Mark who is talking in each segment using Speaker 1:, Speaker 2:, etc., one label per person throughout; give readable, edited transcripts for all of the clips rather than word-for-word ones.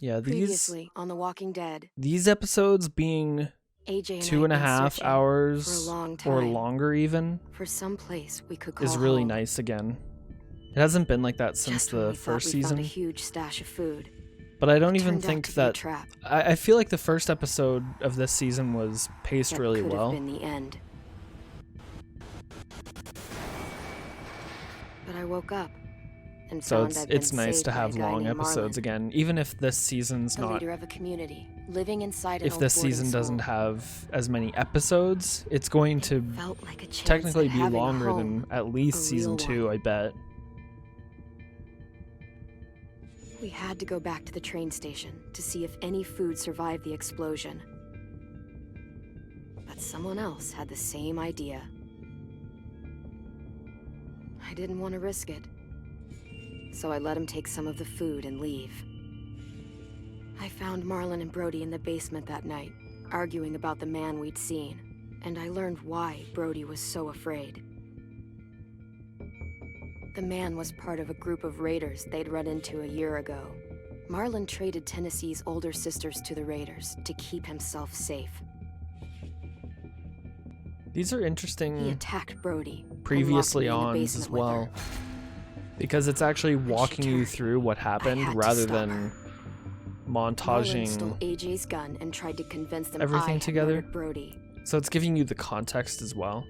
Speaker 1: Yeah,
Speaker 2: Previously on The Walking Dead,
Speaker 1: these episodes being
Speaker 2: AJ and
Speaker 1: 2.5
Speaker 2: for a
Speaker 1: hours
Speaker 2: long
Speaker 1: or
Speaker 2: time
Speaker 1: longer even
Speaker 2: for some place we could call
Speaker 1: is really
Speaker 2: home.
Speaker 1: nice again. It hasn't been like that since
Speaker 2: Just when
Speaker 1: the
Speaker 2: we thought
Speaker 1: first
Speaker 2: we found a
Speaker 1: season.
Speaker 2: huge stash of food,
Speaker 1: But I don't
Speaker 2: it
Speaker 1: even
Speaker 2: turned out
Speaker 1: think
Speaker 2: to be a
Speaker 1: that...
Speaker 2: trap.
Speaker 1: I feel like the first episode of this season was paced
Speaker 2: That
Speaker 1: really
Speaker 2: could
Speaker 1: well.
Speaker 2: have been the end. But I woke up and
Speaker 1: So
Speaker 2: found I'd been
Speaker 1: it's nice
Speaker 2: saved
Speaker 1: to
Speaker 2: by a
Speaker 1: have
Speaker 2: guy
Speaker 1: long
Speaker 2: named
Speaker 1: episodes
Speaker 2: Marlon,
Speaker 1: again, even if this season's
Speaker 2: the
Speaker 1: not...
Speaker 2: leader of a community living inside an
Speaker 1: If
Speaker 2: old
Speaker 1: this
Speaker 2: boarding
Speaker 1: season
Speaker 2: school.
Speaker 1: doesn't have as many episodes, it's going to
Speaker 2: Felt like a chance
Speaker 1: technically
Speaker 2: at
Speaker 1: be
Speaker 2: having a
Speaker 1: longer
Speaker 2: home,
Speaker 1: than at least
Speaker 2: a
Speaker 1: season
Speaker 2: real
Speaker 1: 2,
Speaker 2: one.
Speaker 1: I bet.
Speaker 2: We had to go back to the train station to see if any food survived the explosion. But someone else had the same idea. I didn't want to risk it, so I let him take some of the food and leave. I found Marlon and Brody in the basement that night, arguing about the man we'd seen, and I learned why Brody was so afraid. The man was part of a group of raiders they'd run into a year ago. Marlon traded Tennessee's older sisters to the raiders to keep himself safe.
Speaker 1: These are
Speaker 2: He
Speaker 1: interesting
Speaker 2: attacked Brody.
Speaker 1: previously
Speaker 2: and locked me in the
Speaker 1: ons
Speaker 2: basement
Speaker 1: as
Speaker 2: with
Speaker 1: well,
Speaker 2: her.
Speaker 1: because it's actually
Speaker 2: When she
Speaker 1: walking you
Speaker 2: turned,
Speaker 1: through what
Speaker 2: I
Speaker 1: happened
Speaker 2: had to
Speaker 1: rather
Speaker 2: stop
Speaker 1: than
Speaker 2: her. Marlon stole
Speaker 1: montaging
Speaker 2: AJ's gun and tried to convince them
Speaker 1: everything
Speaker 2: I had
Speaker 1: together.
Speaker 2: murdered Brody.
Speaker 1: So it's giving you the context as well.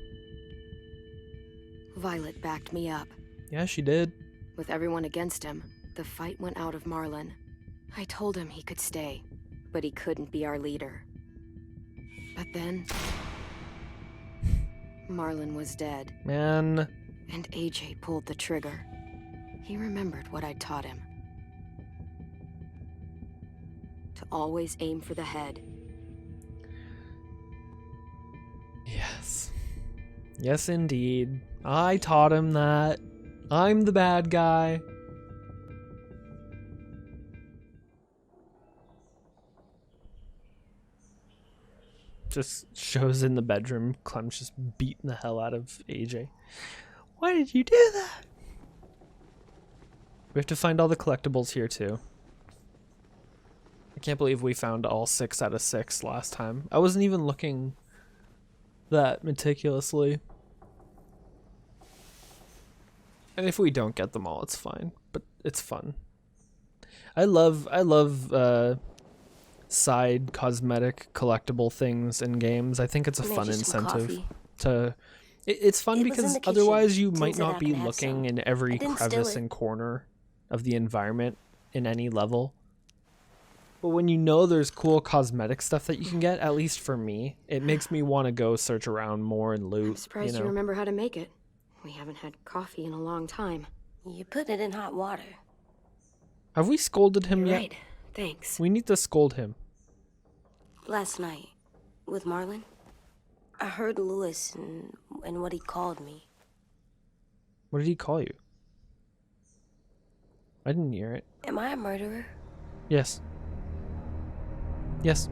Speaker 2: Violet backed me up.
Speaker 1: Yeah, she did.
Speaker 2: With everyone against him, the fight went out of Marlon. I told him he could stay, but he couldn't be our leader. But then... Marlon was dead,
Speaker 1: Man,
Speaker 2: and AJ pulled the trigger. He remembered what I'd taught him. To always aim for the head.
Speaker 1: yes. Yes, indeed. I taught him that. I'm the bad guy. Just shows in the bedroom. Clem's just beating the hell out of AJ. Why did you do that? We have to find all the collectibles here too. I can't believe we found all 6 out of 6 last time. I wasn't even looking that meticulously. And if we don't get them all, it's fine. But it's fun. I love side cosmetic collectible things in games. I think it's a fun incentive to... It's fun because otherwise you might not be looking in every crevice and corner of the environment in any level. But when you know there's cool cosmetic stuff that you can get, at least for me, it makes me want to go search around more and loot.
Speaker 2: I'm surprised you remember how to make it. We haven't had coffee in a long time.
Speaker 3: You put it in hot water.
Speaker 1: Have we scolded him
Speaker 2: You're
Speaker 1: yet?
Speaker 2: right. Thanks.
Speaker 1: We need to scold him.
Speaker 3: Last night, with Marlon, I heard Lewis and what he called me.
Speaker 1: What did he call you? I didn't hear it.
Speaker 3: Am I a murderer?
Speaker 1: Yes. Yes.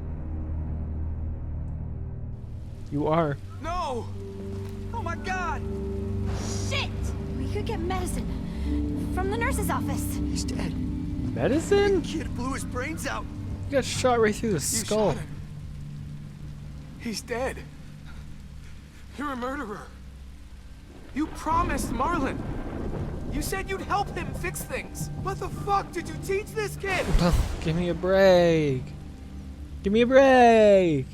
Speaker 1: You are.
Speaker 4: No! Oh my god!
Speaker 5: Shit! We could get medicine from the nurse's office.
Speaker 4: He's dead.
Speaker 1: Medicine?
Speaker 4: Kid blew his brains out.
Speaker 1: You got shot right through the
Speaker 4: You
Speaker 1: skull.
Speaker 4: shot him. He's dead. You're a murderer. You promised Marlon. You said you'd help him fix things. What the fuck did you teach this kid?
Speaker 1: Give me a break. Give me a break.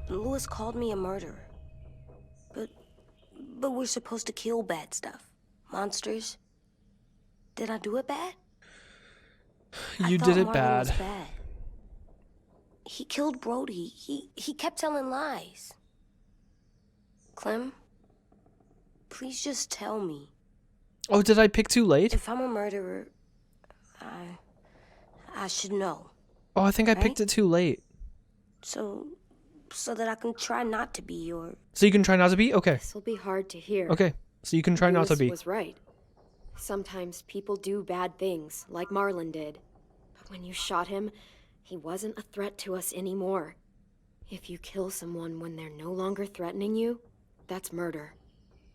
Speaker 3: Lewis called me a murderer. But we're supposed to kill bad stuff. Monsters. Did I do it bad?
Speaker 1: You did it
Speaker 3: Marlon
Speaker 1: bad.
Speaker 3: was bad. He killed Brody. He kept telling lies. Clem, please just tell me.
Speaker 1: Oh, did I pick too late?
Speaker 3: If I'm a murderer, I should know.
Speaker 1: Oh, I think I picked it too late.
Speaker 3: So that I can try not to be, or...
Speaker 1: So you can try not to be? Okay.
Speaker 2: This'll be hard to hear.
Speaker 1: Okay. So you can try not to
Speaker 2: Lewis
Speaker 1: be.
Speaker 2: was right. Sometimes people do bad things, like Marlon did. But when you shot him, he wasn't a threat to us anymore. If you kill someone when they're no longer threatening you, that's murder.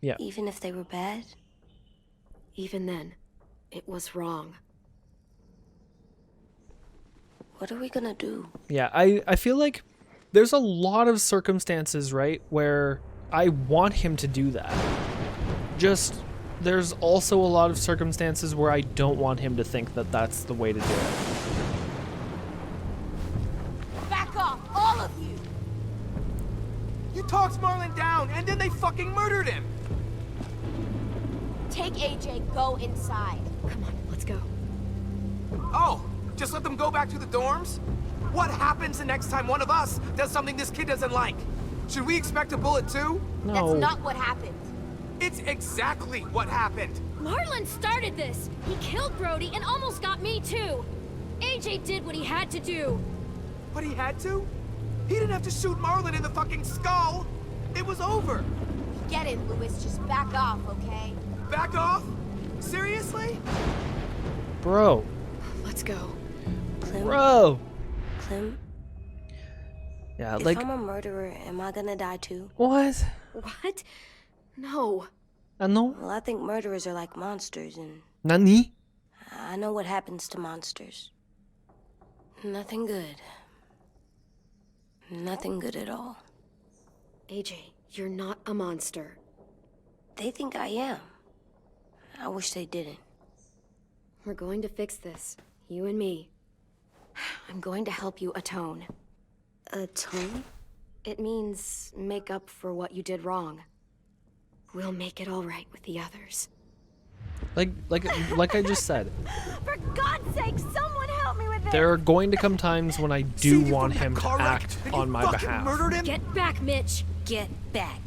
Speaker 1: Yeah.
Speaker 3: Even if they were bad?
Speaker 2: Even then, it was wrong.
Speaker 3: What are we gonna do?
Speaker 1: Yeah, I feel like there's a lot of circumstances, right, where I want him to do that. Just, there's also a lot of circumstances where I don't want him to think that that's the way to do it.
Speaker 5: Back off, all of you!
Speaker 4: You talked Marlon down, and then they fucking murdered him!
Speaker 5: Take AJ, go inside.
Speaker 2: Come on, let's go.
Speaker 4: Oh, just let them go back to the dorms? What happens the next time one of us does something this kid doesn't like? Should we expect a bullet too?
Speaker 1: No.
Speaker 5: That's not what happened.
Speaker 4: It's exactly what happened.
Speaker 6: Marlon started this. He killed Brody and almost got me too. AJ did what he had to do.
Speaker 4: But he had to? He didn't have to shoot Marlon in the fucking skull. It was over.
Speaker 5: Get it, Louis. Just back off, okay?
Speaker 4: Back off? Seriously?
Speaker 1: Bro.
Speaker 2: Let's go.
Speaker 3: Clem?
Speaker 1: Bro.
Speaker 3: Clem?
Speaker 1: Yeah,
Speaker 3: If
Speaker 1: like,
Speaker 3: I'm a murderer, am I gonna die too?
Speaker 1: what?
Speaker 2: What? No.
Speaker 1: Ano?
Speaker 3: Well, I think murderers are like monsters, and
Speaker 1: Nani?
Speaker 3: I know what happens to monsters. Nothing good. Nothing good at all.
Speaker 2: AJ, you're not a monster.
Speaker 3: They think I am. I wish they didn't.
Speaker 2: We're going to fix this. You and me. I'm going to help you atone.
Speaker 3: Atone?
Speaker 2: It means make up for what you did wrong. We'll make it all right with the others.
Speaker 1: Like I just said,
Speaker 5: For God's sake, someone help me with this!
Speaker 1: there are going to come times when I do
Speaker 4: Saved you
Speaker 1: want
Speaker 4: from that
Speaker 1: him to
Speaker 4: car wreck,
Speaker 1: act
Speaker 4: and
Speaker 1: on
Speaker 4: you
Speaker 1: my
Speaker 4: fucking
Speaker 1: behalf.
Speaker 4: Murdered him?
Speaker 6: Get back, Mitch.
Speaker 3: Get back.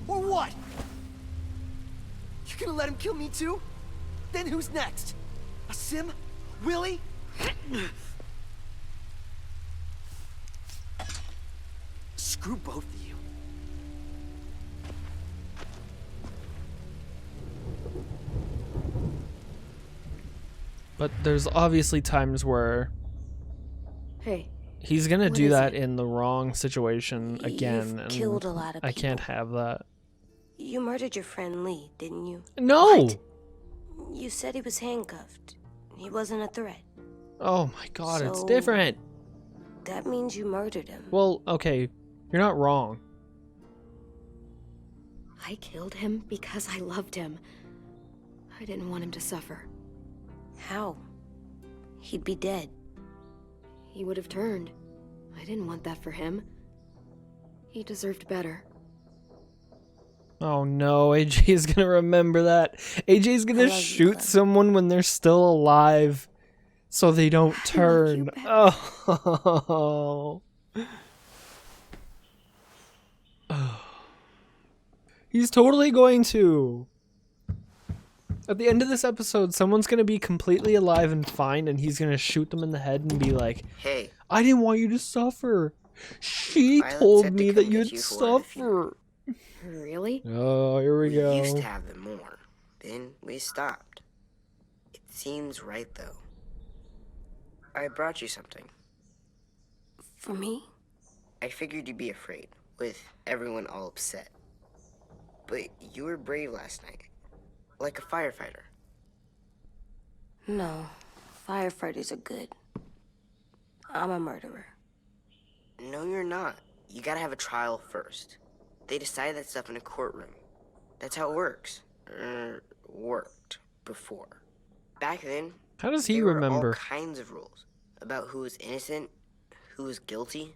Speaker 7: Or what? You gonna let him kill me too? Then who's next? A Sim? Willie? Screw both of you.
Speaker 1: But there's obviously times where
Speaker 2: Hey,
Speaker 1: he's gonna
Speaker 2: What
Speaker 1: do
Speaker 2: is
Speaker 1: that
Speaker 2: it?
Speaker 1: in the wrong situation again.
Speaker 3: You've
Speaker 1: and
Speaker 3: killed a lot of
Speaker 1: I can't
Speaker 3: people.
Speaker 1: have that.
Speaker 3: You murdered your friend Lee, didn't you?
Speaker 1: No!
Speaker 3: What? You said he was handcuffed. He wasn't a threat.
Speaker 1: Oh my god, it's
Speaker 3: So-
Speaker 1: different.
Speaker 3: That means you murdered him.
Speaker 1: Well, okay, you're not wrong.
Speaker 2: I killed him because I loved him. I didn't want him to suffer.
Speaker 3: How? He'd be dead.
Speaker 2: He would have turned. I didn't want that for him. He deserved better.
Speaker 1: Oh no, AJ is gonna remember that. AJ's
Speaker 3: I
Speaker 1: gonna
Speaker 3: love you,
Speaker 1: shoot
Speaker 3: Clem.
Speaker 1: someone when they're still alive so they don't turn.
Speaker 3: back.
Speaker 1: Oh. He's totally going to. At the end of this episode, someone's gonna be completely alive and fine, and he's gonna shoot them in the head and be like,
Speaker 8: Hey,
Speaker 1: I didn't want you to suffer. She
Speaker 8: Violet
Speaker 1: told
Speaker 8: said to
Speaker 1: me
Speaker 8: come
Speaker 1: that
Speaker 8: get
Speaker 1: you'd
Speaker 8: you for a funeral.
Speaker 1: suffer.
Speaker 2: Really?
Speaker 1: Oh, here we go.
Speaker 8: used to have them more. Then we stopped. It seems right, though. I brought you something.
Speaker 3: For me?
Speaker 8: I figured you'd be afraid, with everyone all upset. But you were brave last night. Like a firefighter.
Speaker 3: No. Firefighters are good. I'm a murderer.
Speaker 8: No, you're not. You gotta have a trial first. They decide that stuff in a courtroom. That's how it works. Worked before. Back then,
Speaker 1: How does he
Speaker 8: there were
Speaker 1: remember?
Speaker 8: all kinds of rules about who was innocent, who was guilty.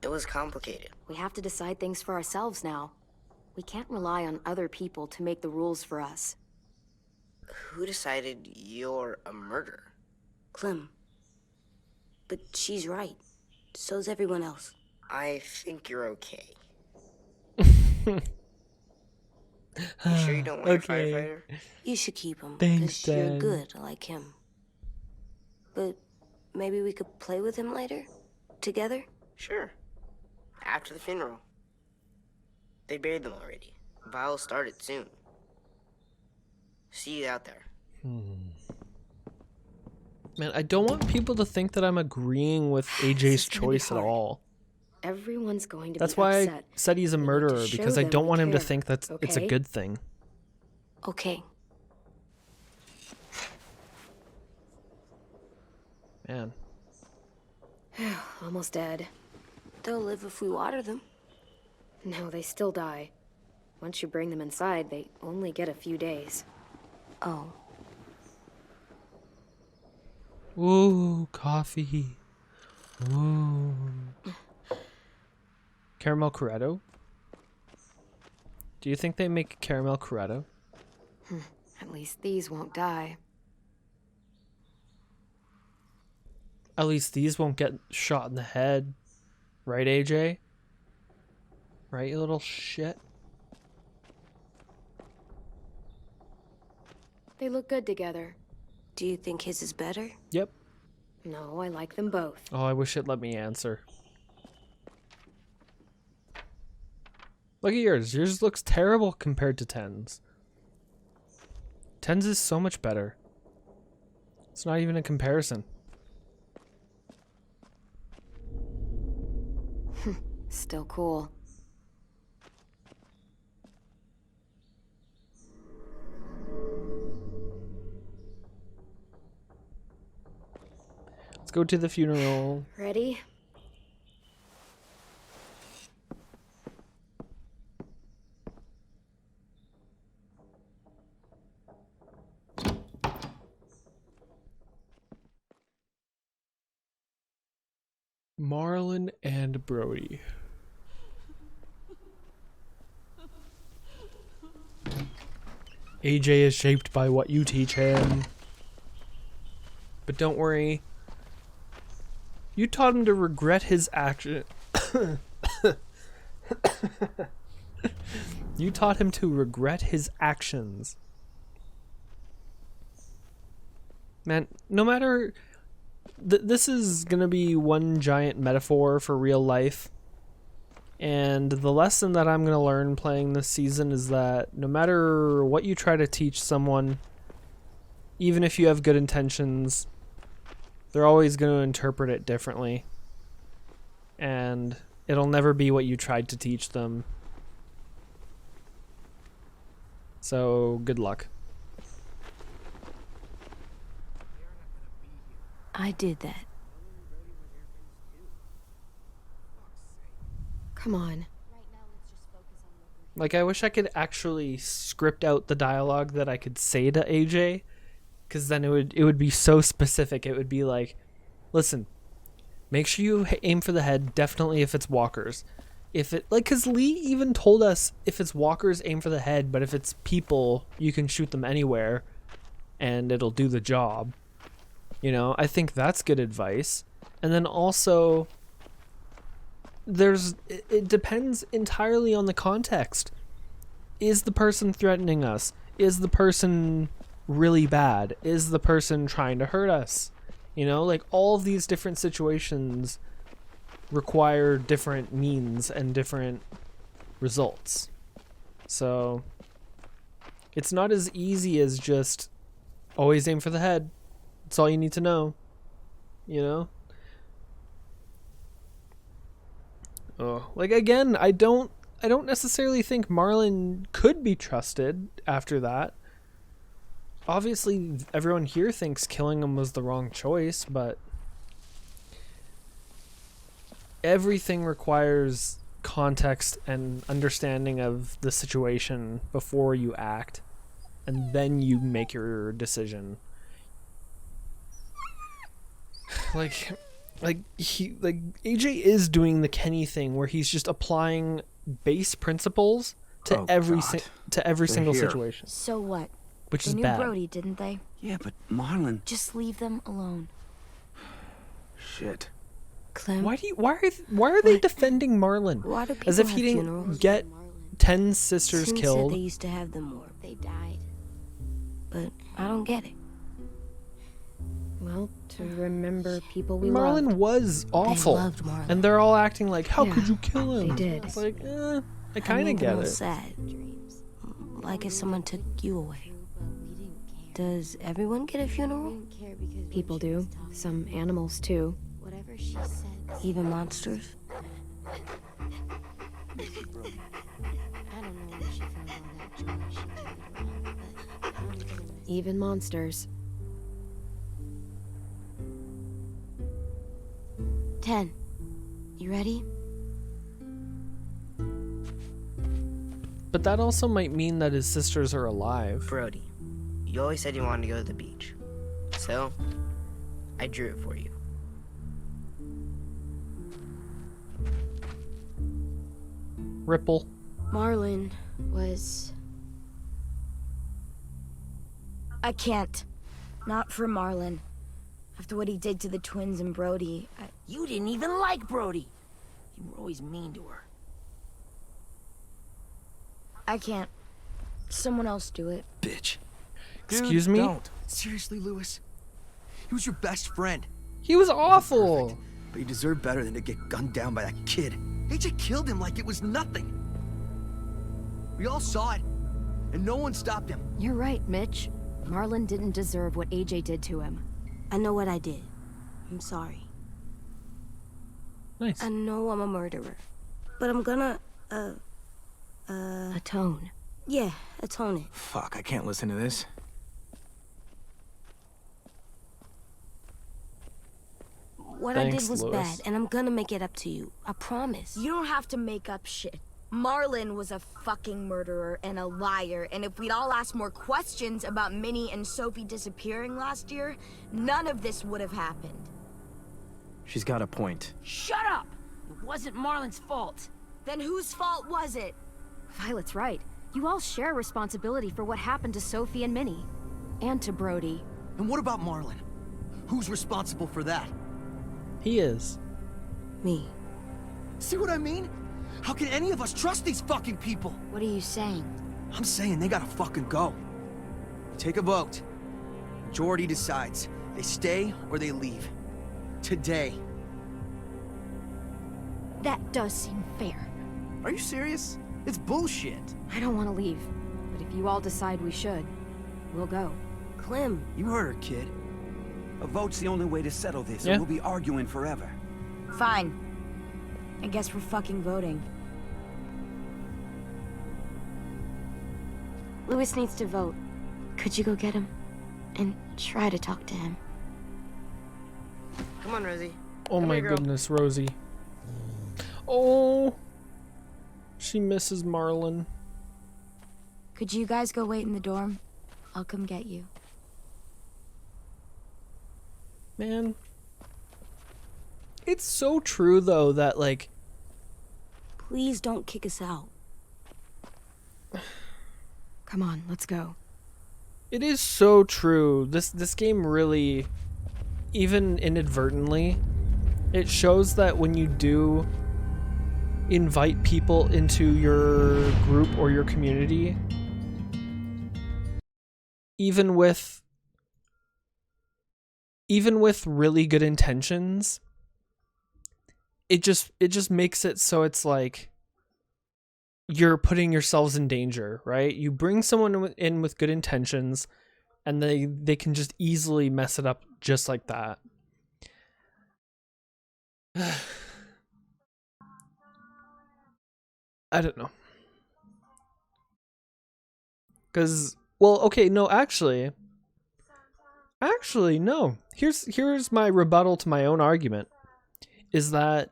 Speaker 8: It was complicated.
Speaker 2: We have to decide things for ourselves now. We can't rely on other people to make the rules for us.
Speaker 8: Who decided you're a murderer?
Speaker 3: Clem. But she's right. So's everyone else.
Speaker 8: I think you're okay. You sure you don't want
Speaker 1: Okay.
Speaker 8: a firefighter?
Speaker 3: You should keep him.
Speaker 1: Thanks,
Speaker 3: 'cause you're
Speaker 1: Dad.
Speaker 3: good like him. But maybe we could play with him later? Together?
Speaker 8: Sure. After the funeral. They buried them already. Vile started soon. See you out there.
Speaker 1: Man, I don't want people to think that I'm agreeing with AJ's
Speaker 2: is gonna be
Speaker 1: choice at
Speaker 2: hard.
Speaker 1: all.
Speaker 2: Everyone's going to
Speaker 1: That's
Speaker 2: be
Speaker 1: why I
Speaker 2: upset.
Speaker 1: said he's a
Speaker 2: We need to
Speaker 1: murderer,
Speaker 2: show
Speaker 1: because I
Speaker 2: them
Speaker 1: don't
Speaker 2: we
Speaker 1: want him to
Speaker 2: care,
Speaker 1: think that it's a
Speaker 2: okay?
Speaker 1: good thing.
Speaker 3: Okay.
Speaker 1: Man.
Speaker 2: Almost dead.
Speaker 3: They'll live if we water them.
Speaker 2: No, they still die. Once you bring them inside, they only get a few days.
Speaker 3: Oh.
Speaker 1: Ooh, coffee. Ooh. Caramel Corretto? Do you think they make caramel Corretto?
Speaker 2: At least these won't die.
Speaker 1: At least these won't get shot in the head. Right, AJ? Right, you little shit?
Speaker 2: They look good together.
Speaker 3: Do you think his is better?
Speaker 1: Yep.
Speaker 2: No, I like them both.
Speaker 1: Oh, I wish it let me answer. Look at yours. Yours looks terrible compared to 10's. 10's is so much better. It's not even a comparison.
Speaker 2: Still cool.
Speaker 1: Let's go to the funeral.
Speaker 2: Ready?
Speaker 1: Marlon and Brody. AJ is shaped by what you teach him. But don't worry. You taught him to regret his action. You taught him to regret his actions. Man, no matter... this is gonna be one giant metaphor for real life. And the lesson that I'm gonna learn playing this season is that no matter what you try to teach someone, even if you have good intentions, they're always going to interpret it differently. And it'll never be what you tried to teach them. So, good luck.
Speaker 3: I did that.
Speaker 2: Come on.
Speaker 1: Like, I wish I could actually script out the dialogue that I could say to AJ. Because then it would be so specific. It would be like, listen, make sure you aim for the head, definitely if it's walkers. If it, like, because Lee even told us if it's walkers, aim for the head, but if it's people, you can shoot them anywhere and it'll do the job. You know, I think that's good advice. And then also, it depends entirely on the context. Is the person threatening us? Is the person really bad? Is the person trying to hurt us? You know, like, all of these different situations require different means and different results. So it's not as easy as just always aim for the head. That's all you need to know. You know? Oh, like, again, I don't necessarily think Marlon could be trusted after that. Obviously, everyone here thinks killing him was the wrong choice, but everything requires context and understanding of the situation before you act, and then you make your decision. Like AJ is doing the Kenny thing where he's just applying base principles to every single situation.
Speaker 5: So what?
Speaker 1: Which
Speaker 5: they
Speaker 1: is
Speaker 5: knew
Speaker 1: bad.
Speaker 5: Brody, didn't they?
Speaker 7: Yeah, but Marlon...
Speaker 5: Just leave them alone.
Speaker 7: Shit.
Speaker 3: Clem,
Speaker 1: Why are they defending Marlon?
Speaker 3: why do people
Speaker 1: As if
Speaker 3: have
Speaker 1: he didn't
Speaker 3: funerals?
Speaker 1: get 10 sisters
Speaker 3: Tim said
Speaker 1: killed.
Speaker 3: they used to have them more,
Speaker 5: They died.
Speaker 3: but I don't get it.
Speaker 2: Well, to remember people we
Speaker 1: Marlon
Speaker 2: loved.
Speaker 1: was awful.
Speaker 3: loved Marlon.
Speaker 1: And they're all acting like, how
Speaker 2: Yeah,
Speaker 1: could you kill him?
Speaker 2: they did.
Speaker 1: It's like, I
Speaker 3: I
Speaker 1: kind of
Speaker 3: made
Speaker 1: get
Speaker 3: them all
Speaker 1: it.
Speaker 3: sad. Like if someone took you away. Does everyone get a funeral?
Speaker 2: People do. Some animals, too.
Speaker 5: Whatever she said.
Speaker 3: Even monsters?
Speaker 5: I don't know where she found all that joy she carried around, but I don't even
Speaker 2: Even monsters.
Speaker 3: 10. You ready?
Speaker 1: But that also might mean that his sisters are alive.
Speaker 8: Brody, you always said you wanted to go to the beach. So, I drew it for you.
Speaker 1: Ripple.
Speaker 3: Marlon was...
Speaker 5: I can't. Not for Marlon. After what he did to the twins and Brody,
Speaker 7: You didn't even like Brody. You were always mean to her.
Speaker 5: I can't. Someone else do it.
Speaker 7: Bitch.
Speaker 1: Excuse me?
Speaker 7: Don't. Seriously, Lewis? He was your best friend.
Speaker 1: He was awful.
Speaker 7: Perfect. But you deserve better than to get gunned down by that kid. AJ killed him like it was nothing. We all saw it, and no one stopped him.
Speaker 2: You're right, Mitch. Marlon didn't deserve what AJ did to him.
Speaker 3: I know what I did. I'm sorry.
Speaker 1: Nice.
Speaker 3: I know I'm a murderer. But I'm gonna,
Speaker 2: Atone.
Speaker 3: yeah, atone it.
Speaker 4: Fuck, I can't listen to this.
Speaker 3: What
Speaker 1: Thanks,
Speaker 3: I did was
Speaker 1: Lewis.
Speaker 3: bad, and I'm gonna make it up to you. I promise.
Speaker 5: You don't have to make up shit. Marlon was a fucking murderer and a liar, and if we'd all asked more questions about Minnie and Sophie disappearing last year, none of this would have happened.
Speaker 9: She's got a point.
Speaker 7: Shut up! It wasn't Marlon's fault.
Speaker 5: Then whose fault was it?
Speaker 2: Violet's right. You all share responsibility for what happened to Sophie and Minnie. And to Brody.
Speaker 7: And what about Marlon? Who's responsible for that?
Speaker 1: He is.
Speaker 3: Me.
Speaker 7: See what I mean? How can any of us trust these fucking people?
Speaker 2: What are you saying?
Speaker 7: I'm saying they gotta fucking go. Take a vote. Majority decides. They stay or they leave. Today.
Speaker 2: That does seem fair.
Speaker 9: Are you serious? It's bullshit.
Speaker 2: I don't want to leave. But if you all decide we should, we'll go.
Speaker 3: Clem.
Speaker 9: You heard her, kid. A vote's the only way to settle this,
Speaker 1: Yeah.
Speaker 9: or we'll be arguing forever.
Speaker 5: Fine. I guess we're fucking voting.
Speaker 3: Lewis needs to vote. Could you go get him? And try to talk to him.
Speaker 8: Come on, Rosie.
Speaker 1: Oh
Speaker 8: Come
Speaker 1: my
Speaker 8: here, girl.
Speaker 1: goodness, Rosie. Oh. She misses Marlon.
Speaker 5: Could you guys go wait in the dorm? I'll come get you.
Speaker 1: Man. It's so true though that like
Speaker 3: Please don't kick us out.
Speaker 2: Come on, let's go.
Speaker 1: it is so true. This game really, even inadvertently, it shows that when you do invite people into your group or your community, even with really good intentions, it just makes it so it's like you're putting yourselves in danger, right? You bring someone in with good intentions and they can just easily mess it up just like that. I don't know. Cuz well, okay, no, actually no. Here's my rebuttal to my own argument is that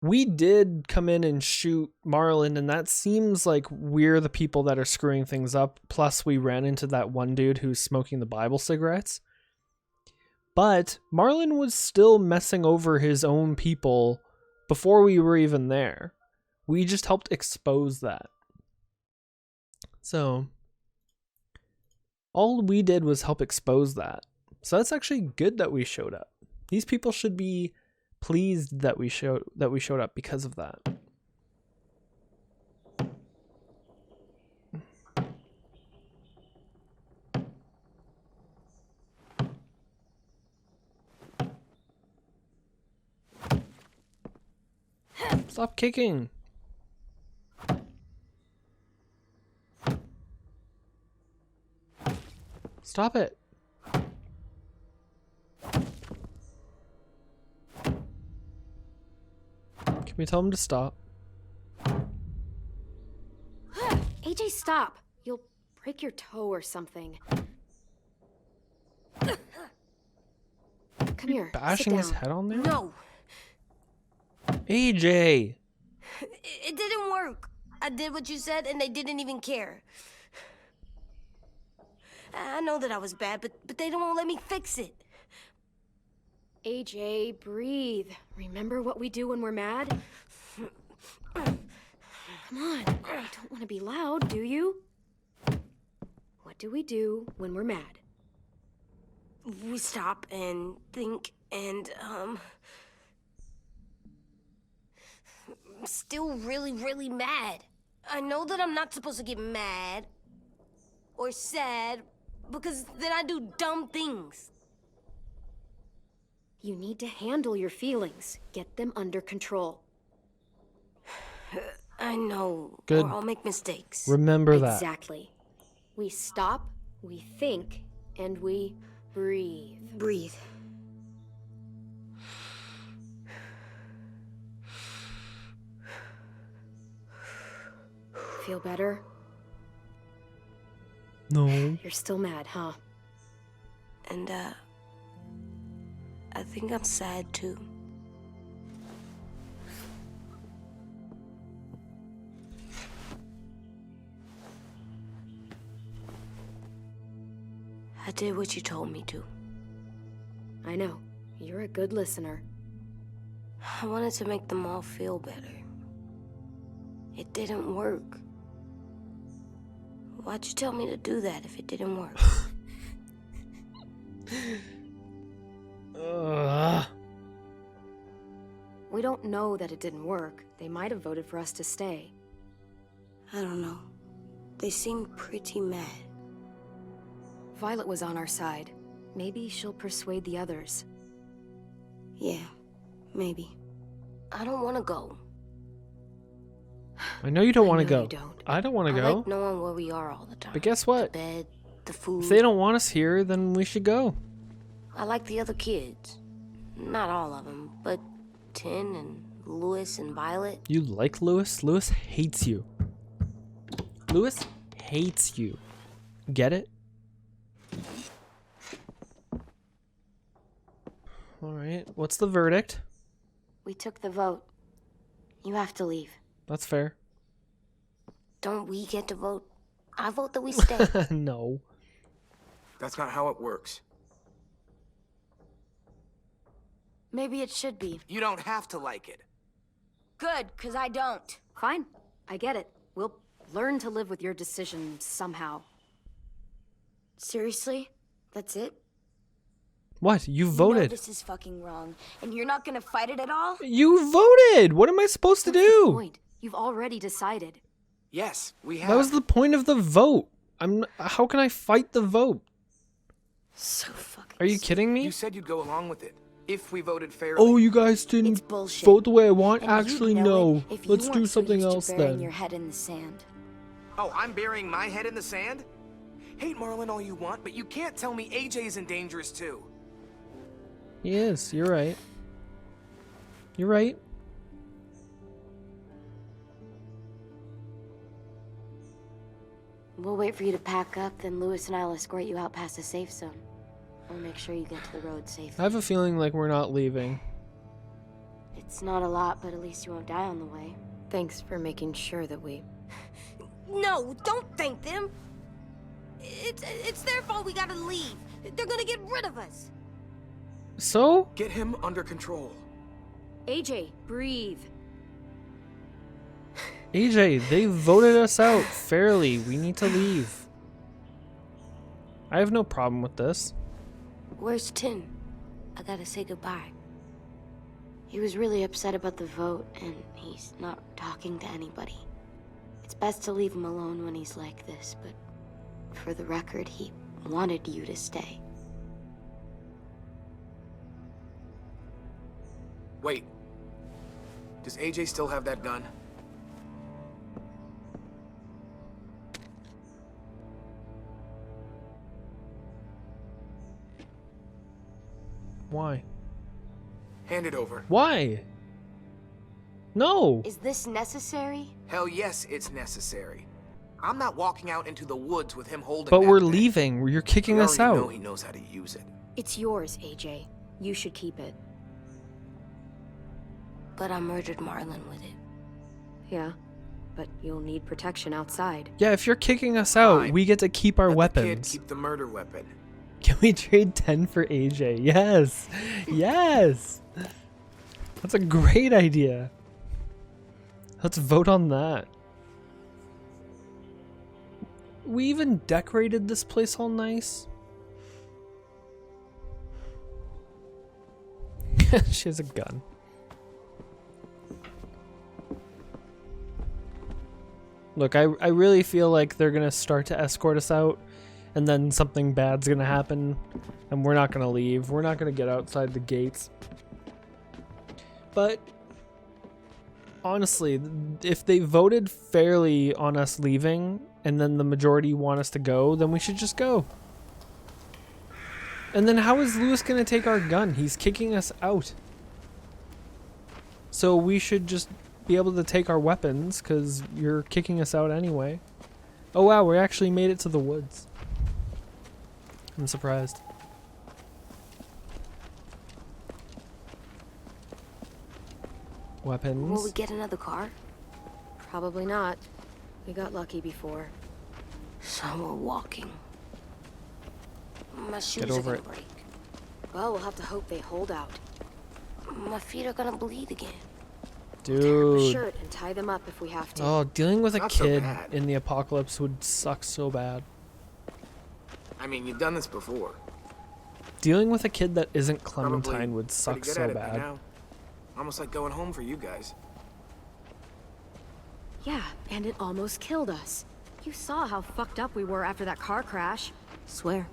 Speaker 1: we did come in and shoot Marlon, and that seems like we're the people that are screwing things up. Plus, we ran into that one dude who's smoking the Bible cigarettes. But Marlon was still messing over his own people before we were even there. We just helped expose that. So, all we did was help expose that. So that's actually good that we showed up. These people should be pleased that we showed up because of that. Stop kicking. Stop it. Can we tell him to stop?
Speaker 2: AJ, stop. You'll break your toe or something. Come here.
Speaker 1: Bashing his head on there?
Speaker 3: No,
Speaker 1: AJ!
Speaker 3: it didn't work. I did what you said, and they didn't even care. I know that I was bad, but they don't let me fix it.
Speaker 2: AJ, breathe. Remember what we do when we're mad? Come on. You don't want to be loud, do you? What do we do when we're mad?
Speaker 3: We stop and think and, I'm still really, really mad. I know that I'm not supposed to get mad or sad because then I do dumb things.
Speaker 2: You need to handle your feelings. Get them under control.
Speaker 3: I know.
Speaker 1: Good.
Speaker 3: Or I'll make mistakes.
Speaker 1: Remember that.
Speaker 2: Exactly. We stop, we think, and we breathe.
Speaker 3: Breathe.
Speaker 2: Feel better?
Speaker 1: No.
Speaker 2: You're still mad, huh?
Speaker 3: And, I think I'm sad too. I did what you told me to.
Speaker 2: I know. You're a good listener.
Speaker 3: I wanted to make them all feel better. It didn't work. Why'd you tell me to do that if it didn't work?
Speaker 2: We don't know that it didn't work. They might have voted for us to stay.
Speaker 3: I don't know. They seem pretty mad.
Speaker 2: Violet was on our side. Maybe she'll persuade the others.
Speaker 3: Yeah, maybe. I don't want to go.
Speaker 1: I know you don't want to go.
Speaker 2: You don't.
Speaker 1: I don't want to
Speaker 3: I
Speaker 1: go.
Speaker 3: like knowing where we are all the time.
Speaker 1: But guess what?
Speaker 3: The bed, the food.
Speaker 1: If they don't want us here, then we should go.
Speaker 3: I like the other kids. Not all of them, but Tin and Louis and Violet.
Speaker 1: You like Louis? Louis hates you. Louis hates you. Get it? Alright, what's the verdict?
Speaker 3: We took the vote. You have to leave.
Speaker 1: That's fair.
Speaker 3: Don't we get to vote? I vote that we stay.
Speaker 1: No.
Speaker 4: That's not how it works.
Speaker 2: Maybe it should be.
Speaker 4: You don't have to like it.
Speaker 5: Good, because I don't.
Speaker 2: Fine. I get it. We'll learn to live with your decision somehow.
Speaker 3: Seriously? That's it?
Speaker 1: What? You
Speaker 5: You know
Speaker 1: voted.
Speaker 5: this is fucking wrong, and you're not gonna fight it at all?
Speaker 1: You voted! What am I supposed to
Speaker 2: What's the
Speaker 1: do?
Speaker 2: point? You've already decided.
Speaker 4: Yes, we have.
Speaker 1: That was the point of the vote. How can I fight the vote?
Speaker 3: So fucking
Speaker 1: Are you kidding me?
Speaker 4: You said you'd go along with it if we voted fairly.
Speaker 1: Oh, you guys
Speaker 5: It's
Speaker 1: didn't
Speaker 5: bullshit.
Speaker 1: vote the way I want?
Speaker 5: And you'd
Speaker 1: Actually,
Speaker 5: know
Speaker 1: no.
Speaker 5: it if you
Speaker 1: Let's do
Speaker 5: weren't so
Speaker 1: something
Speaker 5: used to
Speaker 1: else
Speaker 5: burying
Speaker 1: then.
Speaker 5: your head in the sand.
Speaker 4: Oh, I'm burying my head in the sand? Hate Marlon all you want, but you can't tell me AJ isn't dangerous too.
Speaker 1: He is. You're right. You're right.
Speaker 3: We'll wait for you to pack up, then Louis and I'll escort you out past the safe zone. We'll make sure you get to the road safely.
Speaker 1: I have a feeling like we're not leaving.
Speaker 3: It's not a lot, but at least you won't die on the way.
Speaker 2: Thanks for making sure that we...
Speaker 3: No, don't thank them. It's their fault we gotta leave. They're gonna get rid of us.
Speaker 1: So?
Speaker 4: Get him under control.
Speaker 2: AJ, breathe.
Speaker 1: AJ, they voted us out fairly. We need to leave. I have no problem with this.
Speaker 3: Where's Tin? I gotta say goodbye. He was really upset about the vote, and he's not talking to anybody. It's best to leave him alone when he's like this, but for the record, he wanted you to stay.
Speaker 4: Wait. Does AJ still have that gun?
Speaker 1: Why?
Speaker 4: Hand it over.
Speaker 1: Why? No.
Speaker 3: Is this necessary?
Speaker 4: Hell yes, it's necessary. I'm not walking out into the woods with him holding
Speaker 1: But
Speaker 4: that
Speaker 1: we're
Speaker 4: thing.
Speaker 1: leaving. You're kicking
Speaker 4: We
Speaker 1: us
Speaker 4: already know
Speaker 1: out.
Speaker 4: he knows how to use it.
Speaker 2: It's yours, AJ. You should keep it.
Speaker 3: But I murdered Marlon with it.
Speaker 2: Yeah, but you'll need protection outside.
Speaker 1: Yeah, if you're kicking us out,
Speaker 4: Fine.
Speaker 1: we get to keep our
Speaker 4: Let the
Speaker 1: weapons.
Speaker 4: kid keep the murder weapon.
Speaker 1: Can we trade 10 for AJ? Yes. Yes. That's a great idea. Let's vote on that. We even decorated this place all nice. She has a gun. Look, I really feel like they're gonna start to escort us out, and then something bad's gonna happen, and we're not gonna leave. We're not gonna get outside the gates. But honestly, if they voted fairly on us leaving, and then the majority want us to go, then we should just go. And then how is Lewis gonna take our gun? He's kicking us out. So we should just be able to take our weapons, because you're kicking us out anyway. Oh wow, we actually made it to the woods. I'm surprised. Weapons.
Speaker 3: Will we get another car?
Speaker 2: Probably not. We got lucky before.
Speaker 3: So we're walking. My shoes
Speaker 1: Get
Speaker 3: are
Speaker 1: over
Speaker 3: gonna
Speaker 1: it.
Speaker 3: break.
Speaker 2: Well, we'll have to hope they hold out.
Speaker 3: My feet are gonna bleed again.
Speaker 2: Tear up a
Speaker 1: Dude.
Speaker 2: shirt and tie them up if we have to.
Speaker 1: Oh, dealing with a
Speaker 4: Not so
Speaker 1: kid
Speaker 4: bad.
Speaker 1: in the apocalypse would suck so bad.
Speaker 4: I mean, you've done this before.
Speaker 1: Dealing with a kid that isn't
Speaker 4: Probably
Speaker 1: Clementine would
Speaker 4: pretty
Speaker 1: suck
Speaker 4: good
Speaker 1: so
Speaker 4: at it by
Speaker 1: bad.
Speaker 4: now. Almost like going home for you guys.
Speaker 2: Yeah, and it almost killed us. You saw how fucked up we were after that car crash.
Speaker 3: Swear.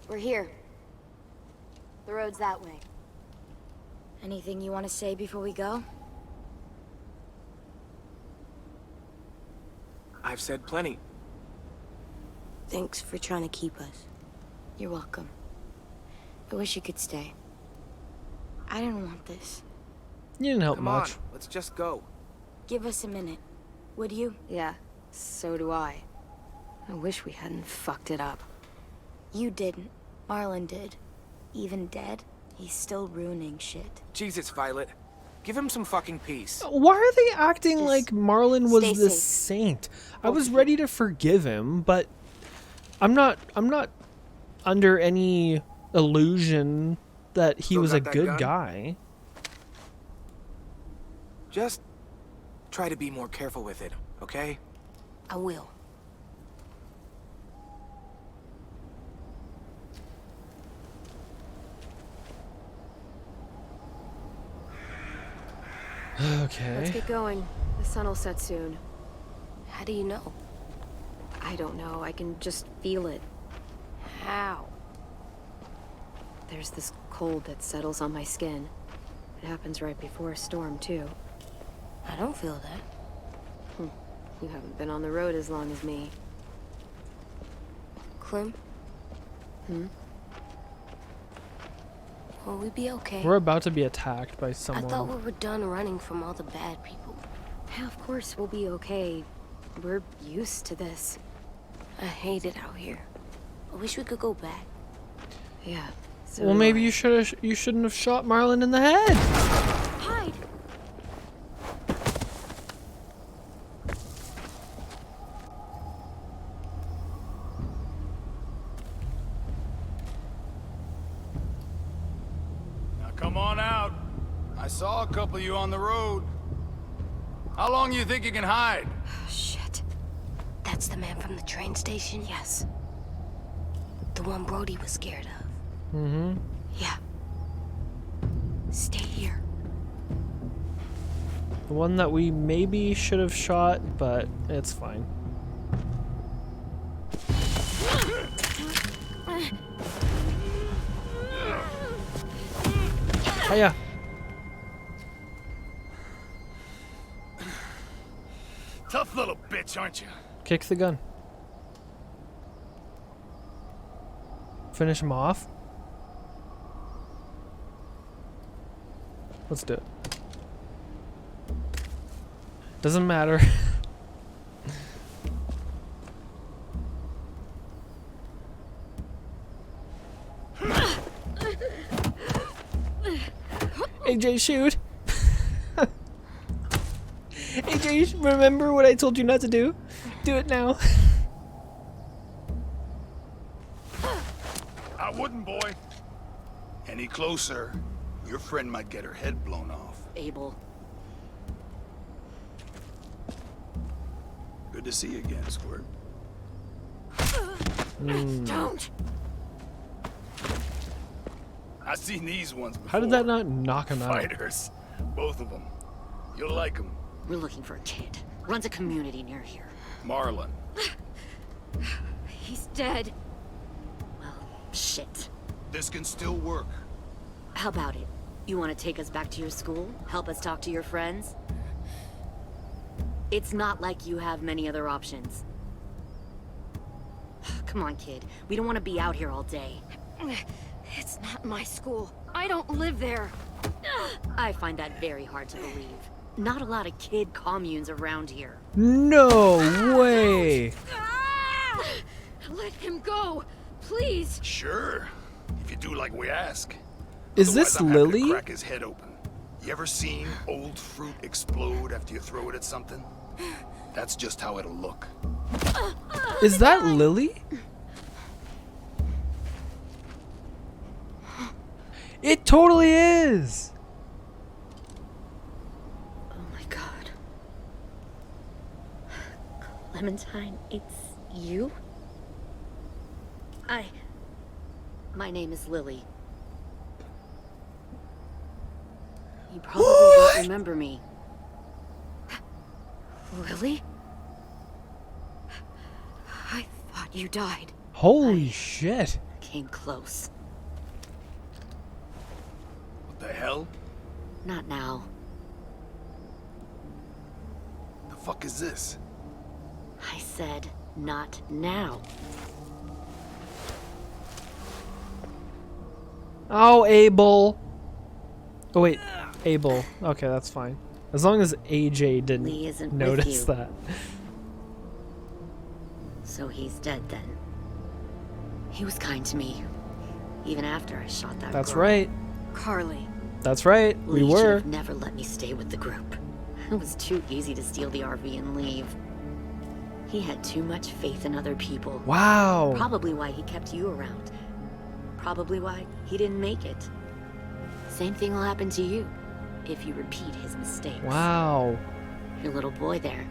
Speaker 5: We're here. The road's that way. Anything you want to say before we go?
Speaker 4: I've said plenty.
Speaker 3: Thanks for trying to keep us.
Speaker 5: You're welcome. I wish you could stay. I didn't want this.
Speaker 1: You didn't help
Speaker 4: Come
Speaker 1: much.
Speaker 4: on, let's just go.
Speaker 5: Give us a minute, would you?
Speaker 2: Yeah, so do I. I wish we hadn't fucked it up.
Speaker 5: You didn't. Marlon did. Even dead, he's still ruining shit.
Speaker 4: Jesus, Violet. Give him some fucking peace.
Speaker 1: Why are they acting
Speaker 5: Just
Speaker 1: like Marlon was
Speaker 5: stay
Speaker 1: this
Speaker 5: safe.
Speaker 1: saint? I was ready to forgive him, but I'm not under any illusion that he
Speaker 4: Still
Speaker 1: was a
Speaker 4: got that
Speaker 1: good
Speaker 4: gun?
Speaker 1: guy.
Speaker 4: Just try to be more careful with it, okay?
Speaker 3: I will.
Speaker 1: Okay.
Speaker 2: Let's get going. The sun will set soon.
Speaker 3: How do you know?
Speaker 2: I don't know, I can just feel it.
Speaker 3: How?
Speaker 2: There's this cold that settles on my skin. It happens right before a storm, too.
Speaker 3: I don't feel that.
Speaker 2: You haven't been on the road as long as me.
Speaker 3: Clem?
Speaker 2: Hmm?
Speaker 3: Will we be okay?
Speaker 1: We're about to be attacked by
Speaker 3: I
Speaker 1: someone.
Speaker 3: thought we were done running from all the bad people.
Speaker 2: Yeah, of course we'll be okay. We're used to this.
Speaker 3: I hate it out here. I wish we could go back.
Speaker 2: Yeah. So
Speaker 1: Well,
Speaker 2: do
Speaker 1: maybe
Speaker 2: I.
Speaker 1: you shouldn't have shot Marlon in the head.
Speaker 2: Hide!
Speaker 10: Now come on out. I saw a couple of you on the road. How long you think you can hide?
Speaker 2: Shit.
Speaker 3: That's the man from the train station?
Speaker 2: Yes.
Speaker 3: The one Brody was scared of.
Speaker 1: Mm-hmm.
Speaker 2: Yeah. Stay here.
Speaker 1: The one that we maybe should have shot, but it's fine. Hiya.
Speaker 10: Tough little bitch, aren't you?
Speaker 1: Kick the gun. Finish him off. Let's do it. Doesn't matter. AJ, shoot. AJ, remember what I told you not to do? Do it now.
Speaker 10: I wouldn't, boy. Any closer, your friend might get her head blown off.
Speaker 2: Abel.
Speaker 10: Good to see you again, Squirt.
Speaker 2: Don't.
Speaker 10: I've seen these ones before.
Speaker 1: How did that not knock him out?
Speaker 10: Fighters. Both of them. You'll like them.
Speaker 2: We're looking for a kid. Runs a community near here.
Speaker 10: Marlon.
Speaker 6: He's dead.
Speaker 2: Well, shit.
Speaker 10: This can still work.
Speaker 2: How about it? You want to take us back to your school? Help us talk to your friends? It's not like you have many other options. Come on, kid. We don't want to be out here all day.
Speaker 6: It's not my school. I don't live there.
Speaker 2: I find that very hard to believe. Not a lot of kid communes around here.
Speaker 1: No way.
Speaker 6: Let him go, please.
Speaker 10: Sure. If you do like we ask.
Speaker 1: Is this
Speaker 10: Otherwise, I'm happy to
Speaker 1: Lily?
Speaker 10: crack his head open. You ever seen old fruit explode after you throw it at something? That's just how it'll look.
Speaker 1: Is that Lily? It totally is.
Speaker 2: Oh my god. Clementine, it's you? My name is Lily. You probably don't remember me. Lily? I thought you died.
Speaker 1: Holy shit.
Speaker 2: Came close.
Speaker 10: What the hell?
Speaker 2: Not now.
Speaker 10: The fuck is this?
Speaker 2: I said, not now.
Speaker 1: Oh, Abel. Oh, wait. Abel. Okay, that's fine. As long as AJ
Speaker 2: Lee isn't
Speaker 1: didn't notice
Speaker 2: with you.
Speaker 1: that.
Speaker 2: So he's dead then. He was kind to me, even after I shot that
Speaker 1: That's
Speaker 2: girl.
Speaker 1: right.
Speaker 2: Carly.
Speaker 1: That's right. We
Speaker 2: Lee should
Speaker 1: were.
Speaker 2: have never let me stay with the group. It was too easy to steal the RV and leave. He had too much faith in other people.
Speaker 1: Wow.
Speaker 2: Probably why he kept you around. Probably why he didn't make it. Same thing will happen to you if you repeat his mistakes.
Speaker 1: Wow.
Speaker 2: Your little boy there,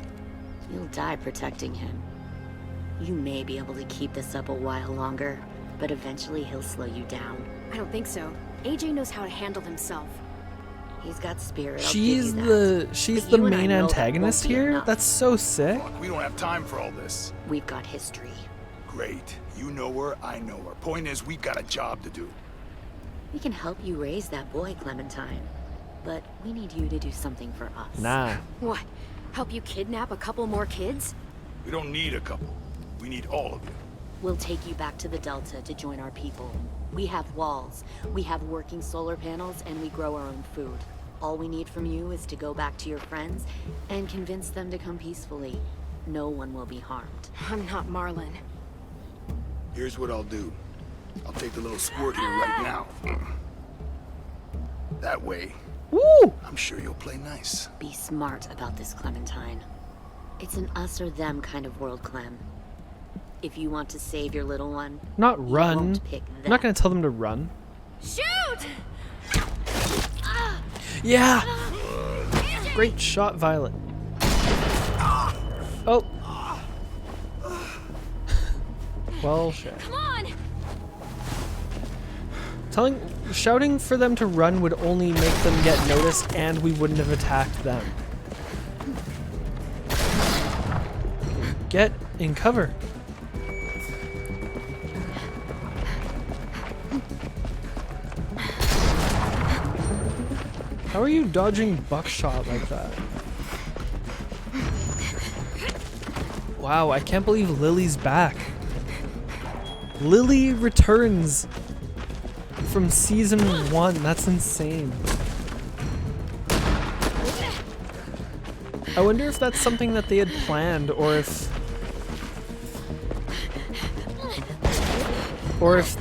Speaker 2: you'll die protecting him. You may be able to keep this up a while longer, but eventually he'll slow you down.
Speaker 6: I don't think so. AJ knows how to handle himself.
Speaker 2: He's got spirit. I'll
Speaker 1: She's
Speaker 2: give you that.
Speaker 1: she's
Speaker 2: But
Speaker 1: the
Speaker 2: you and I
Speaker 1: main
Speaker 2: know that
Speaker 1: antagonist
Speaker 2: won't be
Speaker 1: here?
Speaker 2: enough.
Speaker 1: That's so sick.
Speaker 10: Fuck, we don't have time for all this.
Speaker 2: We've got history.
Speaker 10: Great. You know her, I know her. Point is, we've got a job to do.
Speaker 2: We can help you raise that boy, Clementine. But we need you to do something for us.
Speaker 1: Nah.
Speaker 6: What? Help you kidnap a couple more kids?
Speaker 10: We don't need a couple. We need all of you.
Speaker 2: We'll take you back to the Delta to join our people. We have walls, we have working solar panels, and we grow our own food. All we need from you is to go back to your friends and convince them to come peacefully. No one will be harmed.
Speaker 6: I'm not Marlon.
Speaker 10: Here's what I'll do. I'll take the little squirt here right now. That way,
Speaker 1: Woo!
Speaker 10: I'm sure you'll play nice.
Speaker 2: Be smart about this, Clementine. It's an us or them kind of world, Clem. If you want to save your little one,
Speaker 1: Not
Speaker 2: you
Speaker 1: run.
Speaker 2: won't pick
Speaker 1: I'm not gonna
Speaker 2: that.
Speaker 1: tell them to run.
Speaker 6: Shoot!
Speaker 1: Yeah! Great shot, Violet. Oh. Well, shit.
Speaker 6: Come on!
Speaker 1: Shouting for them to run would only make them get noticed, and we wouldn't have attacked them. Get in cover. How are you dodging buckshot like that? Wow, I can't believe Lily's back. Lily returns from season 1. That's insane. I wonder if that's something that they had planned, or if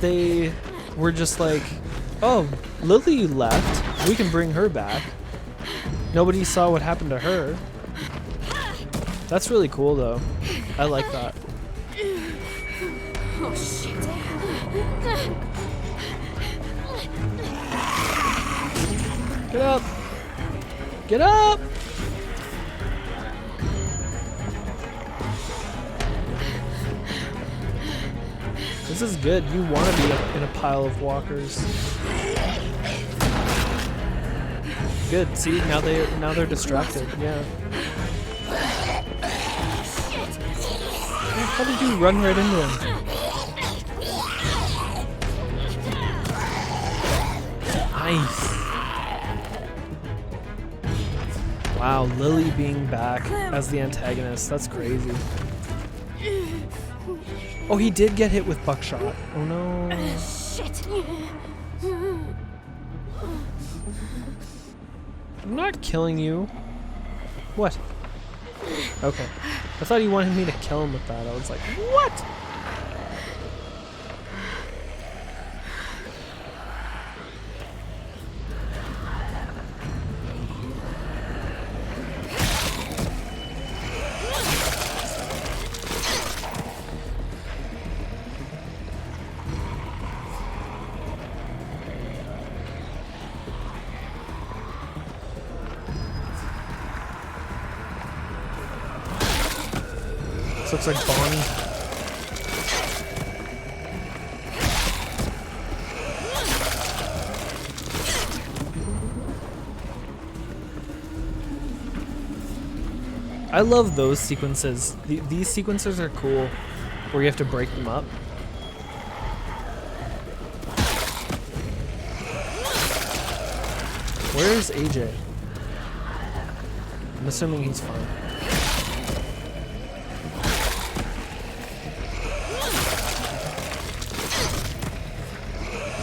Speaker 1: they were just like, oh, Lily left. We can bring her back. Nobody saw what happened to her. That's really cool, though. I like that.
Speaker 6: Oh, shit.
Speaker 1: Get up! Get up! This is good. You want to be in a pile of walkers. Good. See, now they're distracted. Yeah. How did you run right into him? Nice. Wow, Lily being back as the antagonist. That's crazy. Oh, he did get hit with buckshot. Oh no.
Speaker 6: Shit.
Speaker 1: I'm not killing you. What? Okay. I thought he wanted me to kill him with that. I was like, what? Looks like Bonnie. I love those sequences. These sequences are cool, where you have to break them up. Where's AJ? I'm assuming he's fine.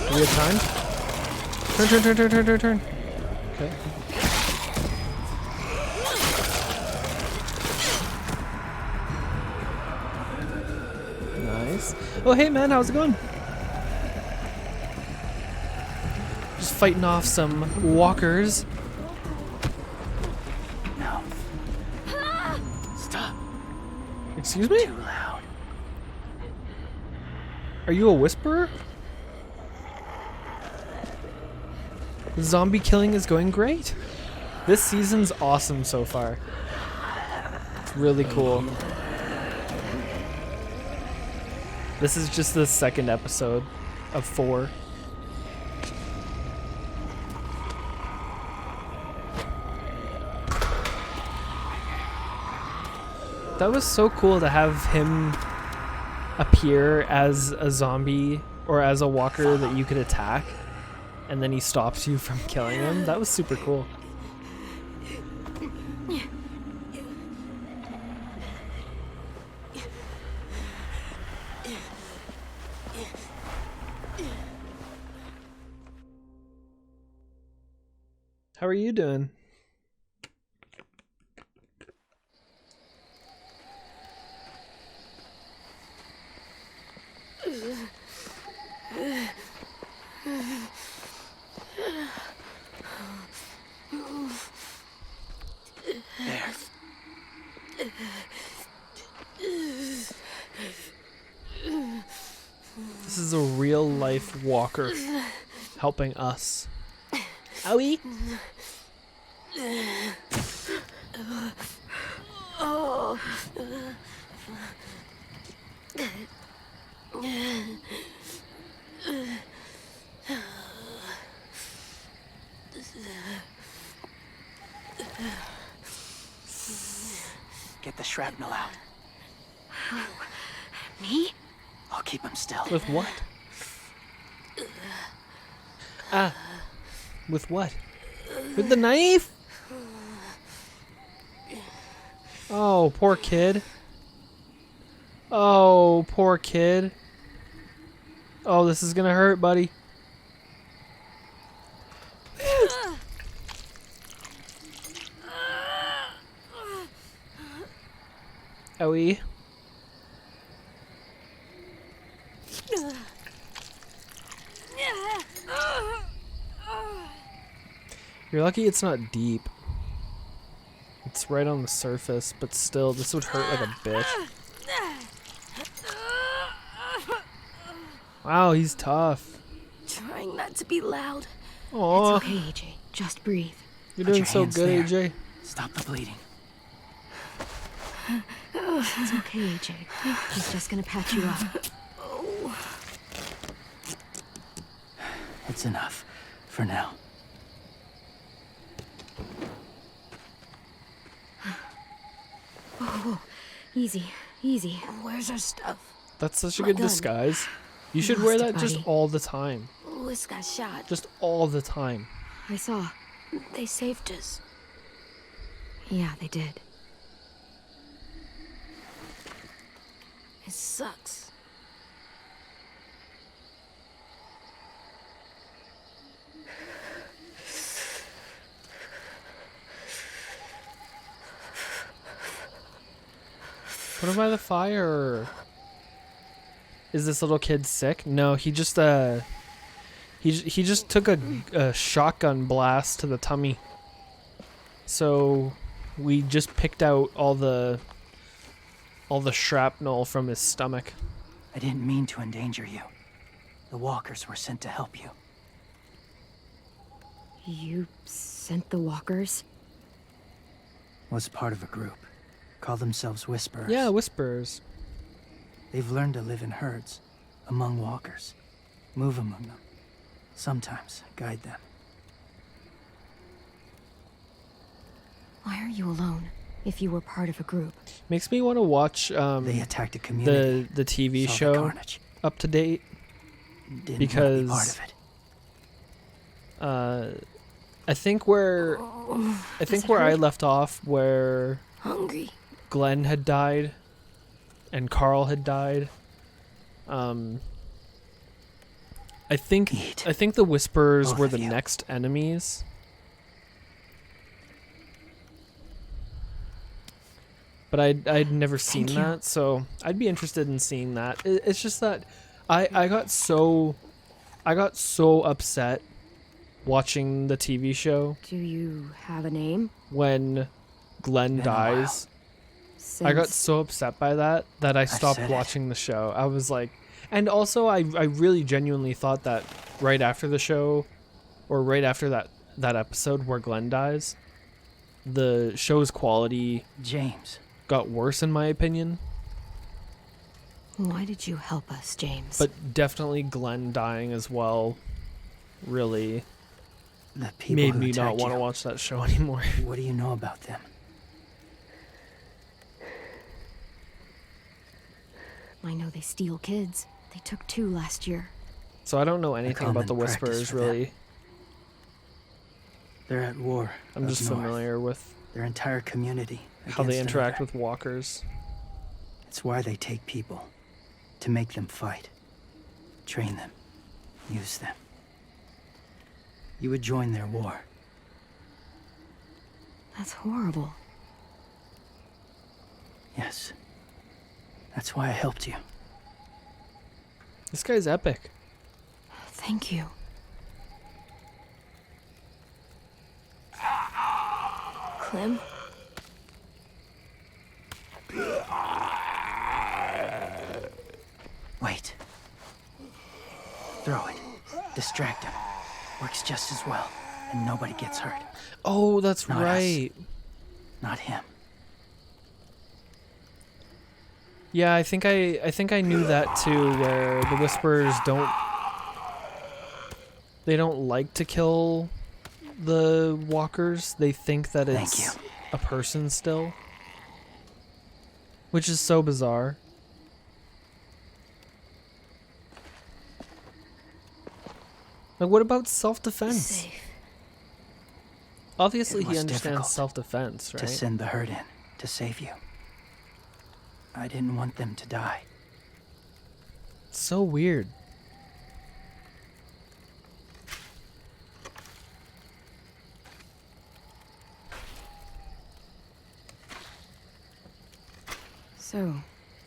Speaker 1: Do we have time? Turn. Okay. Nice. Oh, hey man, how's it going? Just fighting off some walkers.
Speaker 9: No. Stop.
Speaker 1: Excuse me?
Speaker 9: Too loud.
Speaker 1: Are you a whisperer? Zombie killing is going great. This season's awesome so far. It's really cool. This is just the second episode of 4. That was so cool to have him appear as a zombie or as a walker that you could attack, and then he stops you from killing him. That was super cool. How are you doing?
Speaker 9: There.
Speaker 1: This is a real life walker helping us. Owie!
Speaker 9: Get the shrapnel out.
Speaker 3: Me?
Speaker 9: I'll keep him still.
Speaker 1: With what? Ah. With what? With the knife? Oh, poor kid. Oh, poor kid. Oh, this is gonna hurt, buddy. Owie. You're lucky it's not deep. It's right on the surface, but still, this would hurt like a bitch. Wow, he's tough.
Speaker 3: Trying not to be loud.
Speaker 1: Aww.
Speaker 2: It's okay, AJ. Just breathe.
Speaker 1: You're doing so good, AJ.
Speaker 9: Stop the bleeding.
Speaker 2: It's okay, AJ. He's just gonna patch you up.
Speaker 9: It's enough. For now.
Speaker 2: Whoa. Easy.
Speaker 3: Where's our stuff?
Speaker 1: That's such a good disguise. You should wear that just all the time.
Speaker 3: Louis got shot.
Speaker 1: Just all the time.
Speaker 2: I saw.
Speaker 3: They saved us.
Speaker 2: Yeah, they did.
Speaker 3: It sucks.
Speaker 1: Put him by the fire. Is this little kid sick? No, he just he just took a shotgun blast to the tummy. So we just picked out all the shrapnel from his stomach.
Speaker 9: I didn't mean to endanger you. The walkers were sent to help you.
Speaker 2: You sent the walkers?
Speaker 9: Was part of a group. Call themselves Whisperers.
Speaker 1: Yeah, Whisperers.
Speaker 9: They've learned to live in herds, among walkers. Move among them. Sometimes guide them.
Speaker 2: Why are you alone, if you were part of a group?
Speaker 1: Makes me want to watch
Speaker 9: they attacked a community.
Speaker 1: the TV
Speaker 9: Saw
Speaker 1: show
Speaker 9: the carnage.
Speaker 1: Up to date.
Speaker 9: Didn't
Speaker 1: because
Speaker 9: want to be part of it.
Speaker 1: I think where I left off, where
Speaker 3: Hungry.
Speaker 1: Glenn had died and Carl had died. I think the Whisperers
Speaker 9: Both
Speaker 1: were
Speaker 9: of
Speaker 1: the
Speaker 9: you.
Speaker 1: next enemies. But I'd never seen that, so I'd be interested in seeing that. It's just that I got so upset watching the TV show.
Speaker 2: Do you have a name?
Speaker 1: When Glenn dies. I got so upset by that I stopped watching the show. I was like, and also I really genuinely thought that right after the show, or right after that episode where Glenn dies, the show's quality
Speaker 9: James
Speaker 1: got worse in my opinion.
Speaker 2: Why did you help us, James?
Speaker 1: But definitely Glenn dying as well really
Speaker 9: the people
Speaker 1: made
Speaker 9: who
Speaker 1: me not
Speaker 9: attacked
Speaker 1: want to
Speaker 9: you.
Speaker 1: watch that show anymore.
Speaker 9: What do you know about them?
Speaker 2: I know they steal kids. They took 2 last year.
Speaker 1: So I don't know anything about the
Speaker 9: common practice
Speaker 1: Whisperers
Speaker 9: for them.
Speaker 1: really.
Speaker 9: They're at war.
Speaker 1: I'm
Speaker 9: up
Speaker 1: just
Speaker 9: north.
Speaker 1: familiar with
Speaker 9: Their entire community.
Speaker 1: how they
Speaker 9: against
Speaker 1: interact
Speaker 9: another.
Speaker 1: with walkers.
Speaker 9: It's why they take people. To make them fight. Train them. Use them. You would join their war.
Speaker 2: That's horrible.
Speaker 9: Yes. That's why I helped you.
Speaker 1: This guy's epic.
Speaker 2: Thank you.
Speaker 3: Clem?
Speaker 9: Wait. Throw it. Distract him. Works just as well. And nobody gets hurt.
Speaker 1: Oh, that's
Speaker 9: Not us.
Speaker 1: right.
Speaker 9: Not him.
Speaker 1: Yeah, I think I knew that too, where the Whisperers don't like to kill the walkers. They think that
Speaker 9: Thank
Speaker 1: it's
Speaker 9: you.
Speaker 1: a person still. Which is so bizarre. Like, what about self-defense?
Speaker 3: Safe.
Speaker 1: Obviously,
Speaker 9: It
Speaker 1: he
Speaker 9: was
Speaker 1: understands
Speaker 9: difficult
Speaker 1: self-defense, right?
Speaker 9: To send the herd in. To save you. I didn't want them to die.
Speaker 1: So weird.
Speaker 2: So,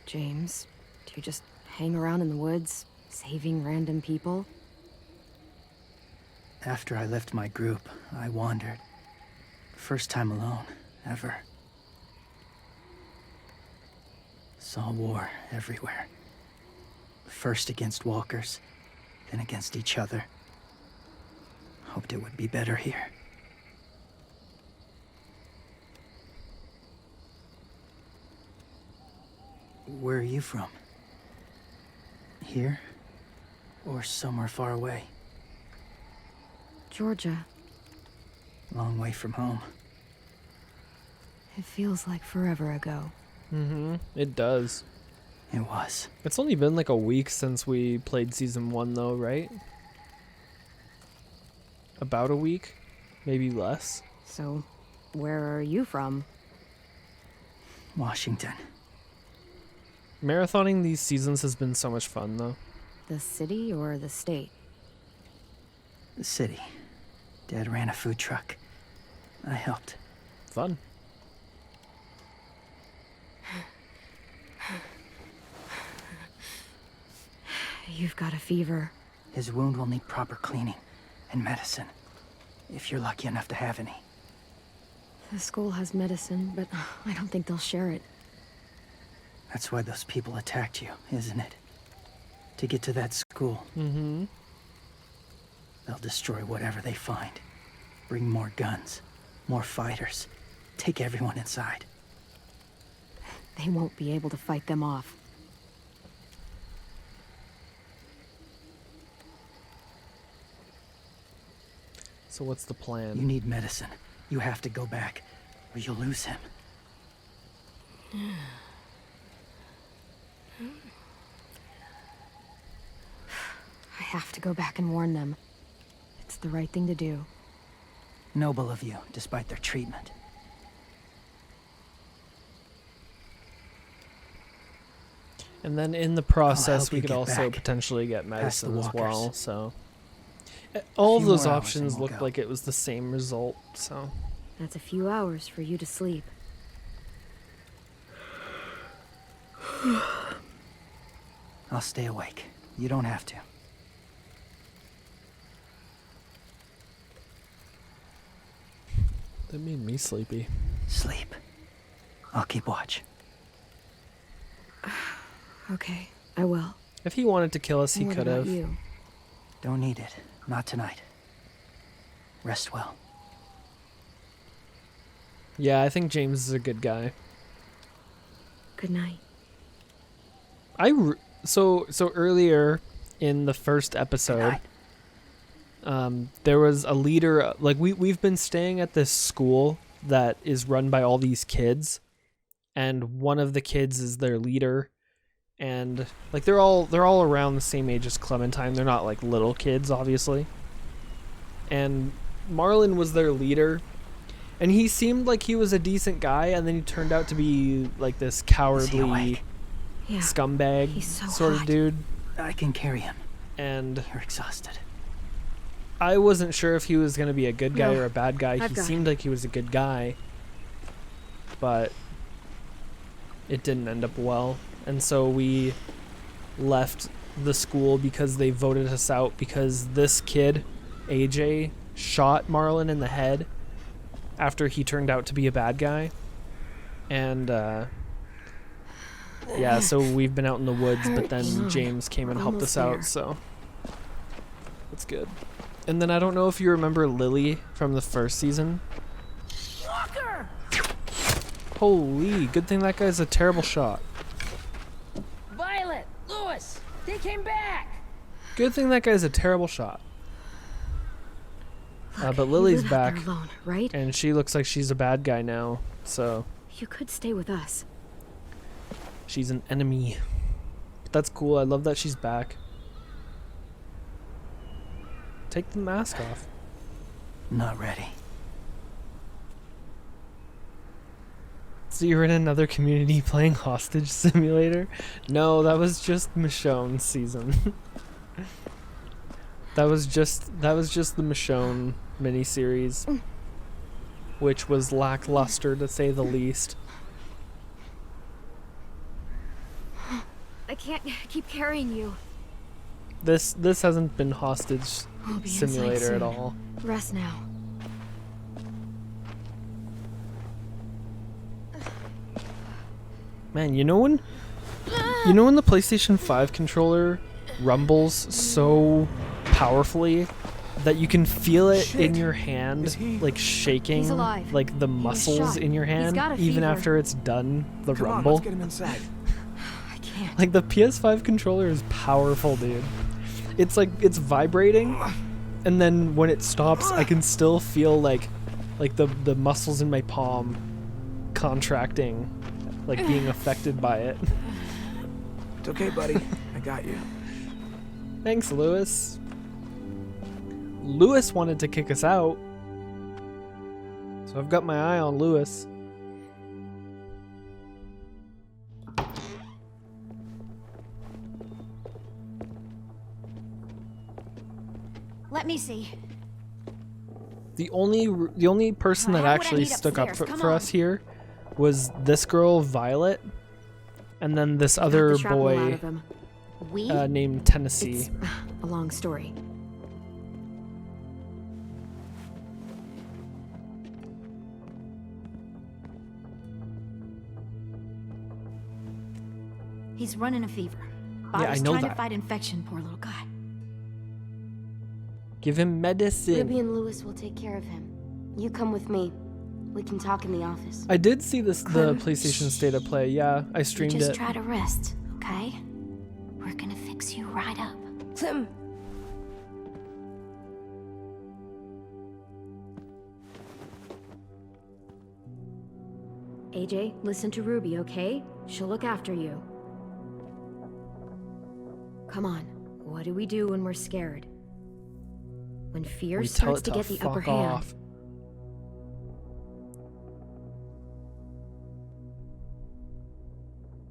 Speaker 2: James, do you just hang around in the woods, saving random people?
Speaker 9: After I left my group, I wandered. First time alone, ever. Saw war everywhere. First against walkers, then against each other. Hoped it would be better here. Where are you from? Here? Or somewhere far away?
Speaker 2: Georgia.
Speaker 9: Long way from home.
Speaker 2: It feels like forever ago.
Speaker 1: Mm-hmm. It does.
Speaker 9: It was.
Speaker 1: It's only been like a week since we played season 1 though, right? About a week? Maybe less.
Speaker 2: So, where are you from?
Speaker 9: Washington.
Speaker 1: Marathoning these seasons has been so much fun though.
Speaker 2: The city or the state?
Speaker 9: The city. Dad ran a food truck. I helped.
Speaker 1: Fun.
Speaker 2: You've got a fever.
Speaker 9: His wound will need proper cleaning and medicine. If you're lucky enough to have any.
Speaker 2: The school has medicine, but I don't think they'll share it.
Speaker 9: That's why those people attacked you, isn't it? To get to that school.
Speaker 1: Mm-hmm.
Speaker 9: They'll destroy whatever they find. Bring more guns, more fighters. Take everyone inside.
Speaker 2: They won't be able to fight them off.
Speaker 1: So what's the plan?
Speaker 9: You need medicine. You have to go back, or you'll lose him.
Speaker 2: I have to go back and warn them. It's the right thing to do.
Speaker 9: Noble of you, despite their treatment.
Speaker 1: And then in the process, we could
Speaker 9: get
Speaker 1: also
Speaker 9: back.
Speaker 1: potentially get
Speaker 9: Past the
Speaker 1: medicine as
Speaker 9: walkers.
Speaker 1: well, so... All of
Speaker 9: few
Speaker 1: those
Speaker 9: more hours
Speaker 1: options
Speaker 9: and we'll
Speaker 1: looked
Speaker 9: go.
Speaker 1: like it was the same result, so...
Speaker 2: That's a few hours for you to sleep.
Speaker 9: I'll stay awake. You don't have to.
Speaker 1: That made me sleepy.
Speaker 9: Sleep. I'll keep watch.
Speaker 2: Okay, I will.
Speaker 1: If he wanted to kill us, he
Speaker 2: What
Speaker 1: could
Speaker 2: about
Speaker 1: have.
Speaker 2: you?
Speaker 9: Don't need it. Not tonight. Rest well.
Speaker 1: Yeah, I think James is a good guy.
Speaker 2: Good night.
Speaker 1: So earlier in the first episode, there was a leader. Like we've been staying at this school that is run by all these kids, and one of the kids is their leader, and like they're all around the same age as Clementine. They're not like little kids, obviously. And Marlon was their leader, and he seemed like he was a decent guy, and then he turned out to be like this cowardly scumbag sort of dude.
Speaker 9: I can carry him.
Speaker 1: And
Speaker 9: you're exhausted.
Speaker 1: I wasn't sure if he was going to be a good guy
Speaker 2: No,
Speaker 1: or a bad guy.
Speaker 2: I've
Speaker 1: He
Speaker 2: got
Speaker 1: seemed like he was a good guy, but it didn't end up well. And so we left the school because they voted us out because this kid, AJ, shot Marlon in the head after he turned out to be a bad guy. And yeah, so we've been out in the woods, but then James came and helped us out, so that's good. And then I don't know if you remember Lily from the first season.
Speaker 6: Walker!
Speaker 1: Holy, good thing that guy's a terrible shot.
Speaker 6: Violet! Lewis! They came back!
Speaker 1: Good thing that guy's a terrible shot. But Lily's
Speaker 2: live out there
Speaker 1: back,
Speaker 2: alone, right?
Speaker 1: and she looks like she's a bad guy now, so
Speaker 2: You could stay with us.
Speaker 1: she's an enemy. But that's cool, I love that she's back. Take the mask off.
Speaker 9: Not ready.
Speaker 1: So you're in another community playing Hostage Simulator? No, that was just Michonne's season. that was just the Michonne miniseries, which was lackluster to say the least.
Speaker 2: I can't keep carrying you.
Speaker 1: This hasn't been hostage simulator at all.
Speaker 2: Rest now.
Speaker 1: Man, you know when the PlayStation 5 controller rumbles so powerfully that you can feel it in your hand, like shaking, like the muscles in your hand, even after it's done the rumble.
Speaker 4: Let's get him inside.
Speaker 2: I can't.
Speaker 1: Like the PS5 controller is powerful, dude. It's like it's vibrating, and then when it stops, I can still feel like the muscles in my palm contracting, like being affected by it.
Speaker 4: It's okay, buddy. I got you.
Speaker 1: Thanks, Lewis. Lewis wanted to kick us out, so I've got my eye on Lewis.
Speaker 6: Let me see.
Speaker 1: The only person that actually stuck up for us here was this girl, Violet, and then this other boy named Tennessee.
Speaker 2: It's a long story.
Speaker 6: He's running a fever.
Speaker 1: Yeah, I know
Speaker 6: trying
Speaker 1: that.
Speaker 6: to fight infection, poor little guy.
Speaker 1: Give him medicine.
Speaker 3: Ruby and Lewis will take care of him. You come with me. We can talk in the office.
Speaker 1: I did see the PlayStation State of Play. Yeah, I streamed
Speaker 6: Just
Speaker 1: it.
Speaker 6: try to rest, okay? We're gonna fix you right up.
Speaker 3: Clem.
Speaker 2: AJ, listen to Ruby, okay? She'll look after you. Come on. What do we do when we're scared? When fear
Speaker 1: We tell
Speaker 2: starts
Speaker 1: it
Speaker 2: to get the upper
Speaker 1: fuck
Speaker 2: hand.
Speaker 1: off.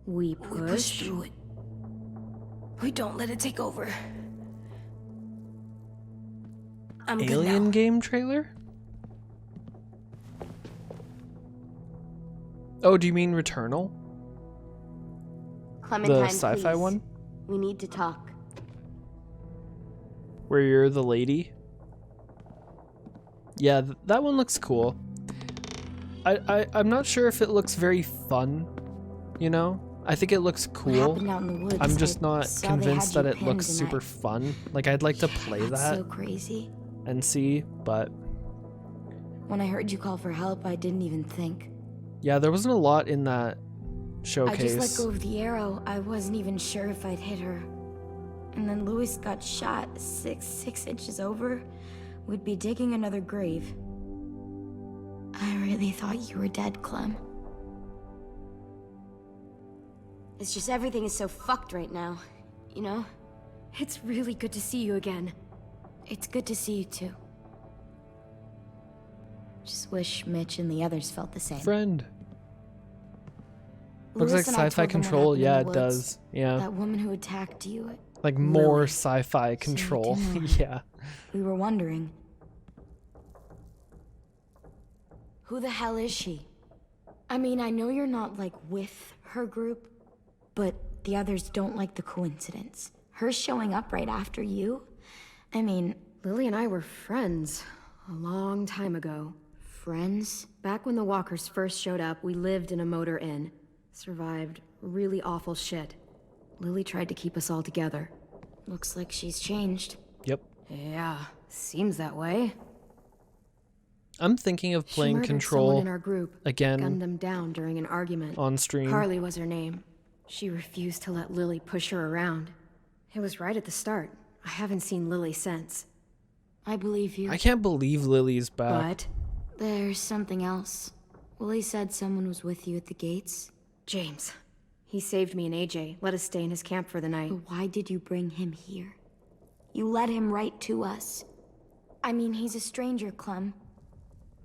Speaker 2: We push
Speaker 3: through it. We don't let it take over. I'm good
Speaker 1: Alien
Speaker 3: now.
Speaker 1: game trailer? Oh, do you mean Returnal?
Speaker 3: Clementine,
Speaker 1: The sci-fi
Speaker 3: please.
Speaker 1: one?
Speaker 3: We need to talk.
Speaker 1: Where you're the lady? Yeah, that one looks cool. I'm not sure if it looks very fun, you know? I think it looks
Speaker 3: What
Speaker 1: cool.
Speaker 3: happened out in the woods?
Speaker 1: I'm just
Speaker 3: I
Speaker 1: not
Speaker 3: saw they
Speaker 1: convinced
Speaker 3: had
Speaker 1: that
Speaker 3: you
Speaker 1: it looks
Speaker 3: pinned
Speaker 1: super
Speaker 3: and
Speaker 1: fun. Like, I'd like to play
Speaker 3: that's
Speaker 1: that
Speaker 3: so crazy.
Speaker 1: and see, but
Speaker 3: When I heard you call for help, I didn't even think.
Speaker 1: yeah, there wasn't a lot in that showcase.
Speaker 3: I just let go of the arrow. I wasn't even sure if I'd hit her. And then Lewis got shot 6 inches over. We'd be digging another grave. I really thought you were dead, Clem. It's just everything is so fucked right now, you know?
Speaker 2: It's really good to see you again.
Speaker 3: It's good to see you too. Just wish Mitch and the others felt the same.
Speaker 1: Friend. Looks
Speaker 3: Lewis
Speaker 1: like
Speaker 3: and I
Speaker 1: sci-fi
Speaker 3: told them what
Speaker 1: control.
Speaker 3: happened in
Speaker 1: Yeah,
Speaker 3: the
Speaker 1: it
Speaker 3: woods.
Speaker 1: does. Yeah.
Speaker 3: That woman who attacked you.
Speaker 1: Like more
Speaker 3: Lily.
Speaker 1: sci-fi
Speaker 3: So
Speaker 1: control.
Speaker 3: you do know.
Speaker 1: Yeah.
Speaker 3: We were wondering. Who the hell is she? I mean, I know you're not, like, with her group, but the others don't like the coincidence. Her showing up right after you? I mean,
Speaker 2: Lily and I were friends a long time ago.
Speaker 3: friends?
Speaker 2: Back when the walkers first showed up, we lived in a motor inn. Survived really awful shit. Lily tried to keep us all together.
Speaker 3: Looks like she's changed.
Speaker 1: Yep.
Speaker 2: Yeah, seems that way.
Speaker 1: I'm thinking of
Speaker 2: She
Speaker 1: playing
Speaker 2: murdered
Speaker 1: Control
Speaker 2: someone in our group,
Speaker 1: again
Speaker 2: gunned them down during an argument.
Speaker 1: on stream.
Speaker 2: Carly was her name. She refused to let Lily push her around. It was right at the start. I haven't seen Lily since.
Speaker 3: I believe you.
Speaker 1: I can't believe Lily's back.
Speaker 2: But
Speaker 3: There's something else. Willie said someone was with you at the gates.
Speaker 2: James, he saved me and AJ, let us stay in his camp for the night.
Speaker 3: But why did you bring him here? You led him right to us. I mean, he's a stranger, Clem.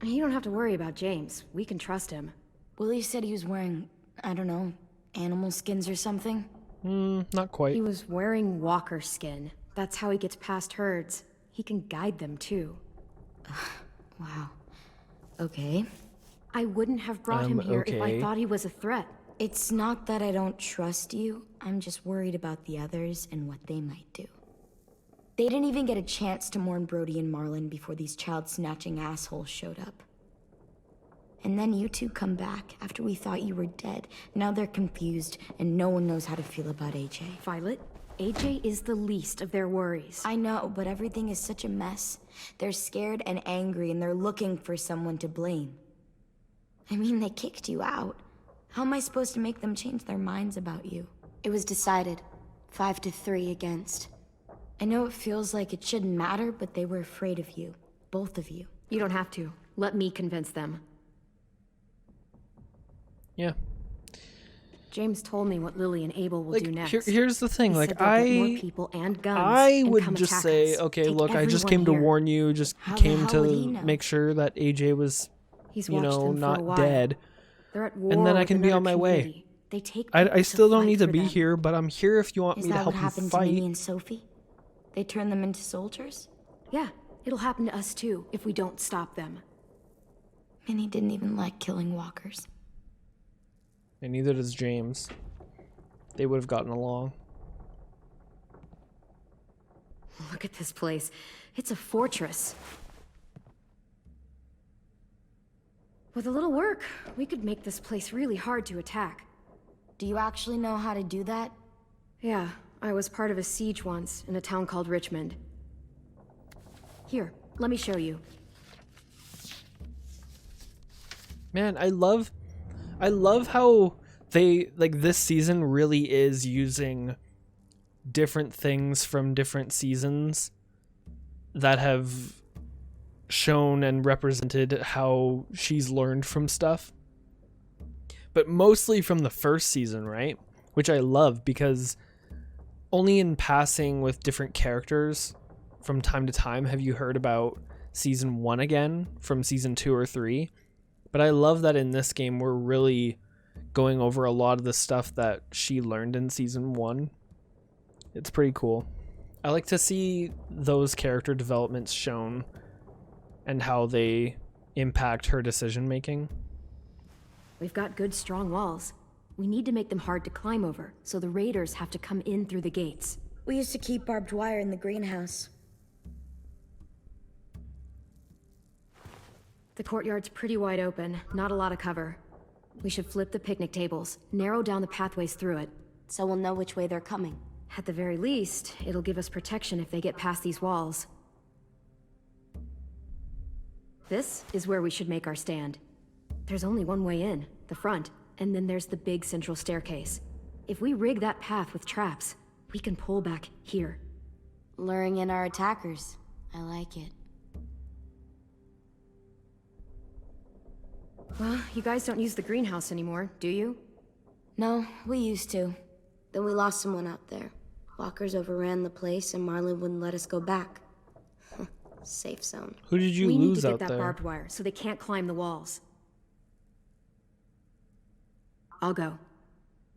Speaker 2: You don't have to worry about James. We can trust him.
Speaker 3: Willie said he was wearing, I don't know, animal skins or something.
Speaker 1: Not quite.
Speaker 2: He was wearing walker skin. That's how he gets past herds. He can guide them too.
Speaker 3: Wow. Okay.
Speaker 2: I wouldn't have brought him here if I
Speaker 1: okay.
Speaker 2: thought he was a threat.
Speaker 3: It's not that I don't trust you. I'm just worried about the others and what they might do.
Speaker 5: They didn't even get a chance to mourn Brody and Marlon before these child-snatching assholes showed up. And then you two come back after we thought you were dead. Now they're confused, and no one knows how to feel about AJ.
Speaker 2: Violet, AJ is the least of their worries.
Speaker 5: I know, but everything is such a mess. They're scared and angry, and they're looking for someone to blame. I mean, they kicked you out. How am I supposed to make them change their minds about you?
Speaker 3: It was decided. 5-3 against.
Speaker 5: I know it feels like it shouldn't matter, but they were afraid of you. Both of you.
Speaker 2: You don't have to. Let me convince them.
Speaker 1: Yeah.
Speaker 2: James told me what Lily and Abel will do next.
Speaker 1: Here's the thing,
Speaker 2: He
Speaker 1: like
Speaker 2: said they'll get more people and guns
Speaker 1: I
Speaker 2: and
Speaker 1: would
Speaker 2: come
Speaker 1: just
Speaker 2: attack
Speaker 1: say,
Speaker 2: us.
Speaker 1: okay,
Speaker 2: Take
Speaker 1: look, I just
Speaker 2: everyone
Speaker 1: came to
Speaker 2: here.
Speaker 1: warn you, just
Speaker 5: How the
Speaker 1: came
Speaker 5: hell would he
Speaker 1: to
Speaker 5: know?
Speaker 1: make sure that AJ was,
Speaker 2: He's
Speaker 1: you
Speaker 2: watched
Speaker 1: know,
Speaker 2: them for a
Speaker 1: not
Speaker 2: while.
Speaker 1: dead.
Speaker 2: They're at war
Speaker 1: And then I
Speaker 2: with
Speaker 1: can be
Speaker 2: another
Speaker 1: on my way.
Speaker 2: community. They take
Speaker 1: I
Speaker 2: people
Speaker 1: still
Speaker 2: to
Speaker 1: don't
Speaker 2: fight
Speaker 1: need to
Speaker 2: for
Speaker 1: be
Speaker 2: them.
Speaker 1: here, but I'm here if you want
Speaker 5: Is
Speaker 1: me to
Speaker 5: that
Speaker 1: help
Speaker 5: what
Speaker 1: you
Speaker 5: happened to
Speaker 1: fight.
Speaker 5: Mimi and Sophie? They turned them into soldiers?
Speaker 2: Yeah, it'll happen to us too if we don't stop them.
Speaker 5: Minnie didn't even like killing walkers.
Speaker 1: And neither does James. They would have gotten along.
Speaker 2: Look at this place. It's a fortress. With a little work, we could make this place really hard to attack.
Speaker 5: Do you actually know how to do that?
Speaker 2: Yeah, I was part of a siege once in a town called Richmond. Here, let me show you.
Speaker 1: Man, I love how they, like, this season really is using different things from different seasons that have shown and represented how she's learned from stuff. But mostly from the first season, right? Which I love because only in passing with different characters from time to time have you heard about season 1 again from season 2 or 3. But I love that in this game we're really going over a lot of the stuff that she learned in season 1. It's pretty cool. I like to see those character developments shown and how they impact her decision making.
Speaker 2: We've got good, strong walls. We need to make them hard to climb over, so the raiders have to come in through the gates.
Speaker 5: We used to keep barbed wire in the greenhouse.
Speaker 2: The courtyard's pretty wide open, not a lot of cover. We should flip the picnic tables, narrow down the pathways through it.
Speaker 3: So we'll know which way they're coming.
Speaker 2: At the very least, it'll give us protection if they get past these walls. This is where we should make our stand. There's only one way in, the front, and then there's the big central staircase. If we rig that path with traps, we can pull back here.
Speaker 3: Luring in our attackers. I like it.
Speaker 2: Well, you guys don't use the greenhouse anymore, do you?
Speaker 5: No, we used to.
Speaker 3: Then we lost someone out there. Walkers overran the place and Marlon wouldn't let us go back. Safe zone.
Speaker 1: Who did you
Speaker 2: We need
Speaker 1: lose
Speaker 2: to get
Speaker 1: out
Speaker 2: that
Speaker 1: there?
Speaker 2: barbed wire so they can't climb the walls. I'll go.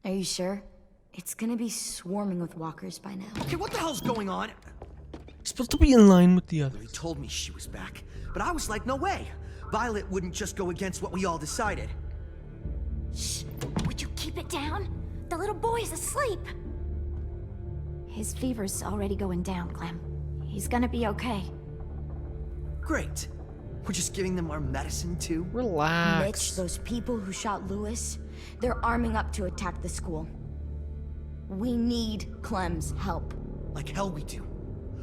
Speaker 5: Are you sure? It's gonna be swarming with walkers by now.
Speaker 7: Okay, what the hell's going on?
Speaker 1: Supposed to be in line with the others.
Speaker 7: He told me she was back, but I was like, no way. Violet wouldn't just go against what we all decided.
Speaker 6: Shh! Would you keep it down? The little boy's asleep. His fever's already going down, Clem. He's gonna be okay.
Speaker 7: Great. We're just giving them our medicine too?
Speaker 1: Relax.
Speaker 5: Mitch, those people who shot Lewis, they're arming up to attack the school. We need Clem's help.
Speaker 7: Like hell we do.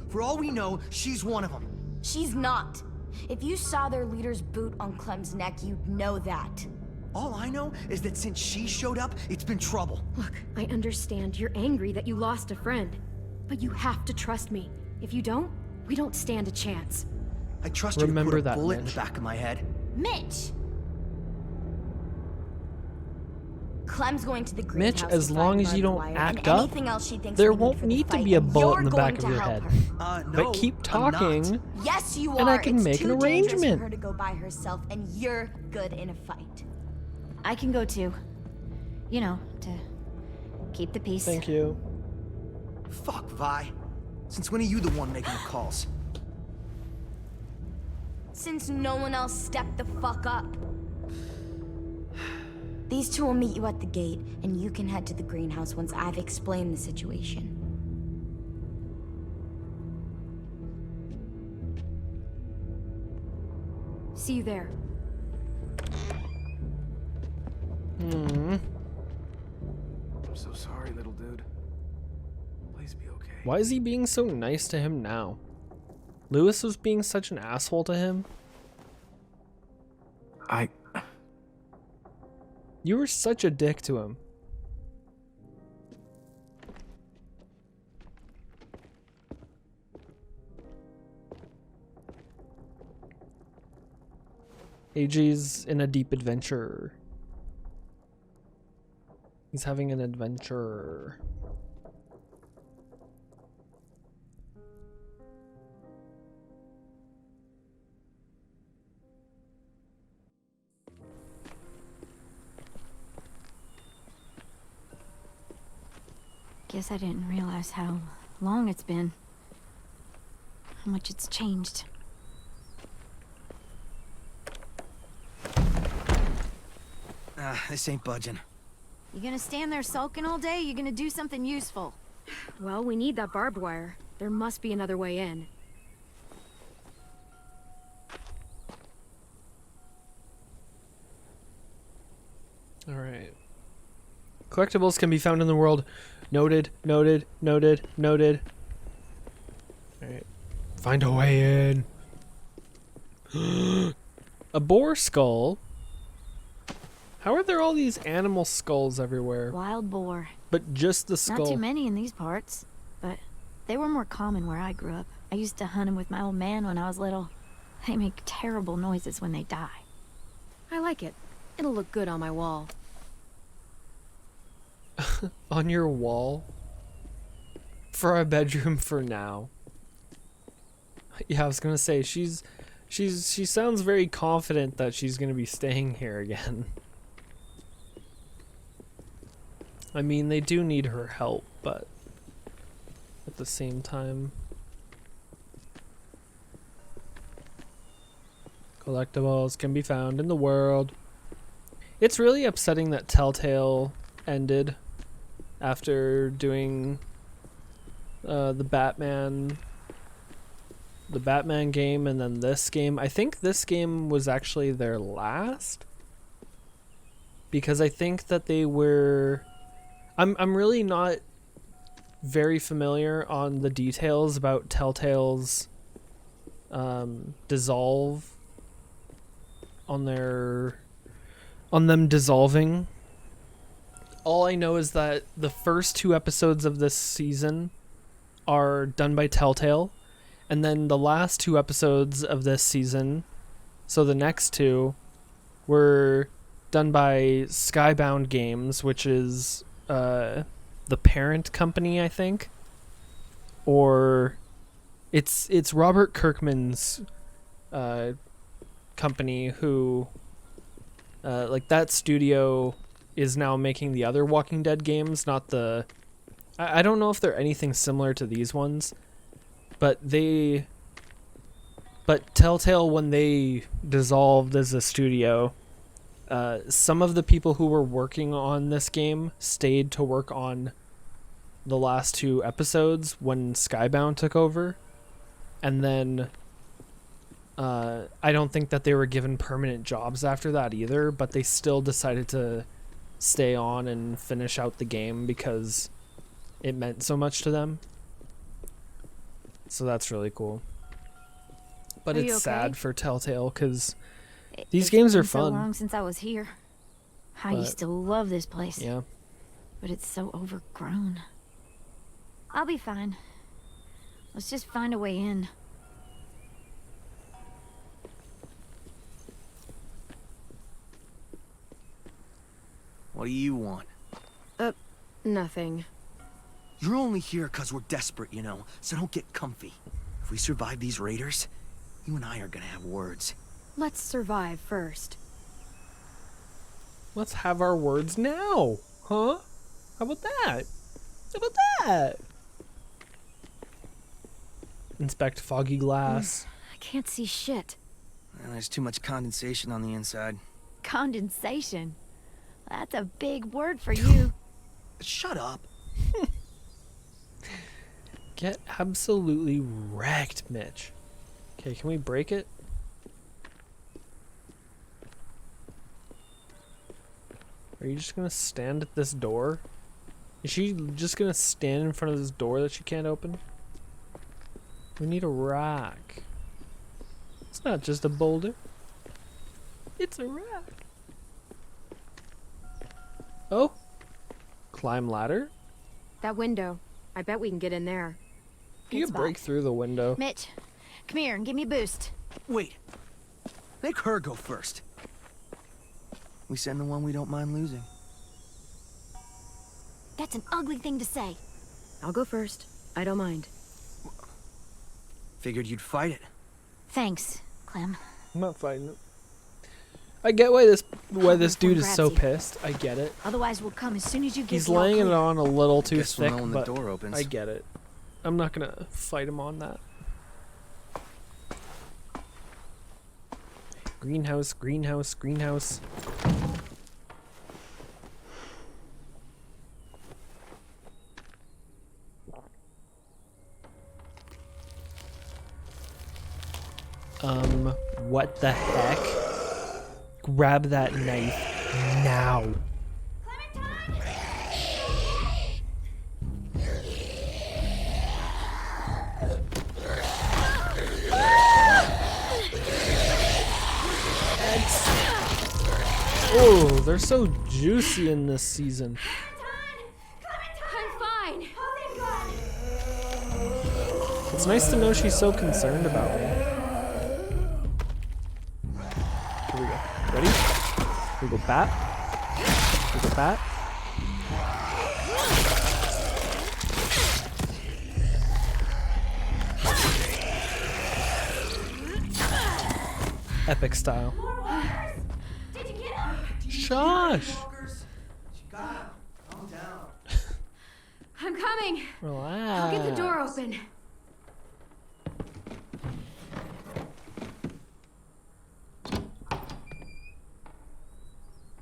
Speaker 7: For all we know, she's one of them.
Speaker 5: She's not. If you saw their leader's boot on Clem's neck, you'd know that.
Speaker 7: All I know is that since she showed up, it's been trouble.
Speaker 2: Look, I understand you're angry that you lost a friend. But you have to trust me. If you don't, we don't stand a chance.
Speaker 7: I trust you to
Speaker 1: Remember
Speaker 7: put a
Speaker 1: that,
Speaker 7: bullet in the
Speaker 1: Mitch.
Speaker 7: back of my head.
Speaker 6: Mitch!
Speaker 5: Clem's going to the greenhouse.
Speaker 1: Mitch, as
Speaker 5: to
Speaker 1: long
Speaker 5: find
Speaker 1: as you
Speaker 5: barbed
Speaker 1: don't
Speaker 5: wire
Speaker 1: act
Speaker 5: and
Speaker 1: up,
Speaker 5: anything else she thinks
Speaker 1: there
Speaker 5: we
Speaker 1: won't
Speaker 5: for the
Speaker 1: need to
Speaker 5: fight,
Speaker 1: be a
Speaker 5: and
Speaker 1: bullet in
Speaker 5: you're
Speaker 1: the back
Speaker 5: going
Speaker 1: of your
Speaker 5: to
Speaker 1: head.
Speaker 5: help her.
Speaker 7: No,
Speaker 1: But keep
Speaker 7: I'm not.
Speaker 1: talking.
Speaker 5: Yes, you are.
Speaker 1: And I can
Speaker 5: It's
Speaker 1: make an
Speaker 5: too dangerous
Speaker 1: arrangement.
Speaker 5: for her to go by herself, and you're good in a fight.
Speaker 6: I can go too. You know, to keep the peace.
Speaker 1: Thank you.
Speaker 7: Fuck, Vi. Since when are you the one making the calls?
Speaker 5: Since no one else stepped the fuck up. These two will meet you at the gate, and you can head to the greenhouse once I've explained the situation.
Speaker 2: See you there.
Speaker 1: Hmm.
Speaker 4: I'm so sorry, little dude. Please be okay.
Speaker 1: Why is he being so nice to him now? Lewis was being such an asshole to him. You were such a dick to him. AJ's in a deep adventure. He's having an adventure.
Speaker 6: Guess I didn't realize how long it's been. How much it's changed.
Speaker 7: This ain't budging.
Speaker 6: You gonna stand there sulking all day? You gonna do something useful?
Speaker 2: Well, we need that barbed wire. There must be another way in.
Speaker 1: Alright. Collectibles can be found in the world. Noted, noted, noted, noted. Alright. Find a way in. A boar skull? How are there all these animal skulls everywhere?
Speaker 6: Wild boar.
Speaker 1: But just the skull.
Speaker 6: Not too many in these parts, but they were more common where I grew up. I used to hunt them with my old man when I was little. They make terrible noises when they die.
Speaker 2: I like it. It'll look good on my wall.
Speaker 1: On your wall? For our bedroom for now. Yeah, I was gonna say, she sounds very confident that she's gonna be staying here again. I mean, they do need her help, but at the same time... Collectibles can be found in the world. It's really upsetting that Telltale ended after doing the Batman game and then this game. I think this game was actually their last, because I think that they were... I'm really not very familiar on the details about Telltale's dissolve on them dissolving. All I know is that the first 2 episodes of this season are done by Telltale, and then the last 2 episodes of this season, so the next 2, were done by Skybound Games, which is the parent company, I think, or it's Robert Kirkman's company who like that studio is now making the other Walking Dead games, not the... I don't know if they're anything similar to these ones, but Telltale, when they dissolved as a studio, some of the people who were working on this game stayed to work on the last 2 episodes when Skybound took over, and then I don't think that they were given permanent jobs after that either, but they still decided to stay on and finish out the game because it meant so much to them. So that's really cool. But it's sad for Telltale because these games are fun.
Speaker 6: It's been so long since I was here. I used to love this place.
Speaker 1: Yeah.
Speaker 6: But it's so overgrown. I'll be fine. Let's just find a way in.
Speaker 7: What do you want?
Speaker 2: Nothing.
Speaker 7: You're only here because we're desperate, you know, so don't get comfy. If we survive these raiders, you and I are gonna have words.
Speaker 2: Let's survive first.
Speaker 1: Let's have our words now, huh? How about that? How about that? Inspect foggy glass.
Speaker 2: I can't see shit.
Speaker 7: Well, there's too much condensation on the inside.
Speaker 6: Condensation? That's a big word for you.
Speaker 7: Shut up.
Speaker 1: Get absolutely wrecked, Mitch. Okay, can we break it? Are you just gonna stand at this door? Is she just gonna stand in front of this door that she can't open? We need a rock. It's not just a boulder. It's a rock. Oh. Climb ladder?
Speaker 2: That window. I bet we can get in there.
Speaker 1: You can break through the window.
Speaker 6: Mitch, come here and give me a boost.
Speaker 7: Wait. Make her go first. We send the one we don't mind losing.
Speaker 6: That's an ugly thing to say.
Speaker 2: I'll go first. I don't mind.
Speaker 7: Figured you'd fight it.
Speaker 6: Thanks, Clem.
Speaker 1: I'm not fighting it. I get why this dude is so pissed. I get it.
Speaker 6: Otherwise, we'll come as soon as you get.
Speaker 1: He's laying it on a little too thick,
Speaker 7: when
Speaker 1: but
Speaker 7: the door opens.
Speaker 1: I get it. I'm not gonna fight him on that. Greenhouse, greenhouse, greenhouse. What the heck? Grab that knife now. Oh, they're so juicy in this season.
Speaker 2: I'm fine.
Speaker 1: It's nice to know she's so concerned about me. Here we go. Ready? Here we go bat. Here we go bat. Epic style. Shush!
Speaker 2: I'm coming.
Speaker 1: Relax.
Speaker 2: I'll get the door open.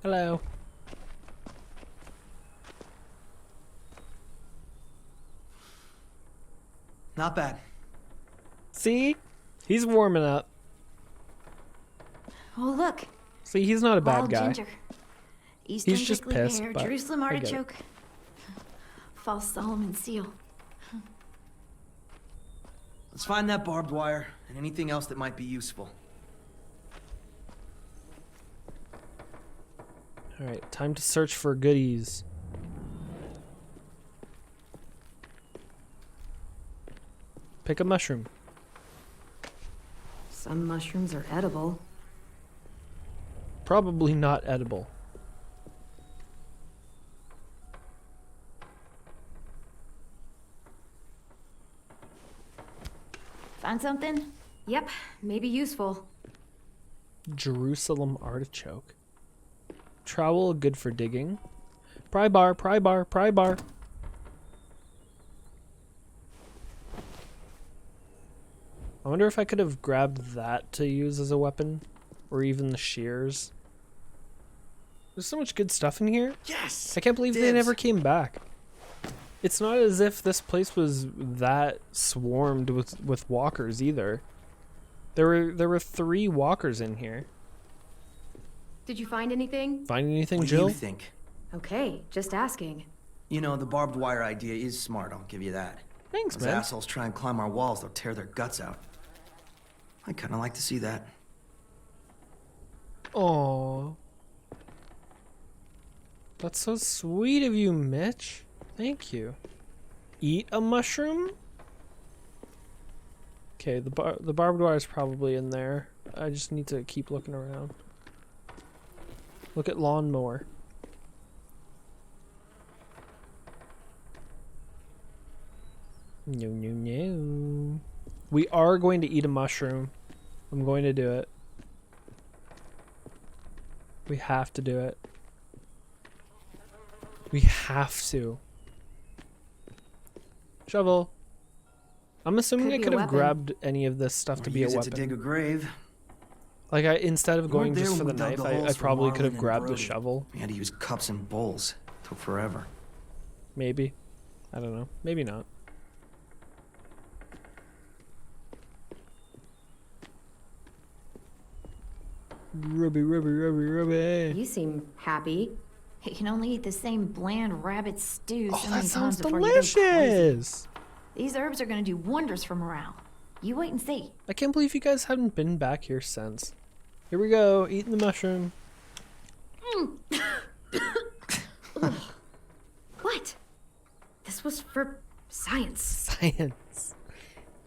Speaker 1: Hello.
Speaker 7: Not bad.
Speaker 1: See? He's warming up.
Speaker 6: Oh, look.
Speaker 1: See, he's not a bad
Speaker 6: Wild
Speaker 1: guy.
Speaker 6: ginger. Eastern
Speaker 1: He's just
Speaker 6: prickly
Speaker 1: pissed,
Speaker 6: pear,
Speaker 1: but
Speaker 6: Jerusalem
Speaker 1: I get it.
Speaker 6: artichoke. False Solomon seal.
Speaker 7: Let's find that barbed wire and anything else that might be useful.
Speaker 1: Alright, time to search for goodies. Pick a mushroom.
Speaker 2: Some mushrooms are edible.
Speaker 1: Probably not edible.
Speaker 6: Find something?
Speaker 2: Yep, maybe useful.
Speaker 1: Jerusalem artichoke. Trowel, good for digging. Pry bar, pry bar, pry bar. I wonder if I could have grabbed that to use as a weapon. Or even the shears. There's so much good stuff in here.
Speaker 7: Yes!
Speaker 1: I can't believe they never came back. It's not as if this place was that swarmed with walkers either. There were 3 walkers in here.
Speaker 2: Did you find anything?
Speaker 1: Find anything,
Speaker 7: What
Speaker 1: Jill?
Speaker 7: do you think?
Speaker 2: Okay, just asking.
Speaker 7: You know, the barbed wire idea is smart, I'll give you that.
Speaker 1: Thanks,
Speaker 7: Those
Speaker 1: man.
Speaker 7: assholes try and climb our walls, they'll tear their guts out. I'd kinda like to see that.
Speaker 1: Aww. That's so sweet of you, Mitch. Thank you. Eat a mushroom? Okay, the barbed wire is probably in there. I just need to keep looking around. Look at lawnmower. No, no, no. We are going to eat a mushroom. I'm going to do it. We have to do it. We have to. Shovel. I'm assuming I could have grabbed any of this stuff to be a weapon.
Speaker 7: Use it to dig a grave.
Speaker 1: Like, instead of going just for the knife, I probably could have grabbed the
Speaker 7: Brody.
Speaker 1: shovel.
Speaker 7: We had to use cups and bowls. Took forever.
Speaker 1: Maybe. I don't know. Maybe not. Ruby.
Speaker 2: You seem happy.
Speaker 6: He can only eat the same bland rabbit stew so
Speaker 1: Oh,
Speaker 6: many
Speaker 1: that sounds
Speaker 6: times before he goes crazy.
Speaker 1: delicious.
Speaker 6: These herbs are gonna do wonders for morale. You wait and see.
Speaker 1: I can't believe you guys haven't been back here since. Here we go, eating the mushroom.
Speaker 6: What? This was for science.
Speaker 1: Science.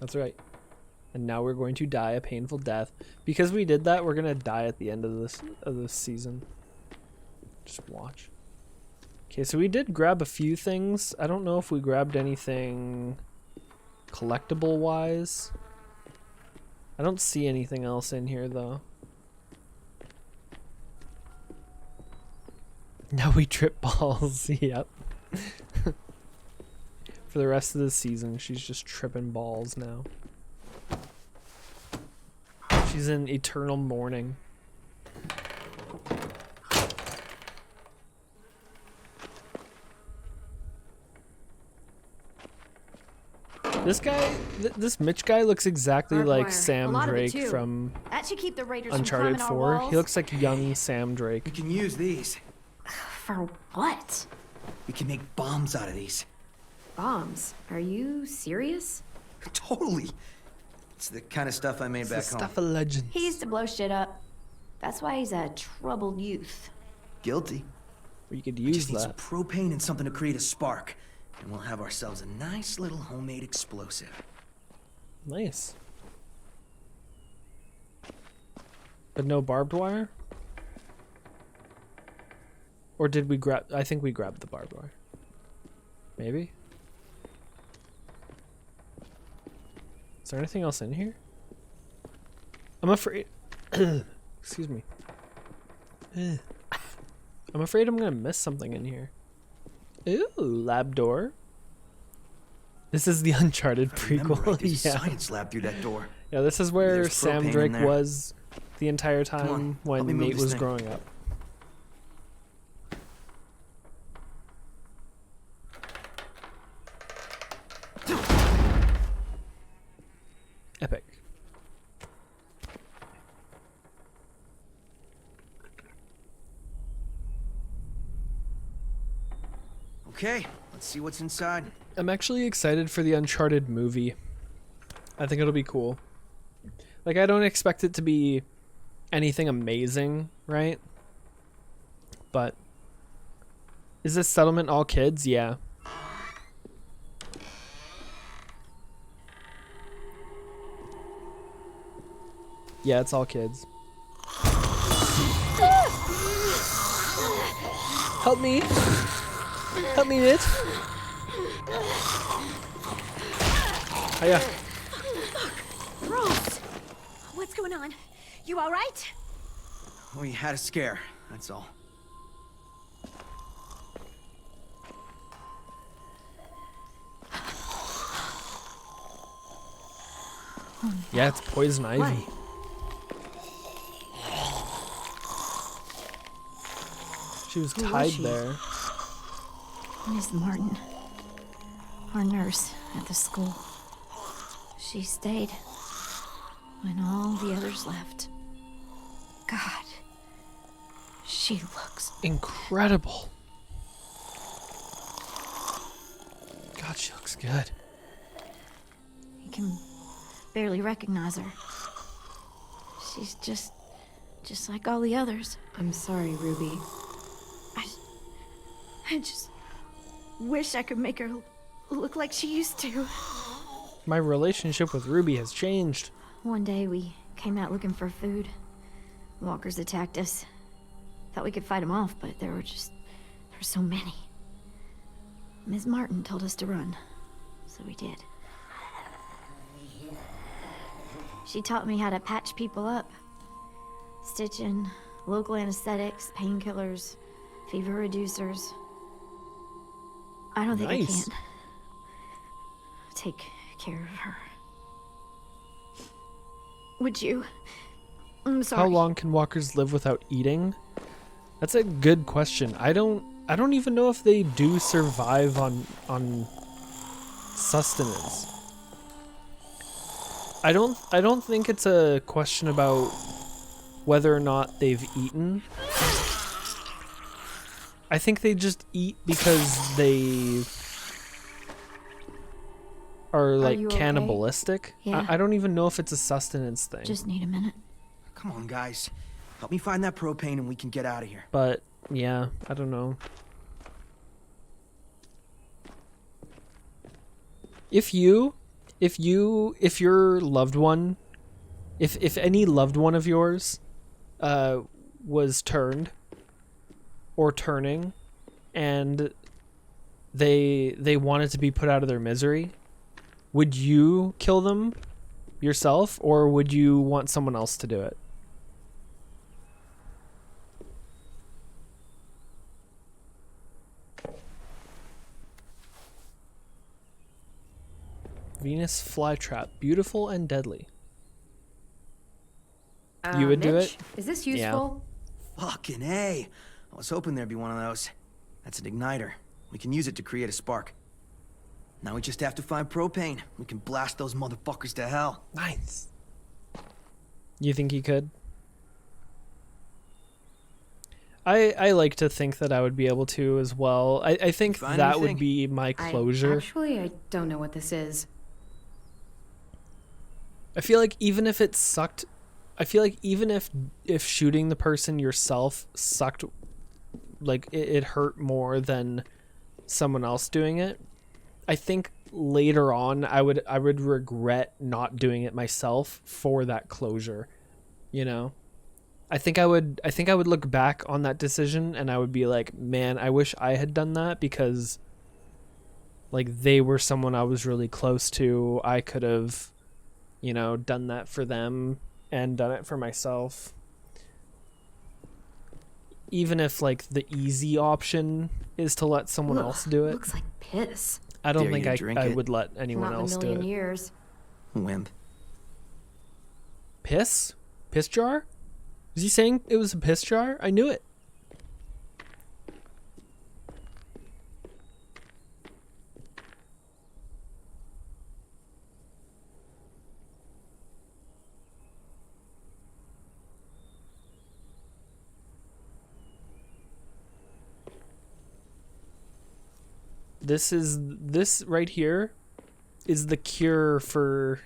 Speaker 1: That's right. And now we're going to die a painful death. Because we did that, we're gonna die at the end of this season. Just watch. Okay, so we did grab a few things. I don't know if we grabbed anything collectible wise. I don't see anything else in here though. Now we trip balls. Yep. For the rest of the season, she's just tripping balls now. She's in eternal mourning. This guy, this Mitch guy looks exactly like Sam Drake from
Speaker 6: That should keep the raiders
Speaker 1: Uncharted
Speaker 6: from
Speaker 1: 4.
Speaker 6: walls.
Speaker 1: He looks like young Sam Drake.
Speaker 7: We can use these.
Speaker 6: For what?
Speaker 7: We can make bombs out of these.
Speaker 2: Bombs? Are you serious?
Speaker 7: Totally. It's the kind of stuff I made
Speaker 1: It's the
Speaker 7: back home.
Speaker 1: stuff of legends.
Speaker 6: He used to blow shit up. That's why he's a troubled youth.
Speaker 7: Guilty.
Speaker 1: Or you could
Speaker 7: We
Speaker 1: use
Speaker 7: just need some
Speaker 1: that.
Speaker 7: propane and something to create a spark. And we'll have ourselves a nice little homemade explosive.
Speaker 1: Nice. But no barbed wire? Or did we grab... I think we grabbed the barbed wire. Maybe? Is there anything else in here? I'm afraid... Excuse me. I'm afraid I'm gonna miss something in here. Ooh, lab door. This is the Uncharted prequel.
Speaker 7: Right, there's a
Speaker 1: Yeah.
Speaker 7: science lab through that door.
Speaker 1: Yeah, this is where
Speaker 7: There's
Speaker 1: Sam
Speaker 7: propane in
Speaker 1: Drake
Speaker 7: there.
Speaker 1: was the entire
Speaker 7: Come
Speaker 1: time
Speaker 7: on, help me
Speaker 1: when
Speaker 7: move
Speaker 1: Nate
Speaker 7: this
Speaker 1: was
Speaker 7: thing.
Speaker 1: growing up. Epic.
Speaker 7: Okay, let's see what's inside.
Speaker 1: I'm actually excited for the Uncharted movie. I think it'll be cool. Like, I don't expect it to be anything amazing, right? But is this settlement all kids? Yeah. Yeah, it's all kids. Help me. Help me, Nit. Hiya.
Speaker 6: Rose! What's going on? You alright?
Speaker 7: We had a scare, that's all.
Speaker 1: Yeah, it's poison ivy.
Speaker 7: Why?
Speaker 1: She was
Speaker 2: Who was
Speaker 1: tied
Speaker 2: she?
Speaker 1: there.
Speaker 6: Miss Martin. Our nurse at the school. She stayed when all the others left. God. She looks...
Speaker 1: Incredible. God, she looks good.
Speaker 6: You can barely recognize her. She's just like all the others.
Speaker 2: I'm sorry, Ruby.
Speaker 6: I just wish I could make her look like she used to.
Speaker 1: My relationship with Ruby has changed.
Speaker 6: One day we came out looking for food. Walkers attacked us. Thought we could fight them off, but there were so many. Ms. Martin told us to run, so we did. She taught me how to patch people up. Stitching, local anesthetics, painkillers, fever reducers. I don't think I
Speaker 1: Nice.
Speaker 6: can take care of her. Would you? I'm sorry.
Speaker 1: How long can walkers live without eating? That's a good question. I don't even know if they do survive on sustenance. I don't think it's a question about whether or not they've eaten. I think they just eat because they are like cannibalistic.
Speaker 6: Okay? Yeah.
Speaker 1: I don't even know if it's a sustenance thing.
Speaker 6: Just need a minute.
Speaker 7: Come on, guys. Help me find that propane and we can get out of here.
Speaker 1: But yeah, I don't know. If your loved one, if any loved one of yours was turned or turning and they wanted to be put out of their misery, would you kill them yourself or would you want someone else to do it? Venus flytrap, beautiful and deadly. You would
Speaker 2: Mitch,
Speaker 1: do it?
Speaker 2: Is this useful?
Speaker 7: Fucking A. I was hoping there'd be one of those. That's an igniter. We can use it to create a spark. Now we just have to find propane. We can blast those motherfuckers to hell.
Speaker 1: Nice. You think you could? I like to think that I would be able to as well. I think that would be my closure.
Speaker 2: I don't know what this is.
Speaker 1: I feel like even if it sucked, I feel like even if shooting the person yourself sucked, like it hurt more than someone else doing it, I think later on I would regret not doing it myself for that closure, you know? I think I would look back on that decision and I would be like, man, I wish I had done that because like they were someone I was really close to. I could have, you know, done that for them and done it for myself. Even if like the easy option is to let someone else do it.
Speaker 2: Looks like piss.
Speaker 1: I don't think I would let anyone else do it.
Speaker 2: Not in a million years.
Speaker 7: Wimp.
Speaker 1: Piss? Piss jar? Was he saying it was a piss jar? I knew it. This right here is the cure for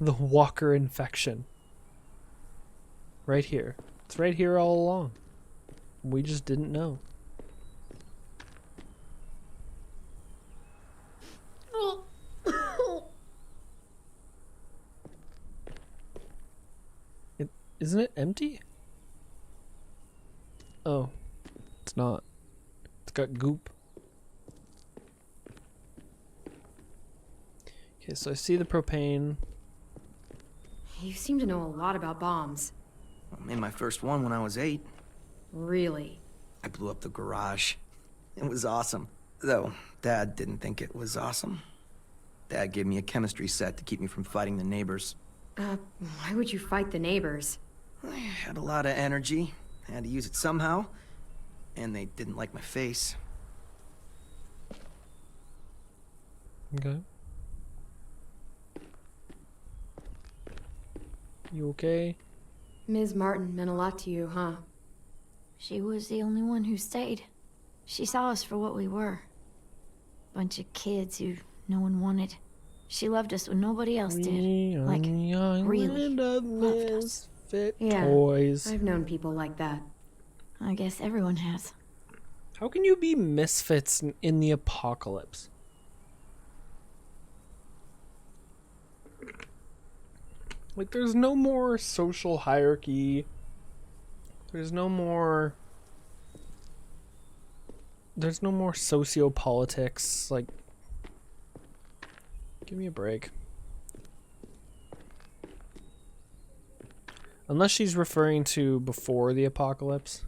Speaker 1: the walker infection. Right here. It's right here all along. We just didn't know. Isn't it empty? Oh, it's not. It's got goop. Okay, so I see the propane.
Speaker 2: You seem to know a lot about bombs.
Speaker 7: I made my first one when I was 8.
Speaker 2: Really?
Speaker 7: I blew up the garage. It was awesome. Though, Dad didn't think it was awesome. Dad gave me a chemistry set to keep me from fighting the neighbors.
Speaker 2: Why would you fight the neighbors?
Speaker 7: I had a lot of energy. I had to use it somehow. And they didn't like my face.
Speaker 1: Okay. You okay?
Speaker 2: Ms. Martin meant a lot to you, huh?
Speaker 6: She was the only one who stayed. She saw us for what we were. Bunch of kids who no one wanted. She loved us when nobody else did. Like, really loved us.
Speaker 2: Yeah,
Speaker 1: toys.
Speaker 2: I've known people like that.
Speaker 6: I guess everyone has.
Speaker 1: How can you be misfits in the apocalypse? Like, there's no more social hierarchy. There's no more sociopolitics. Like, give me a break. Unless she's referring to before the apocalypse.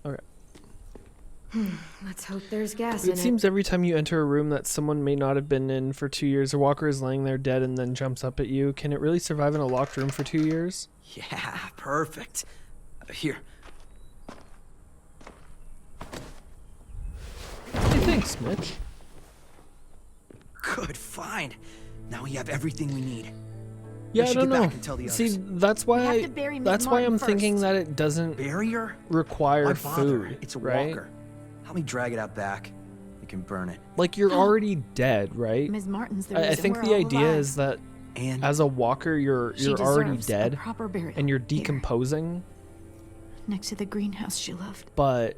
Speaker 1: Okay.
Speaker 2: Let's hope there's gas in it.
Speaker 1: It seems every time you enter a room that someone may not have been in for 2 years, a walker is laying there dead and then jumps up at you. Can it really survive in a locked room for 2 years?
Speaker 7: Yeah, perfect. Here.
Speaker 1: Hey, thanks, Mitch.
Speaker 7: Good find. Now we have everything we need.
Speaker 1: Yeah,
Speaker 7: We
Speaker 1: I
Speaker 7: should
Speaker 1: don't
Speaker 7: get
Speaker 1: know.
Speaker 7: back and tell the
Speaker 1: See,
Speaker 7: others.
Speaker 1: that's
Speaker 6: We have
Speaker 1: why
Speaker 6: to bury Miss
Speaker 1: that's why
Speaker 6: Martin
Speaker 1: I'm thinking
Speaker 6: first.
Speaker 1: that it doesn't
Speaker 7: Barrier?
Speaker 1: require
Speaker 7: Why bother?
Speaker 1: food,
Speaker 7: It's a
Speaker 1: right?
Speaker 7: walker. Help me drag it out back. We can burn it.
Speaker 1: Like, you're already dead, right?
Speaker 6: Ms. Martin's the
Speaker 1: I
Speaker 6: reason
Speaker 1: think
Speaker 6: we're
Speaker 1: the
Speaker 6: all
Speaker 1: idea
Speaker 6: alive.
Speaker 1: is that
Speaker 7: And
Speaker 1: as a walker, you're
Speaker 6: She
Speaker 1: already
Speaker 6: deserves a
Speaker 1: dead
Speaker 6: proper burial
Speaker 1: and you're
Speaker 6: here,
Speaker 1: decomposing.
Speaker 6: next to the greenhouse she loved.
Speaker 1: But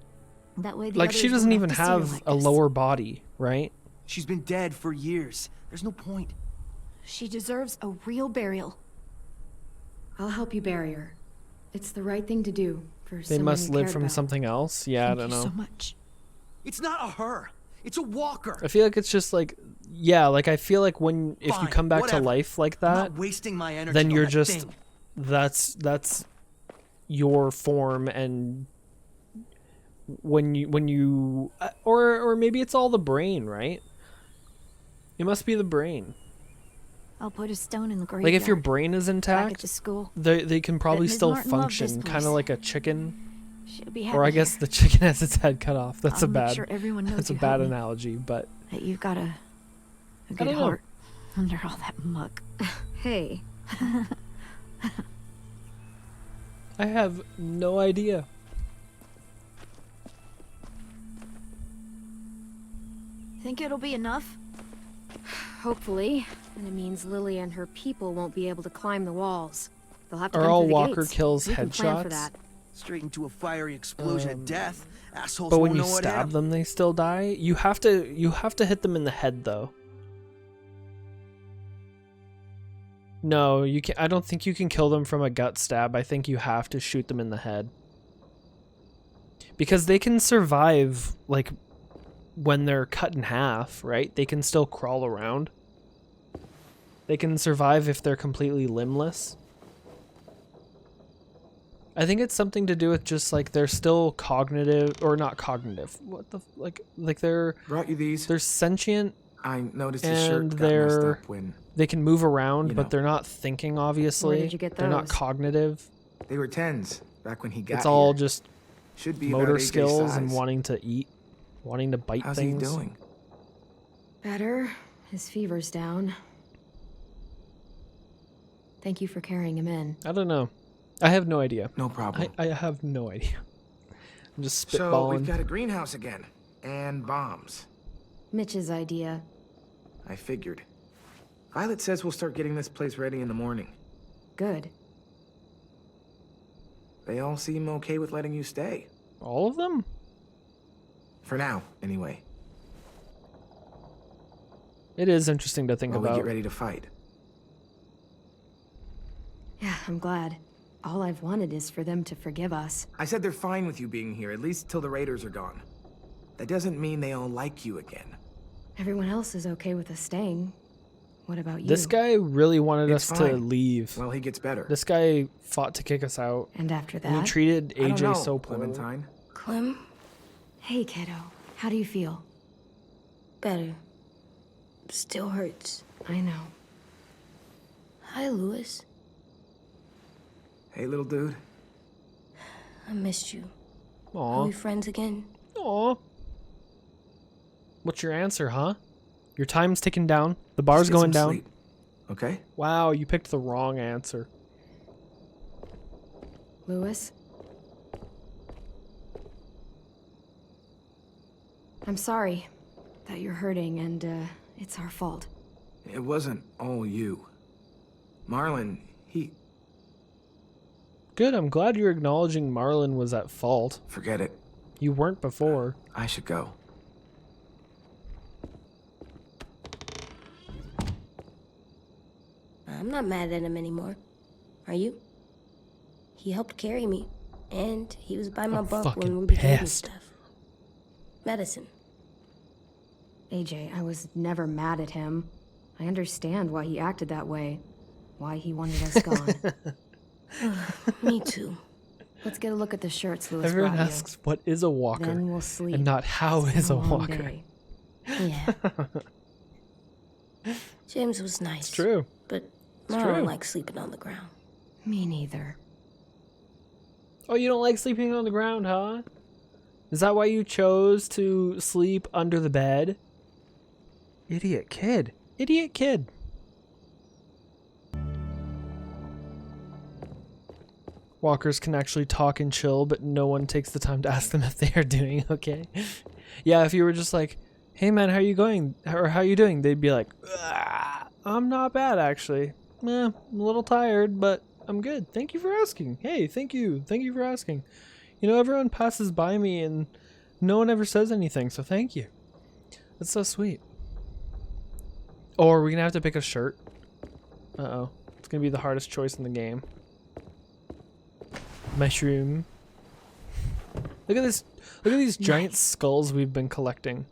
Speaker 6: That way, the
Speaker 1: like, she
Speaker 6: others
Speaker 1: doesn't
Speaker 6: won't
Speaker 1: even
Speaker 6: to see her
Speaker 1: have
Speaker 6: like
Speaker 1: a
Speaker 6: this.
Speaker 1: lower body, right?
Speaker 7: she's been dead for years. There's no point.
Speaker 6: She deserves a real burial.
Speaker 2: I'll help you bury her. It's the right thing to do for
Speaker 1: They
Speaker 2: someone
Speaker 1: must
Speaker 2: you
Speaker 1: live
Speaker 2: cared
Speaker 1: from
Speaker 2: about.
Speaker 1: something else. Yeah, I
Speaker 6: Thank
Speaker 1: don't
Speaker 6: you
Speaker 1: know.
Speaker 6: so much.
Speaker 7: It's not a her. It's a walker.
Speaker 1: I feel like it's just like, yeah, like I feel like when if you
Speaker 7: Fine,
Speaker 1: come back
Speaker 7: whatever.
Speaker 1: to life like
Speaker 7: I'm
Speaker 1: that,
Speaker 7: not wasting my energy
Speaker 1: then
Speaker 7: on
Speaker 1: you're
Speaker 7: that
Speaker 1: just
Speaker 7: thing.
Speaker 1: that's your form, and when you or maybe it's all the brain, right? It must be the brain.
Speaker 6: I'll put a stone in the graveyard.
Speaker 1: Like if your brain is
Speaker 6: back at
Speaker 1: intact,
Speaker 6: the school.
Speaker 1: they can probably
Speaker 6: Ms.
Speaker 1: still
Speaker 6: Martin loved this
Speaker 1: function, kind
Speaker 6: place.
Speaker 1: of like a chicken.
Speaker 6: She'll be happy
Speaker 1: Or I guess
Speaker 6: here.
Speaker 1: the chicken has its head cut off. That's
Speaker 6: I'll
Speaker 1: a
Speaker 6: make
Speaker 1: bad.
Speaker 6: sure everyone knows
Speaker 1: That's a
Speaker 6: you
Speaker 1: bad
Speaker 6: helped me.
Speaker 1: analogy, but
Speaker 6: That you've got a good
Speaker 1: don't know.
Speaker 6: heart under all that muck.
Speaker 2: Hey,
Speaker 1: I have no idea.
Speaker 6: Think it'll be enough?
Speaker 2: hopefully. And it means Lily and her people won't be able to climb the walls. They'll have to
Speaker 1: Are
Speaker 2: come
Speaker 1: all
Speaker 2: through the
Speaker 1: Walker
Speaker 2: gates.
Speaker 1: kills
Speaker 2: We can plan for
Speaker 1: headshots?
Speaker 2: that.
Speaker 7: Straight into a fiery explosion of death. Assholes
Speaker 1: But when
Speaker 7: won't
Speaker 1: you
Speaker 7: know what hit
Speaker 1: stab
Speaker 7: 'em.
Speaker 1: them, they still die. You have to hit them in the head, though. No, you can. I don't think you can kill them from a gut stab. I think you have to shoot them in the head. Because they can survive, like, when they're cut in half, right? They can still crawl around. They can survive if they're completely limbless. I think it's something to do with just, like, they're still cognitive, or not cognitive. What the, like they're
Speaker 4: Brought you these.
Speaker 1: sentient,
Speaker 4: I noticed the
Speaker 1: and
Speaker 4: shirt got messed
Speaker 1: they're
Speaker 4: up when
Speaker 1: they can move around,
Speaker 4: You
Speaker 1: but
Speaker 4: know.
Speaker 1: they're not thinking, obviously.
Speaker 2: Where did you get
Speaker 1: They're not
Speaker 2: those?
Speaker 1: cognitive.
Speaker 4: they were 10s back when he got
Speaker 1: It's all
Speaker 4: here.
Speaker 1: just
Speaker 4: Should be about
Speaker 1: motor
Speaker 4: AJ's
Speaker 1: skills and
Speaker 4: size.
Speaker 1: wanting to eat, wanting to bite
Speaker 4: How's
Speaker 1: things.
Speaker 4: he doing?
Speaker 2: Better. His fever's down. Thank you for carrying him in.
Speaker 1: I don't know. I have no idea.
Speaker 4: No problem.
Speaker 1: I have no idea. I'm just
Speaker 4: So
Speaker 1: spitballing.
Speaker 4: we've got a greenhouse again, and bombs.
Speaker 2: Mitch's idea.
Speaker 4: I figured. Violet says we'll start getting this place ready in the morning.
Speaker 2: Good.
Speaker 4: They all seem okay with letting you stay.
Speaker 1: All of them?
Speaker 4: For now, anyway.
Speaker 1: It is interesting to think
Speaker 4: While we
Speaker 1: about.
Speaker 4: get ready to fight.
Speaker 2: Yeah, I'm glad. All I've wanted is for them to forgive us.
Speaker 4: I said they're fine with you being here, at least till the raiders are gone. That doesn't mean they all like you again.
Speaker 2: Everyone else is okay with us staying. What about you?
Speaker 1: This guy really wanted
Speaker 4: It's
Speaker 1: us to
Speaker 4: fine.
Speaker 1: leave.
Speaker 4: Well, he gets better.
Speaker 1: This guy fought to kick us out.
Speaker 2: And after
Speaker 1: And he
Speaker 2: that?
Speaker 1: treated
Speaker 4: I don't
Speaker 1: AJ
Speaker 4: know,
Speaker 1: so poorly.
Speaker 4: Clementine.
Speaker 3: Clem?
Speaker 2: Hey, kiddo. How do you feel?
Speaker 3: Better. Still hurts.
Speaker 2: I know.
Speaker 3: Hi, Louis.
Speaker 4: Hey, little dude.
Speaker 3: I missed you. Are
Speaker 1: Aw.
Speaker 3: we friends again?
Speaker 1: Aw. What's your answer, huh? Your time's ticking down. The bar's
Speaker 4: Just get
Speaker 1: going
Speaker 4: some
Speaker 1: down.
Speaker 4: sleep, okay?
Speaker 1: Wow, you picked the wrong answer.
Speaker 2: Louis? I'm sorry that you're hurting, and it's our fault.
Speaker 4: It wasn't all you. Marlon, he...
Speaker 1: Good, I'm glad you're acknowledging Marlon was at fault.
Speaker 4: Forget it.
Speaker 1: You weren't before.
Speaker 4: I should go.
Speaker 3: I'm not mad at him anymore. Are you? He helped carry me, and he was by my
Speaker 1: I'm
Speaker 3: bunk
Speaker 1: fucking
Speaker 3: when we gave me
Speaker 1: pissed.
Speaker 3: stuff. Medicine.
Speaker 2: AJ, I was never mad at him. I understand why he acted that way. Why he wanted us gone.
Speaker 3: Me too.
Speaker 2: Let's get a look at the shirts Louis
Speaker 1: Everyone
Speaker 2: brought
Speaker 1: asks, what is a
Speaker 2: you.
Speaker 1: walker?
Speaker 2: Then we'll sleep.
Speaker 1: And not how
Speaker 2: It's
Speaker 1: is a
Speaker 2: been long
Speaker 1: walker.
Speaker 2: day.
Speaker 3: Yeah. James was nice.
Speaker 1: It's true.
Speaker 3: But
Speaker 1: It's
Speaker 3: I
Speaker 1: true.
Speaker 3: don't like sleeping on the ground.
Speaker 2: Me neither.
Speaker 1: Oh, you don't like sleeping on the ground, huh? Is that why you chose to sleep under the bed? Idiot kid. Idiot kid. Walkers can actually talk and chill, but no one takes the time to ask them if they are doing okay. Yeah, if you were just like, hey man, how you going? Or how you doing? They'd be like, I'm not bad actually. I'm a little tired, but I'm good. Thank you for asking. Hey, thank you. Thank you for asking. You know, everyone passes by me and no one ever says anything, so thank you. That's so sweet. Oh, are we gonna have to pick a shirt? Uh-oh. It's gonna be the hardest choice in the game. Mushroom. Look at this. Look at these giant skulls we've been collecting.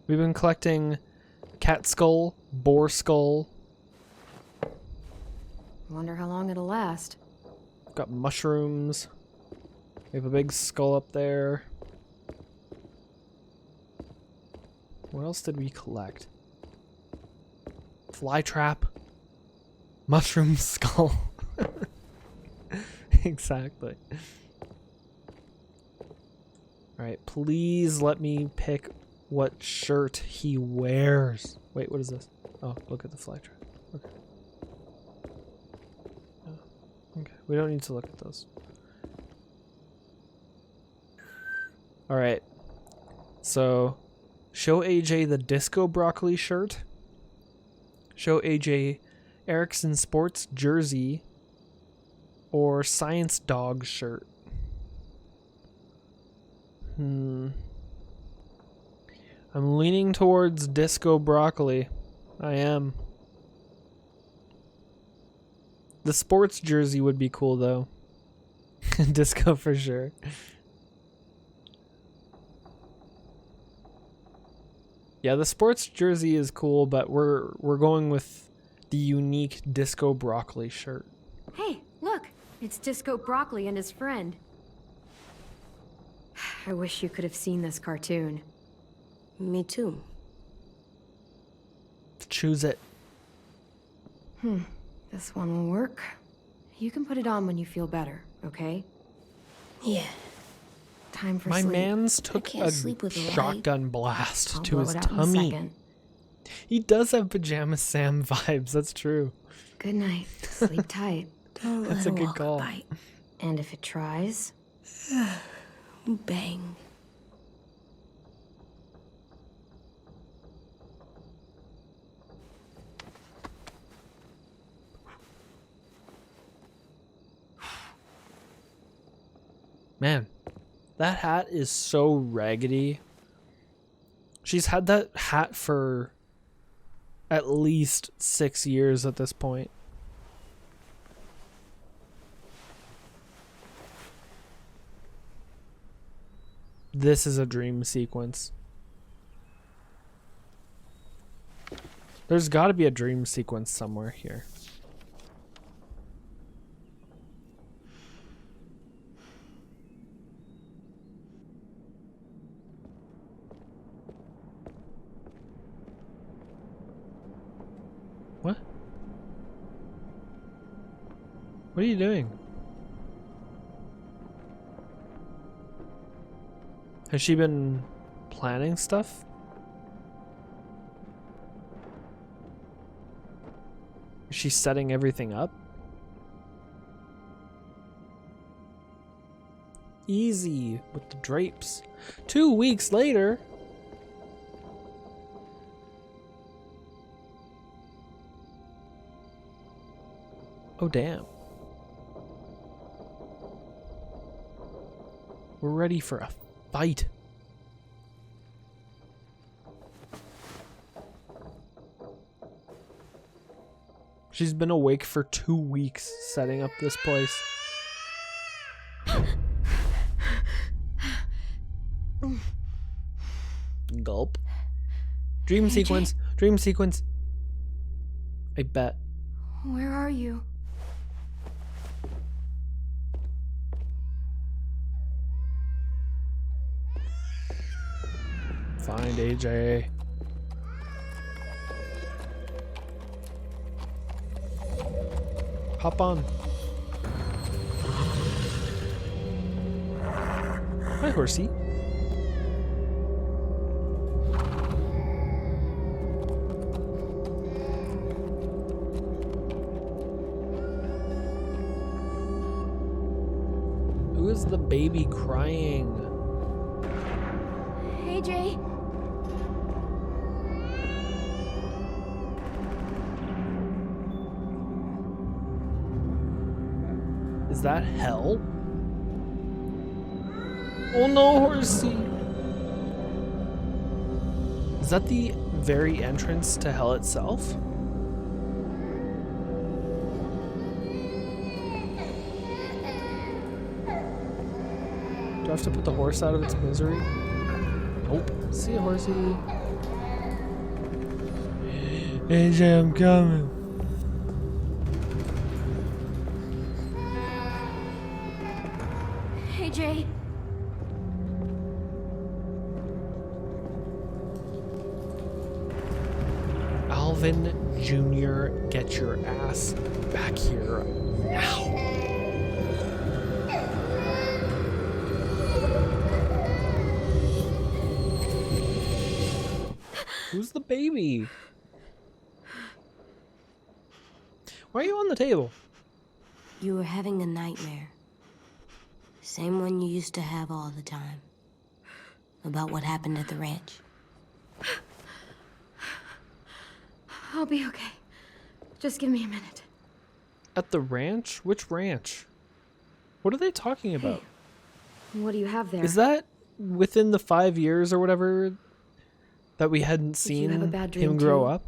Speaker 1: We've been collecting cat skull, boar skull.
Speaker 2: Wonder how long it'll last.
Speaker 1: We've got mushrooms. We have a big skull up there. What else did we collect? Fly trap. Mushroom skull. Exactly. Alright, please let me pick what shirt he wears. Wait, what is this? Oh, look at the fly trap. Okay. Oh, okay, we don't need to look at those. Alright. So, show AJ the disco broccoli shirt. Show AJ Erickson Sports jersey. Or Science Dog shirt. I'm leaning towards disco broccoli. I am. The sports jersey would be cool though. Disco for sure. Yeah, the sports jersey is cool, but we're going with the unique disco broccoli shirt.
Speaker 2: Hey, look. It's Disco Broccoli and his friend. I wish you could have seen this cartoon.
Speaker 3: Me too.
Speaker 1: Choose it.
Speaker 2: This one will work. You can put it on when you feel better, okay?
Speaker 3: Yeah.
Speaker 2: Time for
Speaker 1: My
Speaker 2: sleep.
Speaker 1: man's took a shotgun blast to his tummy. He does have Pajama Sam vibes, that's true.
Speaker 2: Good night. Sleep tight.
Speaker 1: That's a good call.
Speaker 2: And if it tries...
Speaker 3: Bang.
Speaker 1: Man, that hat is so raggedy. She's had that hat for at least 6 years at this point. This is a dream sequence. There's got to be a dream sequence somewhere here. What? What are you doing? Has she been planning stuff? Is she setting everything up? Easy with the drapes. 2 weeks later. Oh, damn. We're ready for a fight. She's been awake for 2 weeks setting up this place. Gulp. Dream sequence. Dream sequence. I bet.
Speaker 2: Where are you?
Speaker 1: Find AJ. Hop on. Hi, horsey. Who is the baby crying?
Speaker 6: AJ.
Speaker 1: Is that hell? Oh no, horsey! Is that the very entrance to hell itself? Do I have to put the horse out of its misery? Nope. See ya, horsey. AJ, I'm coming.
Speaker 6: AJ.
Speaker 1: Alvin Jr., get your ass back here now. Who's the baby? Why are you on the table?
Speaker 3: You were having a nightmare. Same one you used to have all the time. About what happened at the ranch.
Speaker 6: I'll be okay. Just give me a minute.
Speaker 1: At the ranch? Which ranch? What are they talking about?
Speaker 6: Hey, what do you have there?
Speaker 1: Is that within the 5 years or whatever that we hadn't
Speaker 6: Did
Speaker 1: seen
Speaker 6: you have a bad dream
Speaker 1: him grow
Speaker 6: too?
Speaker 1: up?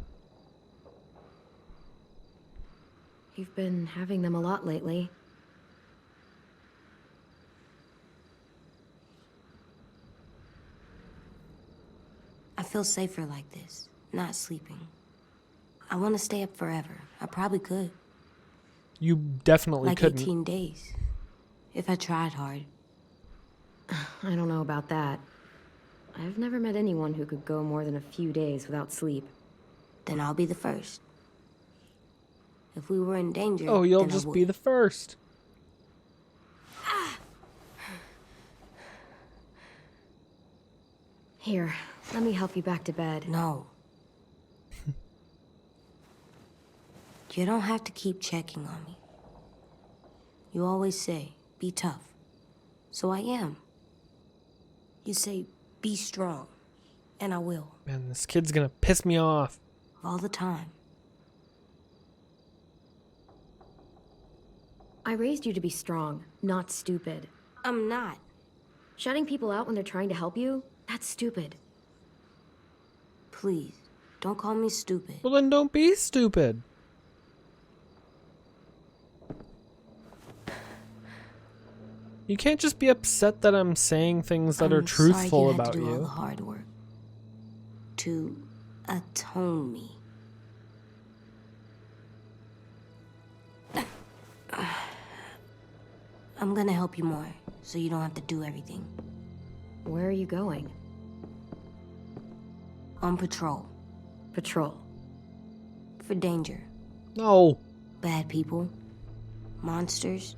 Speaker 6: You've been having them a lot lately.
Speaker 3: I feel safer like this, not sleeping. I want to stay up forever. I probably could.
Speaker 1: You definitely
Speaker 3: like
Speaker 1: couldn't.
Speaker 3: 18 days. If I tried hard.
Speaker 6: I don't know about that. I've never met anyone who could go more than a few days without sleep.
Speaker 3: Then I'll be the first. If we were in danger,
Speaker 1: Oh, you'll
Speaker 3: then I
Speaker 1: just
Speaker 3: would.
Speaker 1: be the first.
Speaker 6: Here, let me help you back to bed.
Speaker 3: No. You don't have to keep checking on me. You always say, be tough. So I am. You say, be strong. And I will.
Speaker 1: Man, this kid's gonna piss me off.
Speaker 3: All the time.
Speaker 6: I raised you to be strong, not stupid.
Speaker 3: I'm not.
Speaker 6: Shutting people out when they're trying to help you? That's stupid.
Speaker 3: Please, don't call me stupid.
Speaker 1: Well, then don't be stupid. You can't just be upset that I'm saying things that are truthful about
Speaker 3: you. I'm sorry you had to do all
Speaker 1: you.
Speaker 3: the hard work. To atone me. I'm gonna help you more, so you don't have to do everything.
Speaker 6: Where are you going?
Speaker 3: On patrol.
Speaker 6: Patrol.
Speaker 3: For danger.
Speaker 1: No.
Speaker 3: Bad people. Monsters.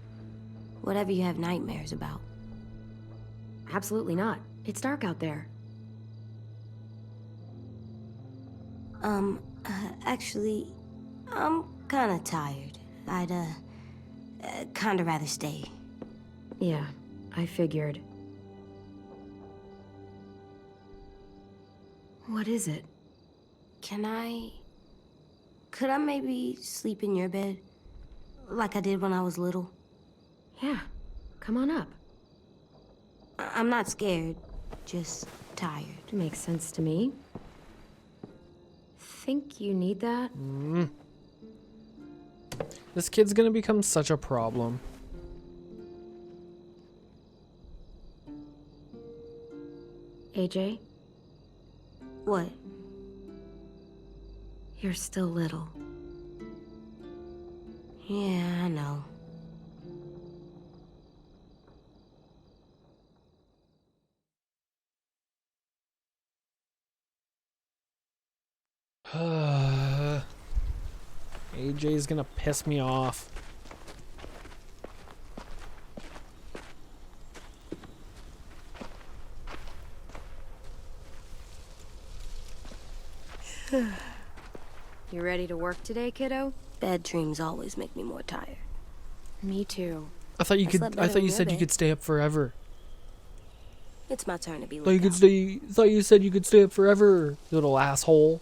Speaker 3: Whatever you have nightmares about.
Speaker 6: Absolutely not. It's dark out there.
Speaker 3: Actually, I'm kinda tired. I'd, kinda rather stay.
Speaker 6: Yeah, I figured. What is it?
Speaker 3: Could I maybe sleep in your bed? Like I did when I was little?
Speaker 6: Yeah, come on up.
Speaker 3: I'm not scared, just tired.
Speaker 6: Makes sense to me. Think you need that?
Speaker 1: This kid's gonna become such a problem.
Speaker 6: AJ,
Speaker 3: What?
Speaker 6: you're still little.
Speaker 3: Yeah, I know.
Speaker 1: AJ's gonna piss me off.
Speaker 2: You ready to work today, kiddo?
Speaker 3: Bad dreams always make me more tired.
Speaker 2: Me too.
Speaker 1: I thought you said you could stay up forever.
Speaker 11: It's my turn to be
Speaker 1: Thought you said you could stay up forever, little asshole.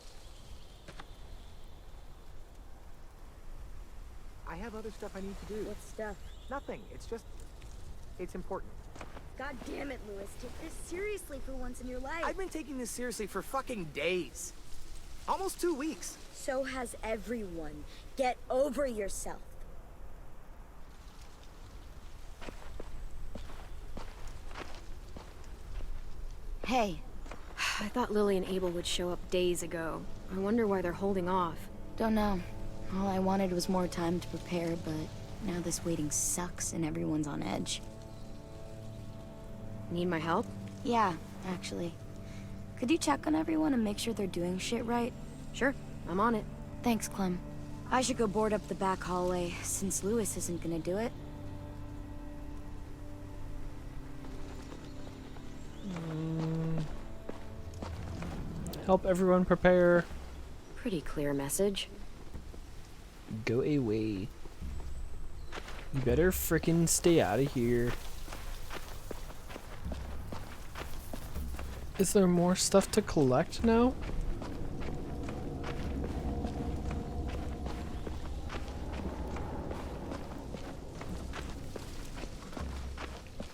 Speaker 12: I have other stuff I need to do.
Speaker 11: What stuff?
Speaker 12: Nothing. It's important.
Speaker 13: God damn it, Lewis. Take this seriously for once in your life.
Speaker 12: I've been taking this seriously for fucking days. Almost 2 weeks.
Speaker 13: So has everyone. Get over yourself.
Speaker 2: Hey. I thought Lily and Abel would show up days ago. I wonder why they're holding off.
Speaker 5: Don't know. All I wanted was more time to prepare, but now this waiting sucks and everyone's on edge.
Speaker 2: Need my help?
Speaker 5: Yeah, actually. Could you check on everyone and make sure they're doing shit right?
Speaker 2: Sure, I'm on it.
Speaker 5: Thanks, Clem. I should go board up the back hallway, since Lewis isn't gonna do it.
Speaker 1: Help everyone prepare.
Speaker 2: Pretty clear message.
Speaker 1: Go away. You better frickin' stay out of here. Is there more stuff to collect now?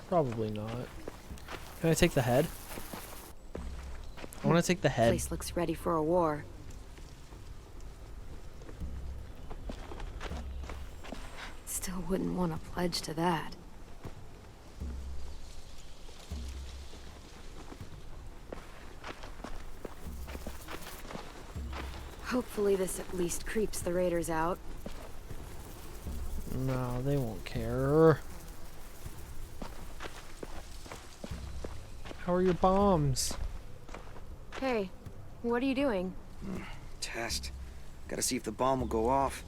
Speaker 1: Probably not. Can I take the head? I want to take the head.
Speaker 2: Place looks ready for a war. Still wouldn't want to pledge to that. Hopefully this at least creeps the raiders out.
Speaker 1: No, they won't care. How are your bombs?
Speaker 2: Hey, what are you doing?
Speaker 7: Test. Gotta see if the bomb will go off.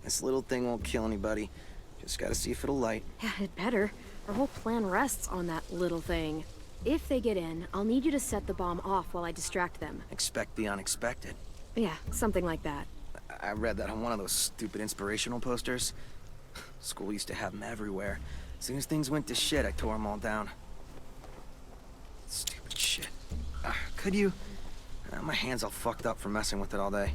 Speaker 7: This little thing won't kill anybody. Just gotta see if it'll light.
Speaker 2: Yeah, it better. Our whole plan rests on that little thing. If they get in, I'll need you to set the bomb off while I distract them.
Speaker 7: Expect the unexpected.
Speaker 2: Yeah, something like that.
Speaker 7: I read that on one of those stupid inspirational posters. School used to have them everywhere. As soon as things went to shit, I tore them all down. Stupid shit. Could you? My hand's all fucked up from messing with it all day.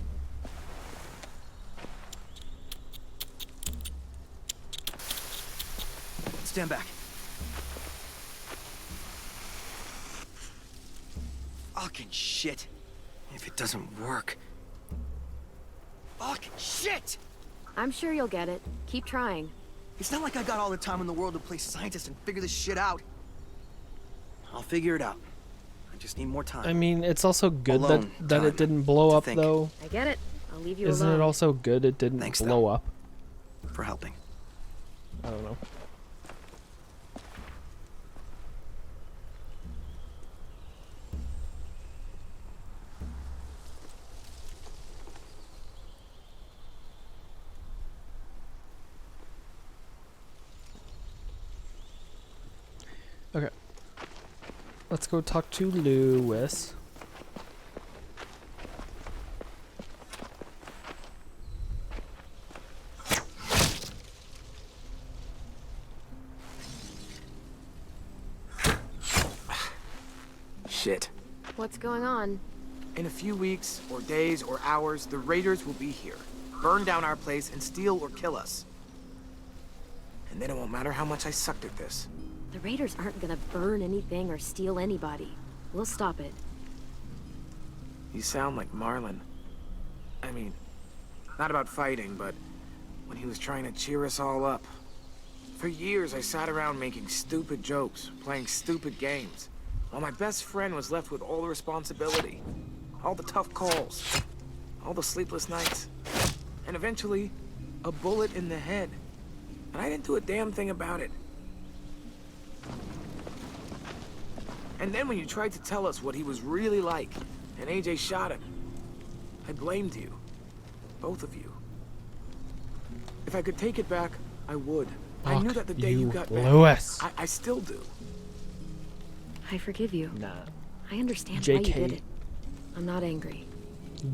Speaker 7: Stand back. Fucking shit. If it doesn't work. Fucking shit!
Speaker 2: I'm sure you'll get it. Keep trying.
Speaker 7: It's not like I got all the time in the world to play scientist and figure this shit out. I'll figure it out. I just need more time.
Speaker 1: I mean, it's also good
Speaker 7: Alone
Speaker 1: that it didn't blow up,
Speaker 7: think.
Speaker 1: though.
Speaker 2: I get it. I'll leave you
Speaker 1: Isn't
Speaker 2: alone.
Speaker 1: it also good it didn't
Speaker 7: Thanks,
Speaker 1: blow up?
Speaker 7: For helping.
Speaker 1: I don't know. Okay. Let's go talk to Lewis.
Speaker 4: Shit.
Speaker 2: What's going on?
Speaker 4: In a few weeks, or days, or hours, the raiders will be here. Burn down our place and steal or kill us. And then it won't matter how much I sucked at this.
Speaker 2: The raiders aren't gonna burn anything or steal anybody. We'll stop it.
Speaker 4: You sound like Marlin. I mean, not about fighting, but when he was trying to cheer us all up. For years, I sat around making stupid jokes, playing stupid games, while my best friend was left with all the responsibility, all the tough calls, all the sleepless nights, and eventually, a bullet in the head. And I didn't do a damn thing about it. And then when you tried to tell us what he was really like, and AJ shot him, I blamed you. Both of you. If I could take it back, I would. I knew that the day you got back.
Speaker 1: Lewis.
Speaker 4: I still do.
Speaker 2: I forgive you.
Speaker 1: Nah.
Speaker 2: I understand
Speaker 1: JK.
Speaker 2: why you did it. I'm not angry.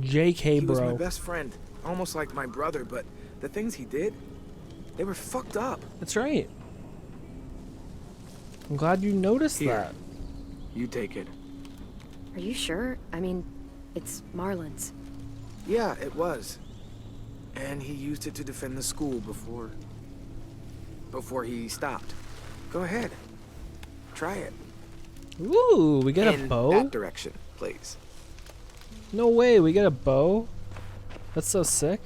Speaker 1: JK,
Speaker 4: He was my
Speaker 1: bro.
Speaker 4: best friend, almost like my brother, but the things he did, They were fucked up.
Speaker 1: That's right. I'm glad you noticed
Speaker 4: Here.
Speaker 1: that.
Speaker 4: You take it.
Speaker 2: Are you sure? I mean, it's Marlin's.
Speaker 4: Yeah, it was. And he used it to defend the school before he stopped. Go ahead. Try it.
Speaker 1: Ooh, we get a
Speaker 4: In
Speaker 1: bow?
Speaker 4: that direction, please.
Speaker 1: No way, we get a bow? That's so sick.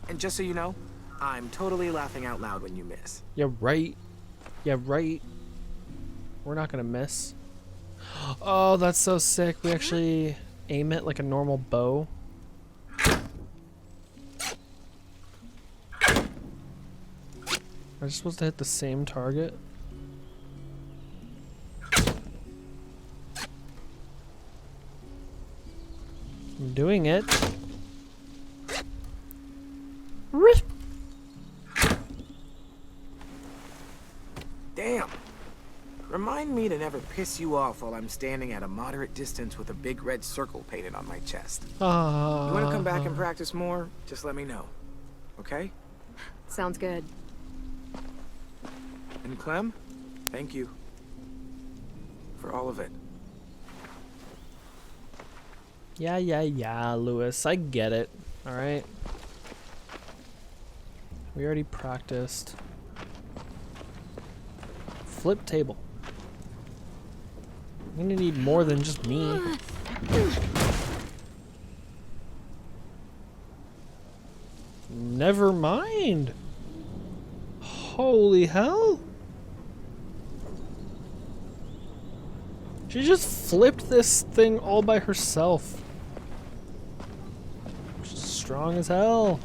Speaker 4: And just so you know, I'm totally laughing out loud when you miss.
Speaker 1: Yeah, right. Yeah, right. We're not gonna miss. Oh, that's so sick. We actually aim it like a normal bow. Am I supposed to hit the same target? I'm doing it. Rip.
Speaker 4: Damn. Remind me to never piss you off while I'm standing at a moderate distance with a big red circle painted on my chest. You want to come back and practice more? Just let me know. Okay?
Speaker 2: Sounds good.
Speaker 4: And Clem, thank you. For all of it.
Speaker 1: Yeah, Lewis. I get it. Alright. We already practiced. Flip table. I'm gonna need more than just me. Never mind. Holy hell. She just flipped this thing all by herself. She's strong as hell.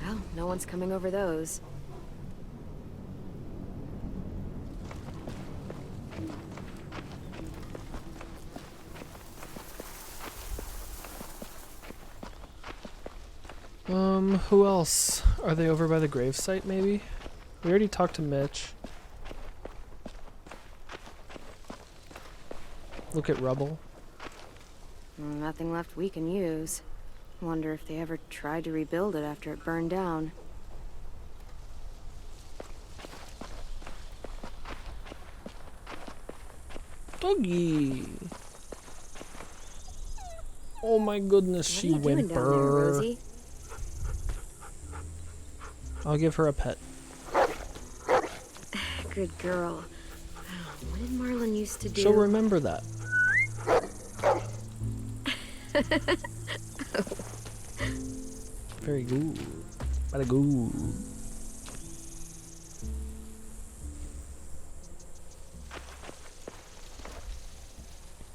Speaker 2: Well, no one's coming over those.
Speaker 1: Who else? Are they over by the gravesite, maybe? We already talked to Mitch. Look at rubble.
Speaker 2: Nothing left we can use. Wonder if they ever tried to rebuild it after it burned down.
Speaker 1: Doggy! Oh my goodness,
Speaker 2: What
Speaker 1: she
Speaker 2: are you doing down there,
Speaker 1: whimper.
Speaker 2: Rosie?
Speaker 1: I'll give her a pet.
Speaker 2: Good girl. What did Marlin used to do?
Speaker 1: She'll remember that. Very good. Very good.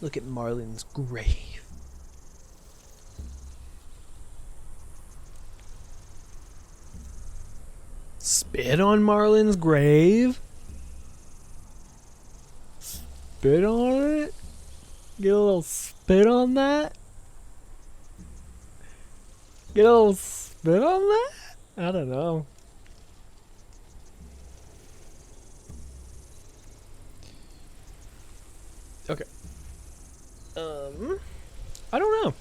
Speaker 1: Look at Marlin's grave. Spit on Marlin's grave? Spit on it? Get a little spit on that? Get a little spit on that? I don't know. Okay. I don't know.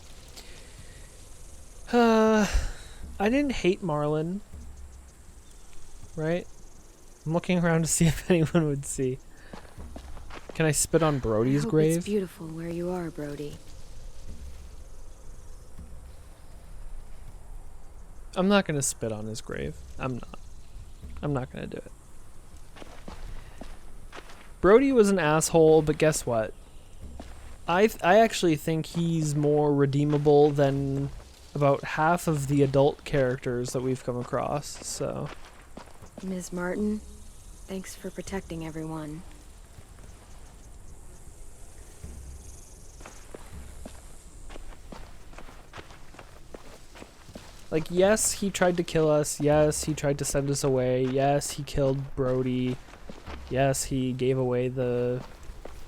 Speaker 1: I didn't hate Marlin. Right? I'm looking around to see if anyone would see. Can I spit on Brody's
Speaker 2: I hope
Speaker 1: grave?
Speaker 2: It's beautiful where you are, Brody.
Speaker 1: I'm not gonna spit on his grave. I'm not gonna do it. Brody was an asshole, but guess what? I actually think he's more redeemable than about half of the adult characters that we've come across, so...
Speaker 2: Ms. Martin, thanks for protecting everyone.
Speaker 1: Like, yes, he tried to kill us. Yes, he tried to send us away. Yes, he killed Brody. Yes, he gave away the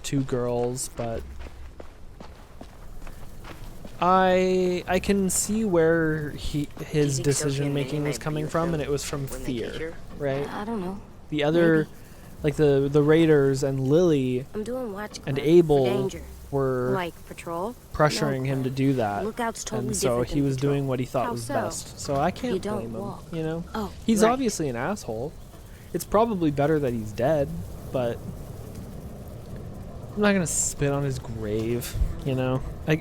Speaker 1: 2 girls, but... I can see where his decision making was coming from, and it was from fear, right?
Speaker 3: I don't know.
Speaker 1: The other, like the Raiders and Lily
Speaker 3: I'm doing watch
Speaker 1: and
Speaker 3: club for
Speaker 1: Abel
Speaker 3: danger.
Speaker 1: were
Speaker 2: Like patrol?
Speaker 1: pressuring him to do that.
Speaker 11: Lookout's totally
Speaker 1: And so
Speaker 11: different
Speaker 1: he
Speaker 11: than
Speaker 1: was
Speaker 11: patrol.
Speaker 1: doing what he thought
Speaker 2: How
Speaker 1: was
Speaker 2: so?
Speaker 1: best. So I can't
Speaker 11: You don't
Speaker 1: blame him,
Speaker 11: walk.
Speaker 1: you know?
Speaker 11: Oh,
Speaker 1: He's
Speaker 11: right.
Speaker 1: obviously an asshole. It's probably better that he's dead, but I'm not gonna spit on his grave, you know? I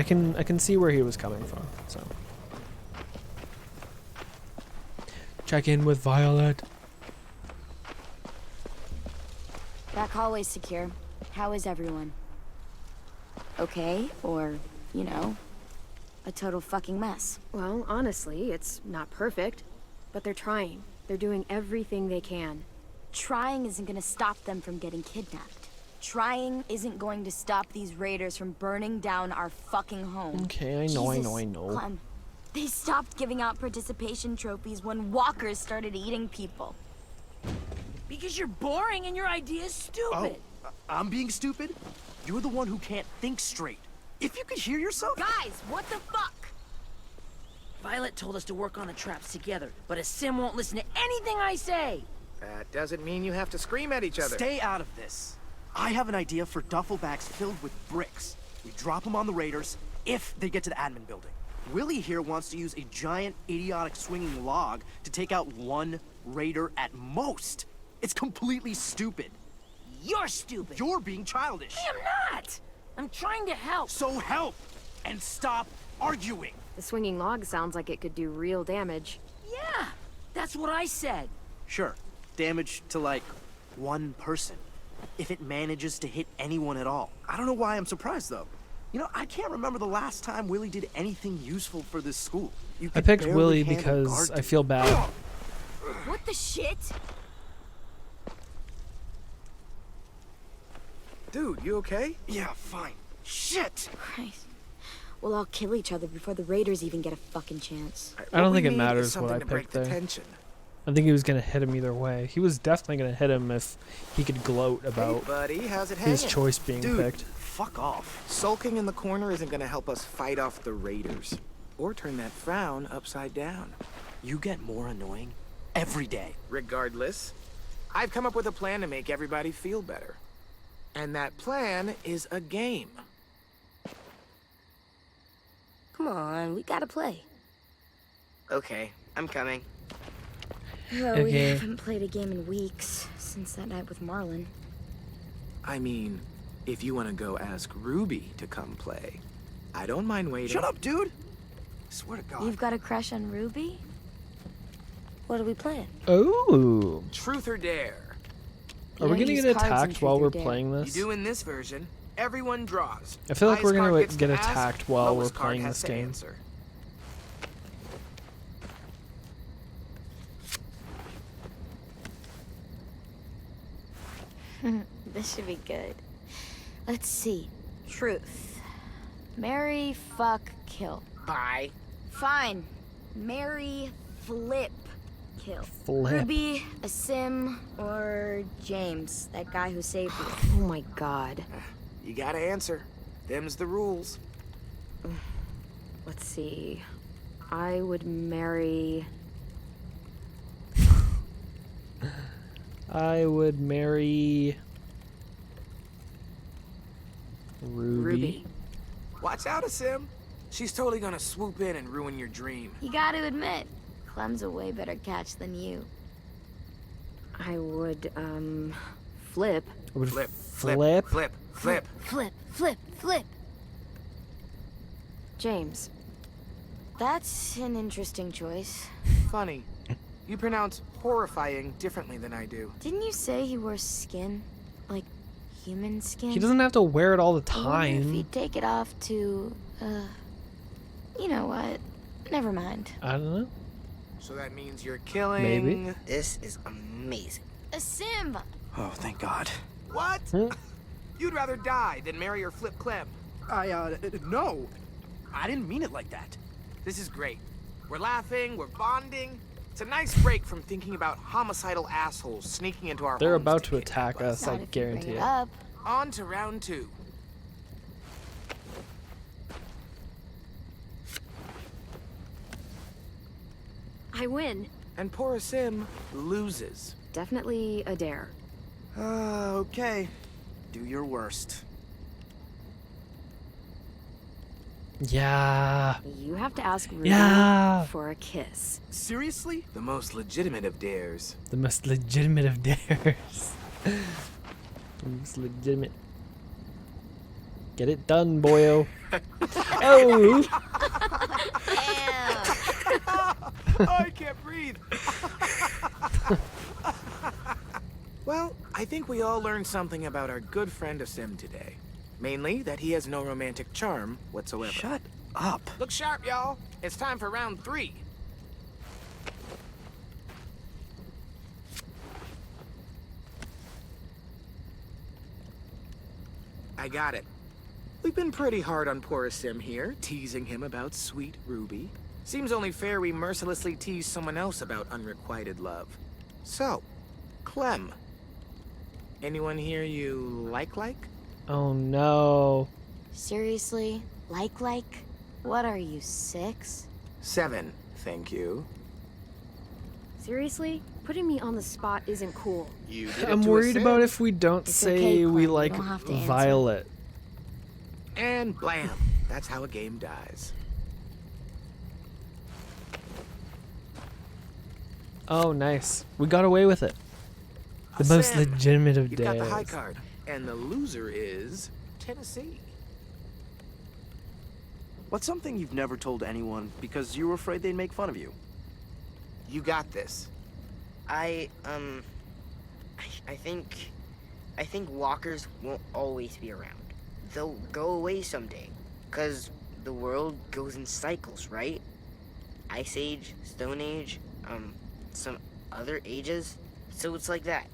Speaker 1: can see where he was coming from, so. Check in with Violet.
Speaker 5: Back hallway's secure. How is everyone? Okay, or, you know, a total fucking mess.
Speaker 2: Well, honestly, it's not perfect, but they're trying. They're doing everything they can.
Speaker 5: Trying isn't gonna stop them from getting kidnapped. Trying isn't going to stop these raiders from burning down our fucking home.
Speaker 1: Okay, I know.
Speaker 5: Clem, they stopped giving out participation trophies when walkers started eating people.
Speaker 14: Because you're boring and your idea is stupid.
Speaker 15: Oh, I'm being stupid? You're the one who can't think straight. If you could hear yourself...
Speaker 14: Guys, what the fuck? Violet told us to work on the traps together, but a sim won't listen to anything I say.
Speaker 12: That doesn't mean you have to scream at each other.
Speaker 15: Stay out of this. I have an idea for duffel bags filled with bricks. We drop them on the raiders if they get to the admin building. Willie here wants to use a giant, idiotic swinging log to take out one raider at most. It's completely stupid.
Speaker 14: You're stupid.
Speaker 15: You're being childish.
Speaker 14: I am not. I'm trying to help.
Speaker 15: So help and stop arguing.
Speaker 2: The swinging log sounds like it could do real damage.
Speaker 14: Yeah, that's what I said.
Speaker 15: Sure, damage to like one person. If it manages to hit anyone at all. I don't know why I'm surprised though. You know, I can't remember the last time Willie did anything useful for this school.
Speaker 1: I picked Willie because I feel bad.
Speaker 5: What the shit?
Speaker 12: Dude, you okay?
Speaker 15: Yeah, fine. Shit!
Speaker 5: Christ. We'll all kill each other before the raiders even get a fucking chance.
Speaker 1: I don't think it matters what I picked there.
Speaker 12: Tension.
Speaker 1: I think he was gonna hit him either way. He was definitely gonna hit him if he could gloat about
Speaker 12: Hey, buddy, how's it
Speaker 1: his
Speaker 12: hanging?
Speaker 1: choice being
Speaker 12: Dude,
Speaker 1: picked.
Speaker 15: Fuck off.
Speaker 12: Sulking in the corner isn't gonna help us fight off the raiders. Or turn that frown upside down.
Speaker 15: You get more annoying every day.
Speaker 12: Regardless, I've come up with a plan to make everybody feel better. And that plan is a game.
Speaker 11: Come on, we gotta play.
Speaker 8: Okay, I'm coming.
Speaker 5: Oh, we
Speaker 1: Okay.
Speaker 5: haven't played a game in weeks, since that night with Marlon.
Speaker 12: I mean, if you want to go ask Ruby to come play, I don't mind waiting.
Speaker 15: Shut up, dude! I swear to God.
Speaker 5: You've got a crush on Ruby?
Speaker 11: What are we playing?
Speaker 1: Oh.
Speaker 12: Truth or dare?
Speaker 1: Are we gonna get attacked while we're playing
Speaker 12: You
Speaker 1: this?
Speaker 12: do in this version, everyone draws.
Speaker 1: I feel like we're
Speaker 12: Highest
Speaker 1: gonna
Speaker 12: card gets
Speaker 1: get
Speaker 12: to ask,
Speaker 1: attacked while we're
Speaker 12: lowest card
Speaker 1: playing
Speaker 12: has
Speaker 1: this
Speaker 12: to
Speaker 1: game.
Speaker 12: answer.
Speaker 5: This should be good. Let's see. Truth. Marry, fuck, kill.
Speaker 12: Bye.
Speaker 5: Fine. Marry, flip, kill.
Speaker 1: Flip.
Speaker 5: Ruby, a sim, or James, that guy who saved you.
Speaker 2: Oh my god.
Speaker 12: You gotta answer. Them's the rules.
Speaker 2: Let's see. I would marry...
Speaker 1: I would marry Ruby.
Speaker 12: Watch out, Asim. She's totally gonna swoop in and ruin your dream.
Speaker 5: You gotta admit, Clem's a way better catch than you.
Speaker 2: I would, flip.
Speaker 1: I would
Speaker 12: Flip,
Speaker 1: flip.
Speaker 12: flip, flip.
Speaker 5: Flip, flip, flip.
Speaker 2: James.
Speaker 5: That's an interesting choice.
Speaker 12: Funny. You pronounce horrifying differently than I do.
Speaker 5: Didn't you say he wore skin? Like, human skin?
Speaker 1: He doesn't have to wear it all the
Speaker 5: I wonder if
Speaker 1: time.
Speaker 5: he'd take it off to, you know what? Never mind.
Speaker 1: I don't know.
Speaker 12: So that means you're killing...
Speaker 1: Maybe.
Speaker 8: This is amazing.
Speaker 5: A sim!
Speaker 15: Oh, thank God.
Speaker 12: What?
Speaker 1: Hmm?
Speaker 12: You'd rather die than marry or flip Clem.
Speaker 15: No. I didn't mean it like that.
Speaker 12: This is great. We're laughing, we're bonding. It's a nice break from thinking about homicidal assholes sneaking into our
Speaker 1: They're
Speaker 12: homes
Speaker 1: about
Speaker 12: to
Speaker 1: to
Speaker 12: kidnap
Speaker 1: attack
Speaker 12: us.
Speaker 1: us, I guarantee
Speaker 5: Bring
Speaker 1: it.
Speaker 5: it up.
Speaker 12: On to round 2.
Speaker 2: I win.
Speaker 12: And poor Sim loses.
Speaker 2: Definitely a dare.
Speaker 15: Okay. Do your worst.
Speaker 1: Yeah.
Speaker 2: You have to ask Ruby for a kiss.
Speaker 12: Seriously? The most legitimate of dares.
Speaker 1: The most legitimate of dares. The most legitimate. Get it done, boyo. Oh!
Speaker 12: I can't breathe. Well, I think we all learned something about our good friend Asim today. Mainly that he has no romantic charm whatsoever.
Speaker 15: Shut up.
Speaker 12: Look sharp, y'all. It's time for round 3. I got it. We've been pretty hard on poor Asim here, teasing him about sweet Ruby. Seems only fair we mercilessly tease someone else about unrequited love. So, Clem. Anyone here you like?
Speaker 1: Oh no.
Speaker 3: Seriously? Like? What are you, 6?
Speaker 12: 7, thank you.
Speaker 2: Seriously? Putting me on the spot isn't cool.
Speaker 12: You did it
Speaker 1: I'm
Speaker 12: to
Speaker 1: worried
Speaker 12: Asim.
Speaker 1: about if we don't
Speaker 3: It's
Speaker 1: say
Speaker 3: okay,
Speaker 1: we
Speaker 3: Clem, you
Speaker 1: like
Speaker 3: don't have to answer.
Speaker 1: Violet.
Speaker 12: And blam, that's how a game dies.
Speaker 1: Oh, nice. We got away with it. The most
Speaker 12: Asim,
Speaker 1: legitimate of
Speaker 12: you've
Speaker 1: days.
Speaker 12: got the high card, and the loser is Tennessee.
Speaker 15: What's something you've never told anyone because you were afraid they'd make fun of you?
Speaker 12: You got this.
Speaker 8: I think walkers won't always be around. They'll go away someday, 'cause the world goes in cycles, right? Ice Age, Stone Age, some other ages. So it's like that.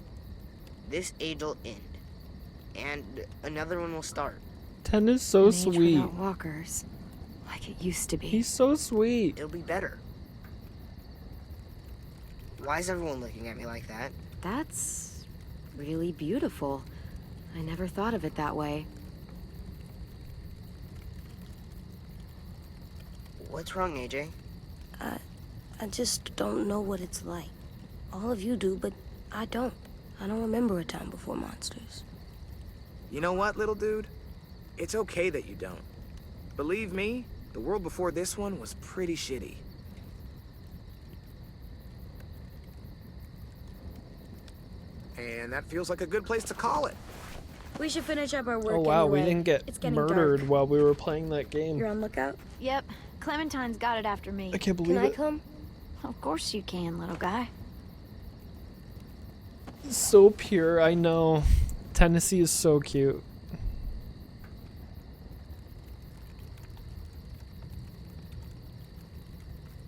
Speaker 8: This age will end, and another one will start.
Speaker 1: Ten is so
Speaker 2: An age
Speaker 1: sweet.
Speaker 2: without walkers, like it used to be.
Speaker 1: He's so sweet.
Speaker 8: It'll be better. Why is everyone looking at me like that?
Speaker 2: That's really beautiful. I never thought of it that way.
Speaker 8: What's wrong, AJ?
Speaker 11: I just don't know what it's like. All of you do, but I don't. I don't remember a time before monsters.
Speaker 12: You know what, little dude? It's okay that you don't. Believe me, the world before this one was pretty shitty. And that feels like a good place to call it.
Speaker 11: We should finish up our work
Speaker 1: Oh wow,
Speaker 11: anyway.
Speaker 1: we didn't get
Speaker 11: It's getting
Speaker 1: murdered
Speaker 11: dark.
Speaker 1: while we were playing that game.
Speaker 11: You're on lookout?
Speaker 6: Yep. Clementine's got it after me.
Speaker 1: I can't believe
Speaker 11: Can I
Speaker 1: it.
Speaker 11: come?
Speaker 6: Of course you can, little guy.
Speaker 1: So pure, I know. Tennessee is so cute.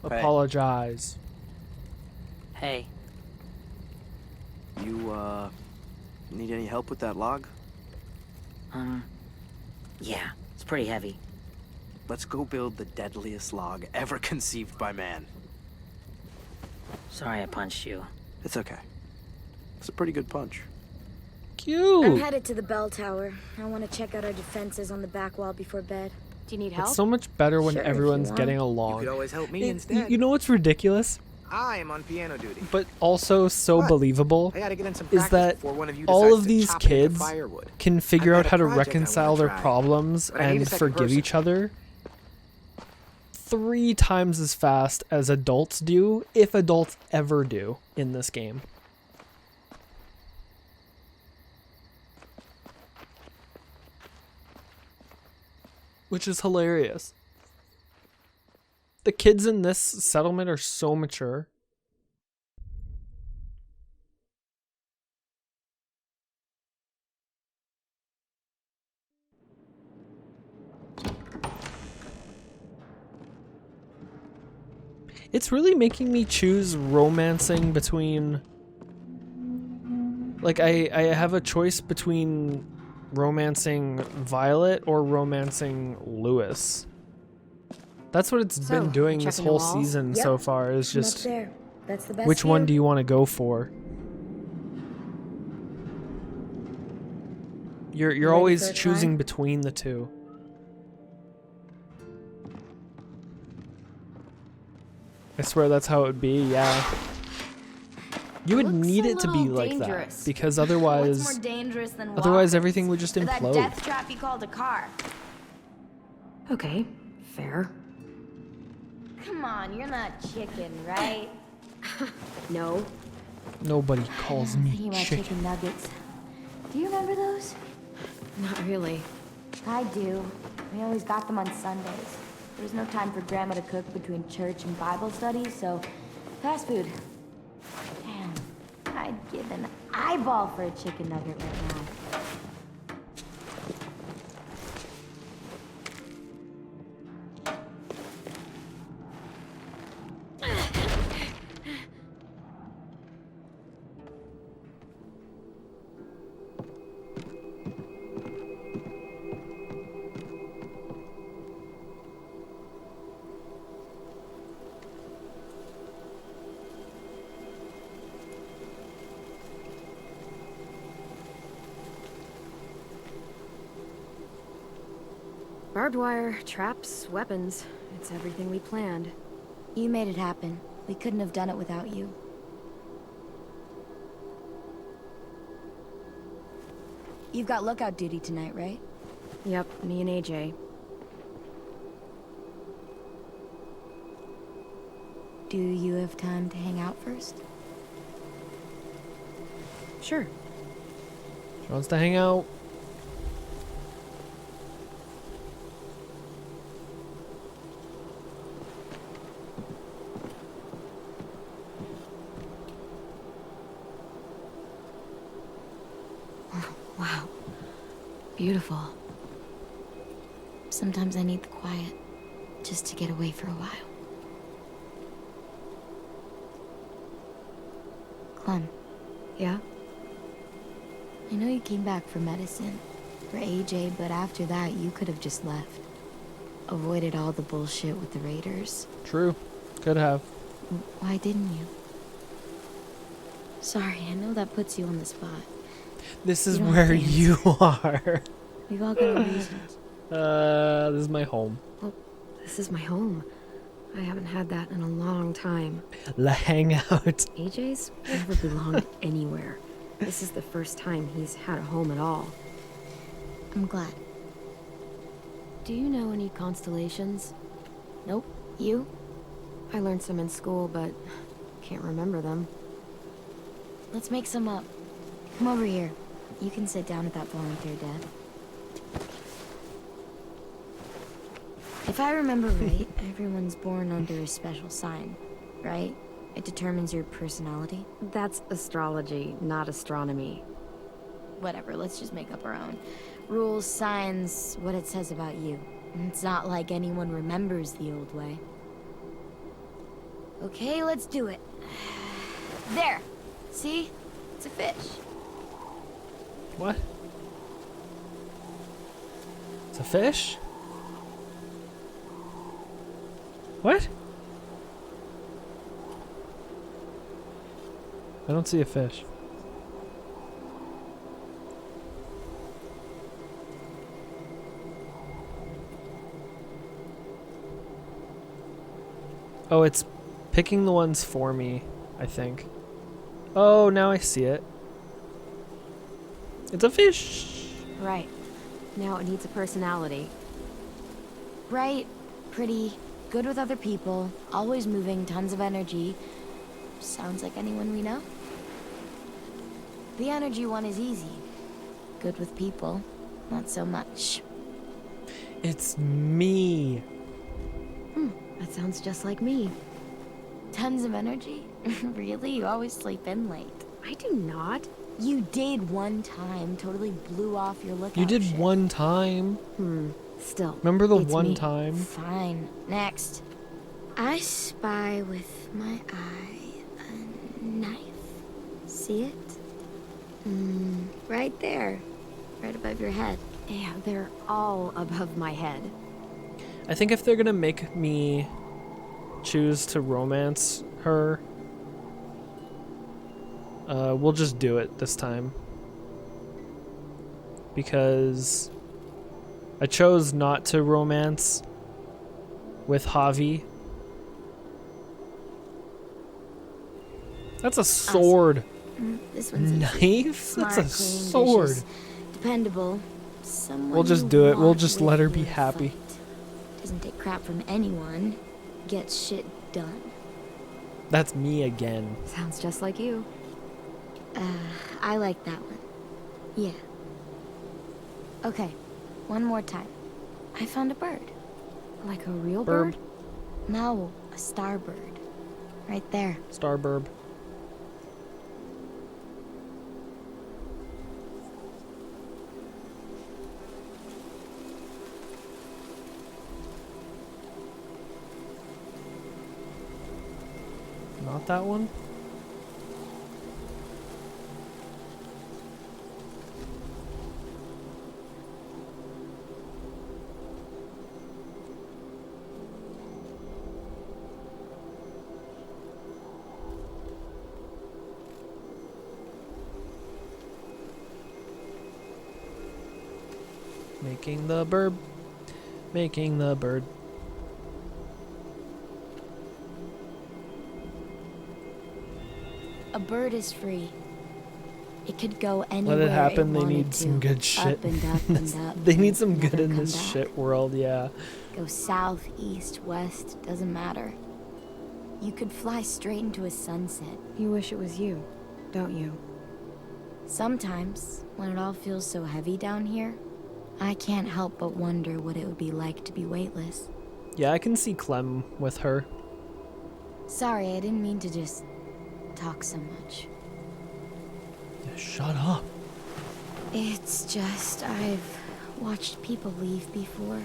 Speaker 15: Hey.
Speaker 1: Apologize.
Speaker 14: Hey,
Speaker 15: You, need any help with that log?
Speaker 14: yeah, it's pretty heavy.
Speaker 15: Let's go build the deadliest log ever conceived by man.
Speaker 14: Sorry I punched you.
Speaker 15: It's okay. It's a pretty good punch.
Speaker 1: Cute.
Speaker 11: I'm headed to the bell tower. I want to check out our defenses on the back wall before bed.
Speaker 2: Do you need help?
Speaker 1: It's so much better when
Speaker 11: Sure, if you
Speaker 1: everyone's
Speaker 11: want.
Speaker 1: getting
Speaker 12: You
Speaker 1: along.
Speaker 12: could always help me instead.
Speaker 1: You know what's ridiculous,
Speaker 12: I am on piano duty.
Speaker 1: but also so
Speaker 12: What?
Speaker 1: believable,
Speaker 12: I gotta get in some
Speaker 1: is
Speaker 12: practice
Speaker 1: that
Speaker 12: before one of you
Speaker 1: all
Speaker 12: decides
Speaker 1: of
Speaker 12: to
Speaker 1: these
Speaker 12: chop it into
Speaker 1: kids
Speaker 12: firewood.
Speaker 1: can figure
Speaker 12: I've
Speaker 1: out
Speaker 12: got
Speaker 1: how
Speaker 12: a
Speaker 1: to
Speaker 12: project I
Speaker 1: reconcile
Speaker 12: wanna
Speaker 1: their
Speaker 12: try,
Speaker 1: problems
Speaker 12: but I need a
Speaker 1: and
Speaker 12: second
Speaker 1: forgive
Speaker 12: person.
Speaker 1: each other 3 times as fast as adults do, if adults ever do, in this game. Which is hilarious. The kids in this settlement are so mature. It's really making me choose romancing between... Like, I have a choice between romancing Violet or romancing Lewis. That's what it's been doing this
Speaker 2: checking the
Speaker 1: whole
Speaker 2: walls?
Speaker 1: season
Speaker 11: Yep.
Speaker 1: so far, is
Speaker 11: From up
Speaker 1: just...
Speaker 11: there. That's the best
Speaker 1: Which one
Speaker 11: view.
Speaker 1: do you want to go for? You're
Speaker 11: ready
Speaker 1: always
Speaker 11: for a
Speaker 1: choosing
Speaker 11: climb?
Speaker 1: between the two. I swear that's how it would be, yeah. You would
Speaker 6: Looks
Speaker 1: need
Speaker 6: a
Speaker 1: it to be
Speaker 6: little
Speaker 1: like
Speaker 6: dangerous.
Speaker 1: that, because
Speaker 6: What's
Speaker 1: otherwise
Speaker 6: more dangerous than
Speaker 1: otherwise
Speaker 6: walkers?
Speaker 1: everything would just
Speaker 6: Or that
Speaker 1: implode.
Speaker 6: death trap you called a car?
Speaker 2: Okay, Fair.
Speaker 5: Come on, you're not chicken, right?
Speaker 2: No.
Speaker 1: Nobody calls me
Speaker 5: Thinking about
Speaker 1: chicken.
Speaker 5: chicken nuggets. Do you remember those?
Speaker 2: Not really.
Speaker 5: I do. We always got them on Sundays. There was no time for Grandma to cook between church and Bible studies, so fast food. Damn, I'd give an eyeball for a chicken nugget right now.
Speaker 2: Barbed wire, traps, weapons. It's everything we planned.
Speaker 5: You made it happen. We couldn't have done it without you. You've got lookout duty tonight, right?
Speaker 2: Yep, me and AJ.
Speaker 5: Do you have time to hang out first?
Speaker 2: Sure.
Speaker 1: She wants to hang out.
Speaker 2: Wow. Beautiful.
Speaker 5: Sometimes I need the quiet, just to get away for a while. Clem.
Speaker 2: Yeah?
Speaker 5: I know you came back for medicine, for AJ, but after that, you could have just left. Avoided all the bullshit with the Raiders.
Speaker 1: True. Could have.
Speaker 5: Why didn't you? Sorry, I know that puts you on the spot.
Speaker 1: This is
Speaker 5: You don't
Speaker 1: where
Speaker 5: have to
Speaker 1: you are.
Speaker 5: We've all got our reasons.
Speaker 1: This is my home.
Speaker 2: Well, this is my home. I haven't had that in a long time.
Speaker 1: La hangout.
Speaker 2: AJ's never belonged anywhere. This is the first time he's had a home at all.
Speaker 5: I'm glad.
Speaker 2: Do you know any constellations?
Speaker 5: Nope. You?
Speaker 2: I learned some in school, but can't remember them.
Speaker 5: Let's make some up. Come over here. You can sit down without falling to your death. If I remember right, everyone's born under a special sign, right? It determines your personality.
Speaker 2: That's astrology, not astronomy.
Speaker 5: Whatever, let's just make up our own. Rules, signs, what it says about you. It's not like anyone remembers the old way. Okay, let's do it. There! See? It's a fish.
Speaker 1: What? It's a fish? What? I don't see a fish. Oh, it's picking the ones for me, I think. Oh, now I see it. It's a fish.
Speaker 2: Right. Now it needs a personality.
Speaker 5: Bright, pretty, good with other people, always moving, tons of energy. Sounds like anyone we know. The energy one is easy. Good with people, not so much.
Speaker 1: It's me.
Speaker 2: That sounds just like me.
Speaker 5: Tons of energy? Really? You always sleep in late.
Speaker 2: I do not.
Speaker 5: You did one time. Totally blew off your lookout
Speaker 1: You did
Speaker 5: shit.
Speaker 1: one time.
Speaker 2: Still.
Speaker 1: Remember the
Speaker 2: it's
Speaker 1: one
Speaker 2: me.
Speaker 1: time?
Speaker 5: Fine. Next. I spy with my eye a knife. See it? Right there. Right above your head.
Speaker 2: Yeah, they're all above my head.
Speaker 1: I think if they're gonna make me choose to romance her, we'll just do it this time. Because I chose not to romance with Javi. That's a sword.
Speaker 5: This one's
Speaker 1: Knife?
Speaker 5: easy.
Speaker 1: That's
Speaker 5: Smart,
Speaker 1: a
Speaker 5: clean,
Speaker 1: sword.
Speaker 5: vicious, dependable. Someone
Speaker 1: We'll just
Speaker 5: you
Speaker 1: do it. We'll
Speaker 5: want
Speaker 1: just
Speaker 5: with
Speaker 1: let her
Speaker 5: you
Speaker 1: be
Speaker 5: to
Speaker 1: happy.
Speaker 5: fight. doesn't take crap from anyone, gets shit done.
Speaker 1: That's me again.
Speaker 2: Sounds just like you.
Speaker 5: I like that one. Yeah. Okay, one more time. I found a bird.
Speaker 2: Like a real
Speaker 1: Burb.
Speaker 2: bird?
Speaker 5: No, a starbird. Right there.
Speaker 1: Starburb. Not that one? Making the bird. Making the bird.
Speaker 5: A bird is free. It could go anywhere.
Speaker 1: Let it happen. They
Speaker 5: wanted
Speaker 1: need some
Speaker 5: to.
Speaker 1: good shit.
Speaker 5: Up and up and up.
Speaker 1: They need some
Speaker 5: never
Speaker 1: good in
Speaker 5: come
Speaker 1: this
Speaker 5: back.
Speaker 1: shit world, yeah.
Speaker 5: Go south, east, west, doesn't matter. You could fly straight into a sunset.
Speaker 2: You wish it was you, don't you?
Speaker 5: Sometimes, when it all feels so heavy down here, I can't help but wonder what it would be like to be weightless.
Speaker 1: Yeah, I can see Clem with her.
Speaker 5: Sorry, I didn't mean to just talk so much.
Speaker 1: Yeah, shut up.
Speaker 5: It's just, I've watched people leave before.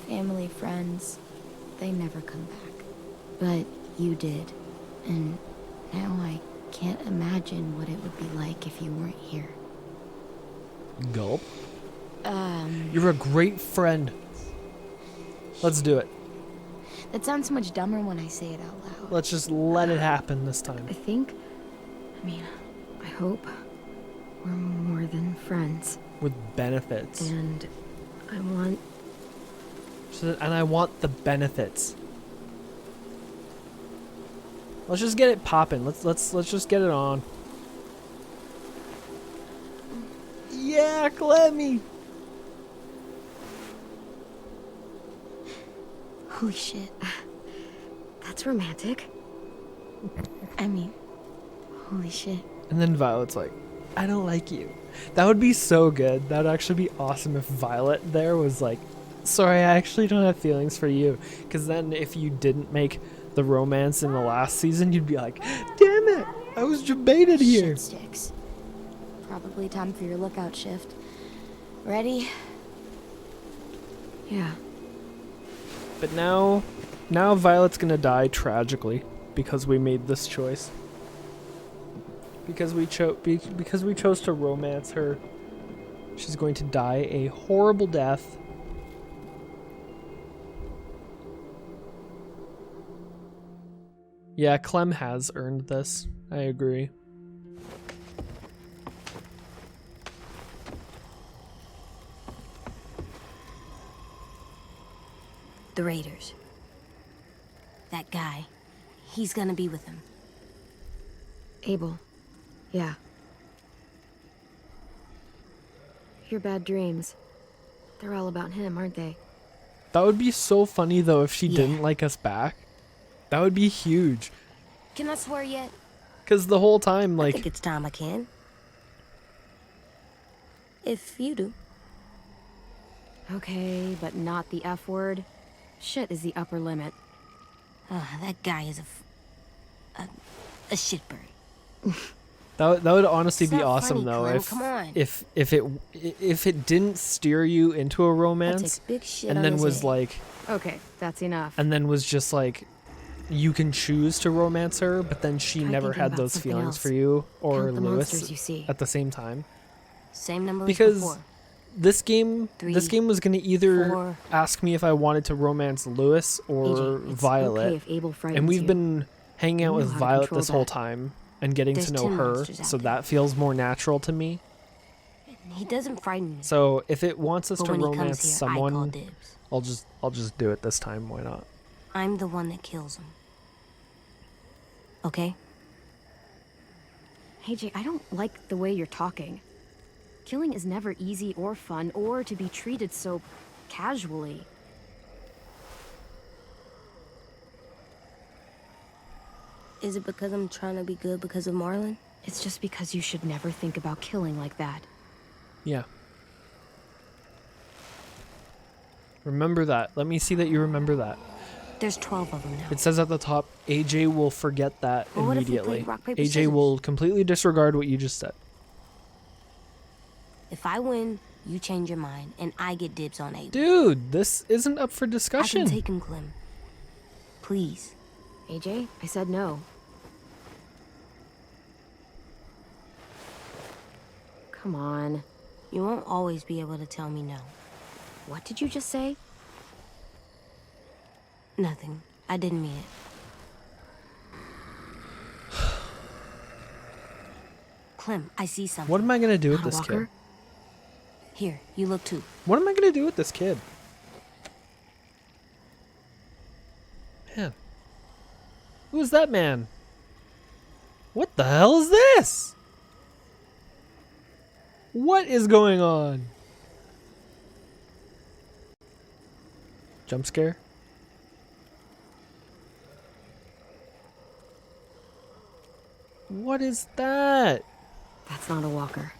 Speaker 5: Family, friends. They never come back. But you did. And now I can't imagine what it would be like if you weren't here.
Speaker 1: Gulp. You're a great friend. Let's do it.
Speaker 5: That sounds so much dumber when I say it out loud.
Speaker 1: Let's just let it happen this time.
Speaker 2: I hope we're more than friends.
Speaker 1: With benefits.
Speaker 2: And I want...
Speaker 1: And I want the benefits. Let's just get it popping. Let's just get it on. Yeah, Clemmy.
Speaker 2: Holy shit. That's romantic.
Speaker 5: I mean, holy shit.
Speaker 1: And then Violet's like, I don't like you. That would be so good. That would actually be awesome if Violet there was like, sorry, I actually don't have feelings for you. Because then if you didn't make the romance in the last season, you'd be like, damn it, I was debated here.
Speaker 5: Shit sticks. Probably time for your lookout shift. Ready?
Speaker 2: Yeah.
Speaker 1: But now Violet's gonna die tragically because we made this choice. Because we chose to romance her. She's going to die a horrible death. Yeah, Clem has earned this. I agree.
Speaker 11: The Raiders. That guy. He's gonna be with them.
Speaker 2: Abel. Yeah. Your bad dreams. They're all about him, aren't they?
Speaker 1: That would be so funny though if she didn't like us back. That would be huge.
Speaker 11: Can I swear yet?
Speaker 1: Cause the whole time, like,
Speaker 11: I think it's time I can. If you do.
Speaker 2: Okay, but not the F word. Shit is the upper limit.
Speaker 11: That guy is a shitbird.
Speaker 1: that would honestly
Speaker 11: It's
Speaker 1: be
Speaker 11: not
Speaker 1: awesome
Speaker 11: funny,
Speaker 1: though
Speaker 11: Clem, come on.
Speaker 1: if it didn't steer you into a romance
Speaker 11: big shit
Speaker 1: and
Speaker 11: on
Speaker 1: then
Speaker 11: his
Speaker 1: was
Speaker 11: head.
Speaker 1: like,
Speaker 2: Okay, that's enough.
Speaker 1: and then was just like, you can choose to romance her, but then she
Speaker 2: Try
Speaker 1: never
Speaker 2: thinking
Speaker 1: had
Speaker 2: about
Speaker 1: those
Speaker 2: something
Speaker 1: feelings
Speaker 2: else.
Speaker 1: for you or
Speaker 2: Count the
Speaker 1: Lewis
Speaker 2: monsters you see.
Speaker 1: at the same time.
Speaker 11: Same number
Speaker 1: Because
Speaker 11: as before.
Speaker 1: this game was gonna either
Speaker 11: 4.
Speaker 1: ask me if I wanted to romance Lewis or
Speaker 2: AJ, it's
Speaker 1: Violet,
Speaker 2: okay if Abel frightens
Speaker 1: and we've
Speaker 2: you.
Speaker 1: been hanging out
Speaker 2: You
Speaker 1: with
Speaker 2: know how to
Speaker 1: Violet
Speaker 2: control
Speaker 1: this whole
Speaker 2: that.
Speaker 1: time and getting
Speaker 11: There's
Speaker 1: to know
Speaker 11: 10
Speaker 1: her,
Speaker 11: monsters out
Speaker 1: so
Speaker 11: there.
Speaker 1: that feels more natural to me.
Speaker 11: He doesn't frighten me.
Speaker 1: So if it wants us
Speaker 11: But
Speaker 1: to
Speaker 11: when he comes
Speaker 1: romance
Speaker 11: here, I call
Speaker 1: someone,
Speaker 11: dibs.
Speaker 1: I'll just do it this time. Why not?
Speaker 11: I'm the one that kills him. Okay?
Speaker 2: Hey, Jay, I don't like the way you're talking. Killing is never easy or fun or to be treated so casually.
Speaker 11: Is it because I'm trying to be good because of Marlon?
Speaker 2: It's just because you should never think about killing like that.
Speaker 1: Yeah. Remember that. Let me see that you remember that.
Speaker 11: There's 12 of them now.
Speaker 1: It says at the top, AJ will forget that
Speaker 11: Well, what if we
Speaker 1: immediately.
Speaker 11: played rock, paper,
Speaker 1: AJ
Speaker 11: scissors?
Speaker 1: will completely disregard what you just said.
Speaker 11: If I win, you change your mind, and I get dibs on AJ.
Speaker 1: Dude, this isn't up for
Speaker 11: I
Speaker 1: discussion.
Speaker 11: can take him, Clem. Please.
Speaker 2: AJ, I said no. Come on.
Speaker 11: You won't always be able to tell me no.
Speaker 2: What did you just say?
Speaker 11: Nothing. I didn't mean it. Clem, I see something.
Speaker 1: What am I going to do with
Speaker 2: Not a
Speaker 1: this
Speaker 2: walker?
Speaker 1: kid?
Speaker 11: Here, you look too.
Speaker 1: What am I going to do with this kid? Man. Who is that man? What the hell is this? What is going on? Jump scare? What is that?
Speaker 2: That's not a walker.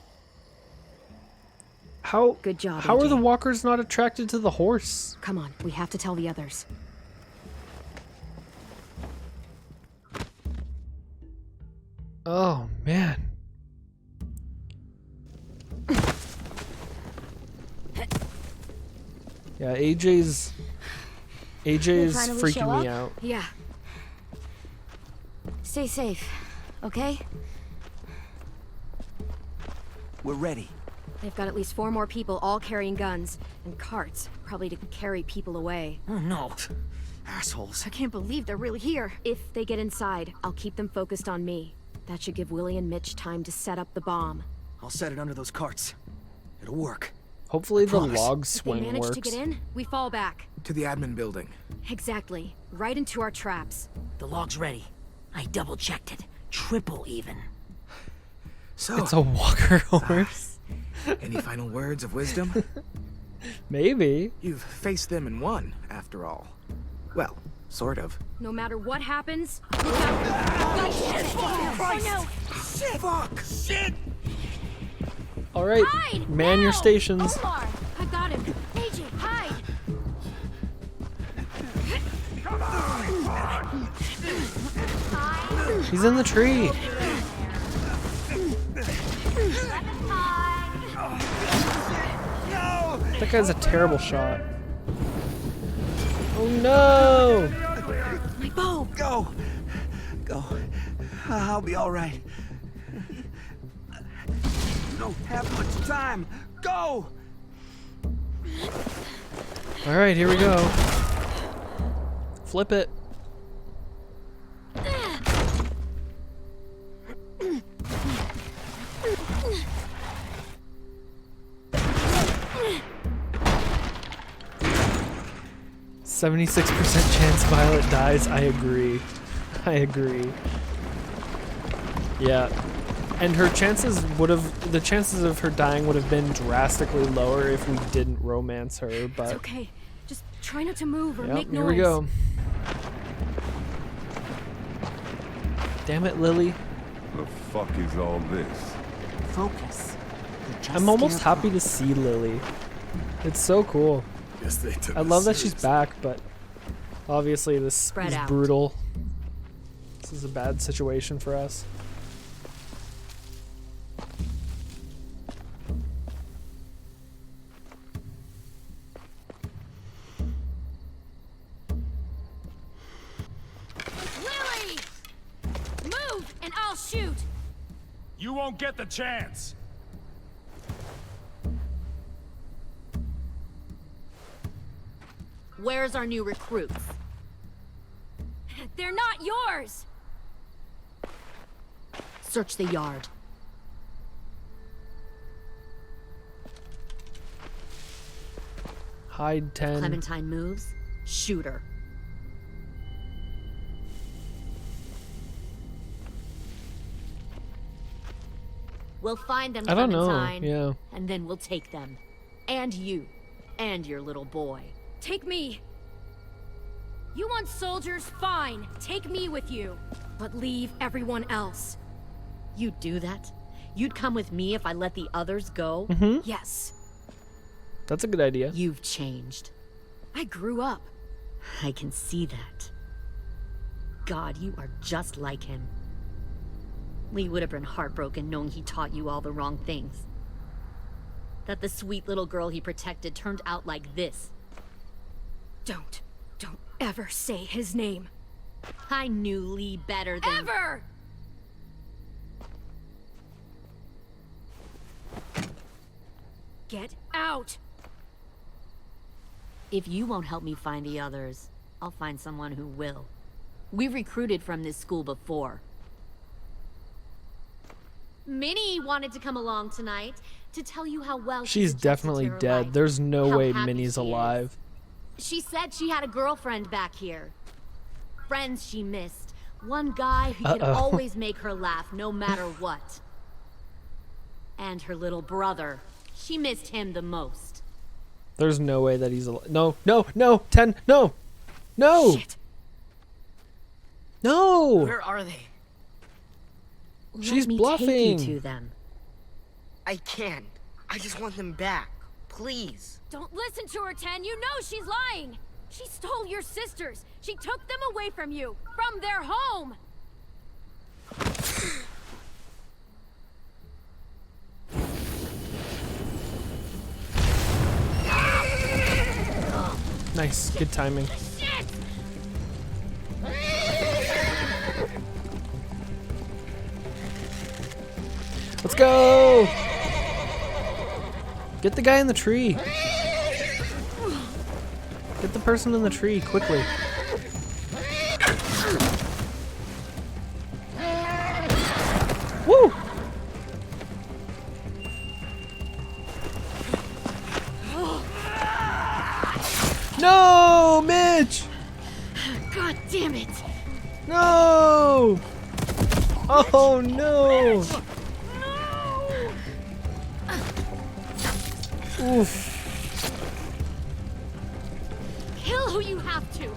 Speaker 1: How
Speaker 2: Good job,
Speaker 1: How are
Speaker 2: AJ.
Speaker 1: the walkers not attracted to the horse?
Speaker 2: Come on, we have to tell the others.
Speaker 1: Oh man. Yeah, AJ's
Speaker 6: finally show
Speaker 1: freaking me
Speaker 6: up?
Speaker 1: out.
Speaker 2: Yeah.
Speaker 6: Stay safe, okay?
Speaker 7: We're ready.
Speaker 2: They've got at least 4 more people, all carrying guns. And carts, probably to carry people away.
Speaker 14: Oh no.
Speaker 7: Assholes.
Speaker 2: I can't believe they're really here. If they get inside, I'll keep them focused on me. That should give Willie and Mitch time to set up the bomb.
Speaker 7: I'll set it under those carts. It'll work.
Speaker 1: Hopefully the
Speaker 7: promise.
Speaker 1: log
Speaker 2: If they
Speaker 1: swing
Speaker 2: manage
Speaker 1: works.
Speaker 2: to get in, we fall back.
Speaker 12: To the admin building.
Speaker 2: Exactly. Right into our traps.
Speaker 14: The log's ready. I double-checked it. Triple even.
Speaker 12: So,
Speaker 1: It's a walker horse.
Speaker 12: any final words of wisdom?
Speaker 1: Maybe.
Speaker 12: You've faced them and won, after all. Well, sort of.
Speaker 2: No matter what happens, look out.
Speaker 12: Oh no! Shit! Fuck! Shit!
Speaker 1: All right,
Speaker 2: Hide!
Speaker 1: man your
Speaker 2: Now!
Speaker 1: stations.
Speaker 2: Omar! I got him. AJ, hide!
Speaker 1: He's in the tree. That guy's a terrible shot. Oh no!
Speaker 2: My bow!
Speaker 7: Go! Go. I'll be all right. You don't have much time. Go!
Speaker 1: All right, here we go. Flip it. "76% chance Violet dies." I agree. I agree. Yeah. And her chances the chances of her dying would have been drastically lower if we didn't romance her, but
Speaker 2: It's okay. Just try not to move or
Speaker 1: yep,
Speaker 2: make noise.
Speaker 1: here we go. Damn it, Lily.
Speaker 16: The fuck is all this?
Speaker 14: Focus. They're just
Speaker 1: I'm almost
Speaker 14: scared.
Speaker 1: happy to see Lily. It's so cool.
Speaker 4: Guess they took
Speaker 1: I love that she's back, but obviously this
Speaker 2: Spread
Speaker 1: is
Speaker 2: out.
Speaker 1: brutal. This is a bad situation for us.
Speaker 2: Lily! Move and I'll shoot!
Speaker 10: You won't get the chance.
Speaker 2: Where's our new recruits? They're not yours! Search the yard.
Speaker 1: Hide 10.
Speaker 2: Clementine moves, shoot her. We'll find them,
Speaker 1: I don't know,
Speaker 2: Clementine.
Speaker 1: yeah.
Speaker 2: And then we'll take them. And you. And your little boy. Take me! You want soldiers? Fine. Take me with you.
Speaker 17: but leave everyone else.
Speaker 18: You'd do that? You'd come with me if I let the others go?
Speaker 17: Yes.
Speaker 1: That's a good idea.
Speaker 18: You've changed.
Speaker 17: I grew up.
Speaker 18: I can see that. God, you are just like him. Lee would have been heartbroken knowing he taught you all the wrong things. That the sweet little girl he protected turned out like this.
Speaker 17: Don't ever say his name.
Speaker 18: I knew Lee better than...
Speaker 17: Ever! Get out!
Speaker 18: If you won't help me find the others, I'll find someone who will. We recruited from this school before. Minnie wanted to come along tonight to tell you how well
Speaker 1: she's definitely dead.
Speaker 18: Life.
Speaker 1: There's no
Speaker 18: How
Speaker 1: way
Speaker 18: happy
Speaker 1: Minnie's
Speaker 18: she
Speaker 1: alive.
Speaker 18: is. She said she had a girlfriend back here. Friends she missed. One guy who could always make her laugh no matter what. And her little brother. She missed him the most.
Speaker 1: There's no way that he's alive. No, 10, no!
Speaker 17: Shit.
Speaker 1: No!
Speaker 12: Where are they?
Speaker 1: She's
Speaker 18: Let me
Speaker 1: bluffing.
Speaker 18: Take you to them.
Speaker 8: I can't. I just want them back. Please.
Speaker 17: Don't listen to her, 10. You know she's lying. She stole your sisters. She took them away from you. From their home.
Speaker 1: Nice, good timing. Let's go! Get the guy in the tree. Get the person in the tree, quickly. Woo! No, Mitch!
Speaker 17: God damn it!
Speaker 1: No! Oh no! Oof.
Speaker 17: Kill who you have to.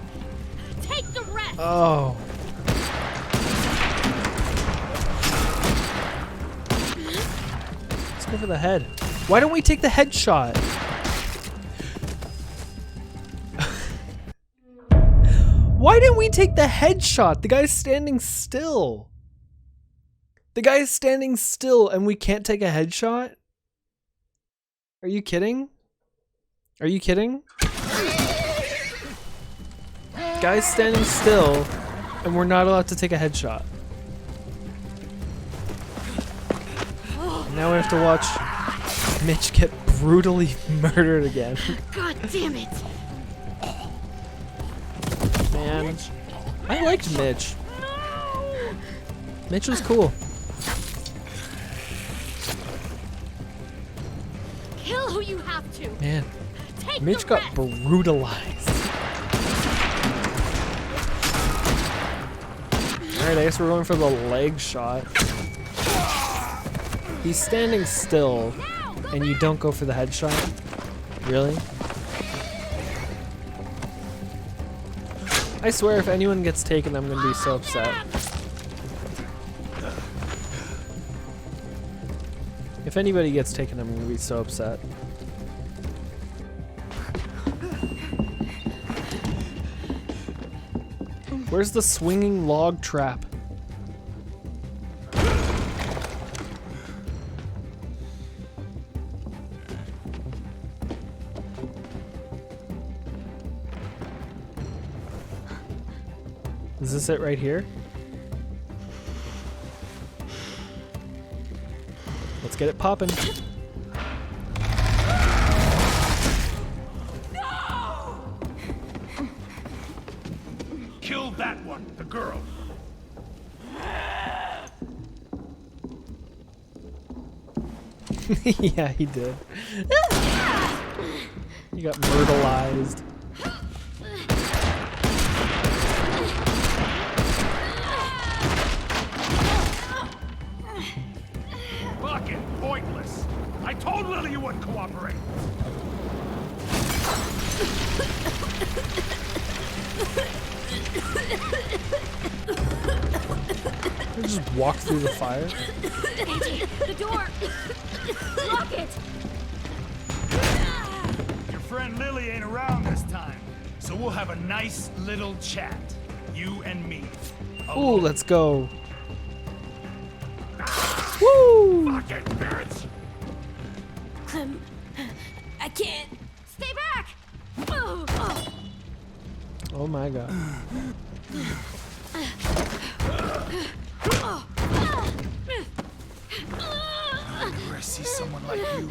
Speaker 17: Take the rest.
Speaker 1: Oh. Let's go for the head. Why don't we take the headshot? Why didn't we take the headshot? The guy's standing still. The guy's standing still and we can't take a headshot? Are you kidding? Are you kidding? Guy's standing still and we're not allowed to take a headshot. And now we have to watch Mitch get brutally murdered again.
Speaker 17: God damn it!
Speaker 1: Man, I liked Mitch. Mitch was cool.
Speaker 17: Kill who you have to.
Speaker 1: Man,
Speaker 17: Take
Speaker 1: Mitch
Speaker 17: the
Speaker 1: got
Speaker 17: rest.
Speaker 1: brutalized. Alright, I guess we're going for the leg shot. He's standing still, and you don't go for the headshot? Really? I swear if anyone gets taken, I'm gonna be so upset. If anybody gets taken, I'm gonna be so upset. Where's the swinging log trap? Is this it right here? Let's get it poppin'.
Speaker 10: Kill that one, the girl.
Speaker 1: Yeah, he did. You got myrtleized.
Speaker 10: Fucking pointless. I told Lily you wouldn't cooperate.
Speaker 1: just walk through the fire?
Speaker 17: AJ, the door! Lock it!
Speaker 10: Your friend Lily ain't around this time, so we'll have a nice little chat. You and me.
Speaker 1: Ooh, let's go. Woo!
Speaker 10: Fucking bitch!
Speaker 17: I can't. Stay back!
Speaker 1: Oh my god.
Speaker 10: Whenever I see someone like you,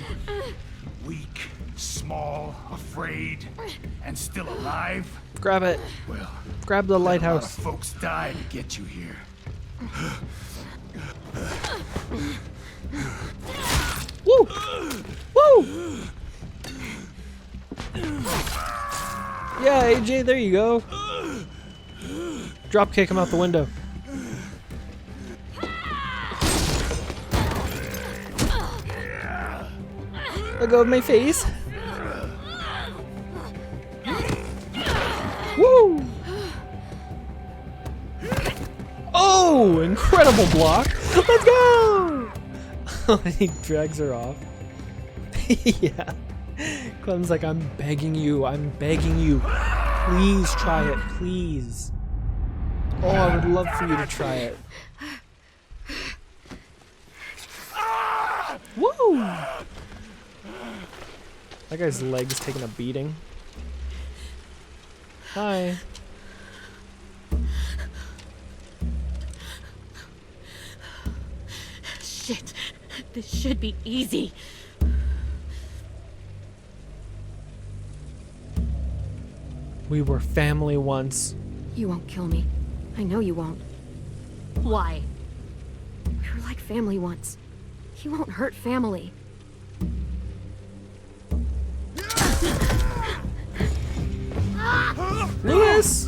Speaker 10: weak, small, afraid, and still alive.
Speaker 1: Grab it.
Speaker 10: Well,
Speaker 1: grab the lighthouse.
Speaker 10: A lot of folks died to get you here.
Speaker 1: Woo! Woo! Yeah, AJ, there you go. Drop kick him out the window. Let go of my face. Woo! Oh, incredible block. Let's go! He drags her off. Yeah. Clem's like, I'm begging you. Please try it, please. Oh, I would love for you to try it. Woo! That guy's leg's taking a beating. Hi.
Speaker 18: Shit. This should be easy.
Speaker 1: We were family once.
Speaker 2: You won't kill me. I know you won't.
Speaker 18: Why?
Speaker 2: We were like family once. You won't hurt family.
Speaker 1: Lewis!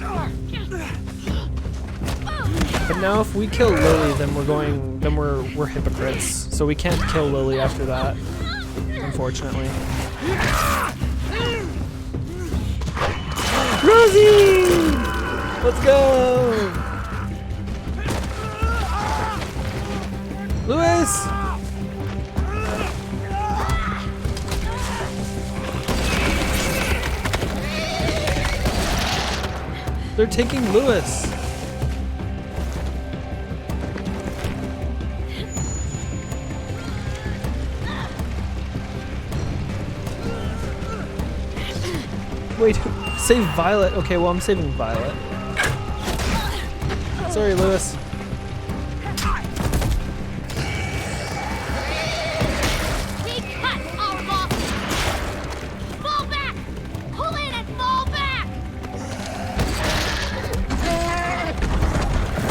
Speaker 1: But now if we kill Lily, then we're hypocrites. So we can't kill Lily after that, unfortunately. Rosie! Let's go! Lewis! They're taking Lewis. Wait, save Violet. Okay, well, I'm saving Violet. Sorry, Lewis.
Speaker 17: Big cut, our boss! Fall back! Pull in and fall back!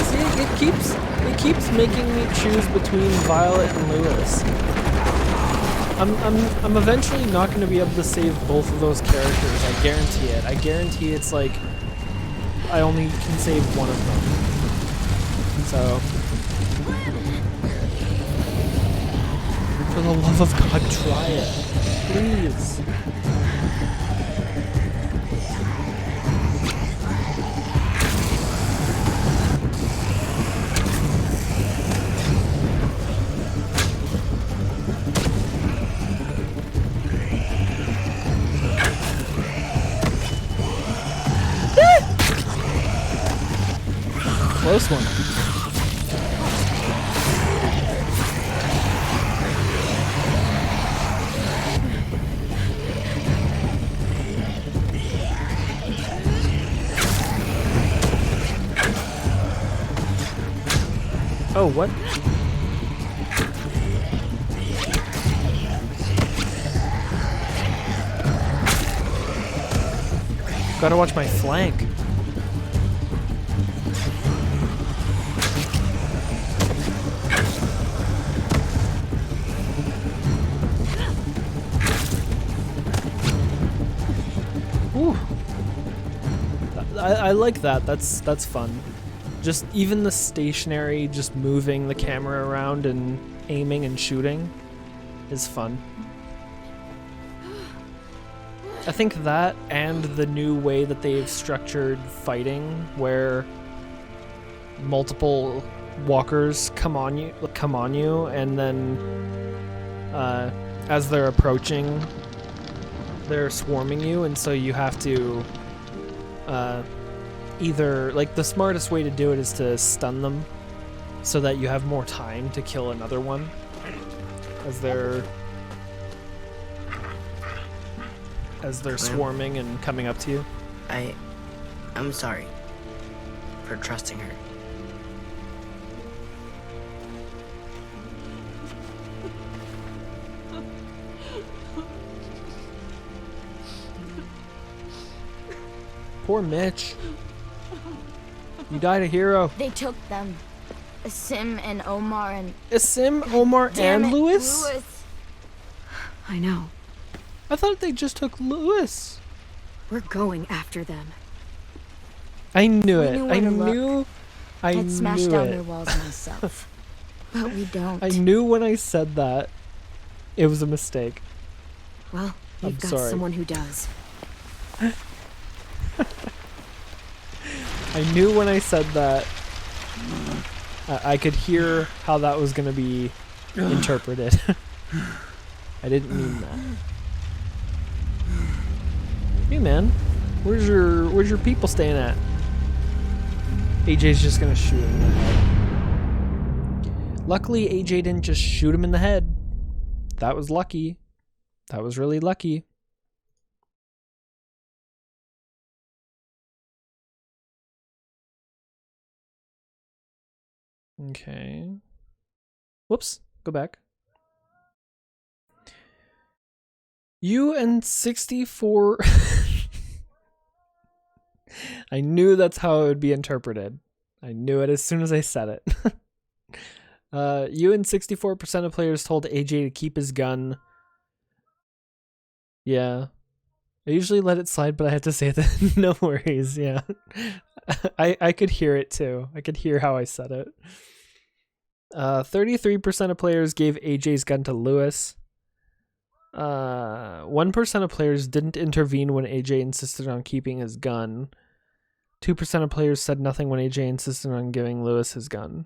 Speaker 1: See, it keeps making me choose between Violet and Lewis. I'm eventually not going to be able to save both of those characters. I guarantee it. I guarantee it's like I only can save one of them. So, for the love of God, try it, please. Close one. Oh, what? Gotta watch my flank. Ooh. I like that. That's fun. Just even the stationary, just moving the camera around and aiming and shooting is fun. I think that and the new way that they've structured fighting, where multiple walkers come on you, and then as they're approaching, they're swarming you, and so you have to either, like, the smartest way to do it is to stun them so that you have more time to kill another one as they're swarming and coming up to you.
Speaker 8: I'm sorry for trusting her.
Speaker 1: Poor Mitch. You died a hero.
Speaker 5: They took them. Asim and Omar and...
Speaker 1: Asim, Omar, and Louis?
Speaker 2: I know.
Speaker 1: I thought they just took Louis.
Speaker 2: We're going after them.
Speaker 1: I knew it.
Speaker 5: I knew
Speaker 1: I'd
Speaker 5: smash down their walls myself. But we don't.
Speaker 1: I knew when I said that it was a mistake.
Speaker 2: Well, you've got
Speaker 1: sorry.
Speaker 2: someone who does.
Speaker 1: I knew when I said that. I could hear how that was going to be interpreted. I didn't mean that. Hey man, where's your people staying at? AJ's just gonna shoot him in the head. Luckily, AJ didn't just shoot him in the head. That was lucky. That was really lucky. Okay. Whoops. Go back. You and 64... I knew that's how it would be interpreted. I knew it as soon as I said it. You and 64% of players told AJ to keep his gun. Yeah. I usually let it slide, but I had to say that. No worries, yeah. I could hear it too. I could hear how I said it. 33% of players gave AJ's gun to Louis. 1% of players didn't intervene when AJ insisted on keeping his gun. 2% of players said nothing when AJ insisted on giving Louis his gun.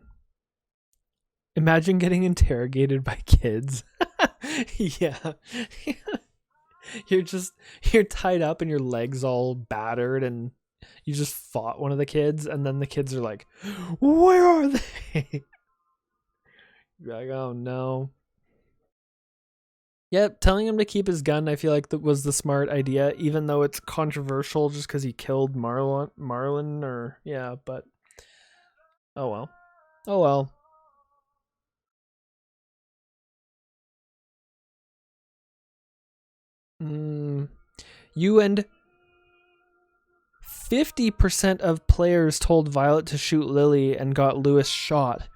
Speaker 1: Imagine getting interrogated by kids. Yeah. You're tied up and your legs all battered and you just fought one of the kids, and then the kids are like, "Where are they?" You're like, "Oh no." Yep, telling him to keep his gun, I feel like that was the smart idea, even though it's controversial just because he killed Marlon, or yeah, but oh well. Oh well. You and 50% of players told Violet to shoot Lily and got Louis shot.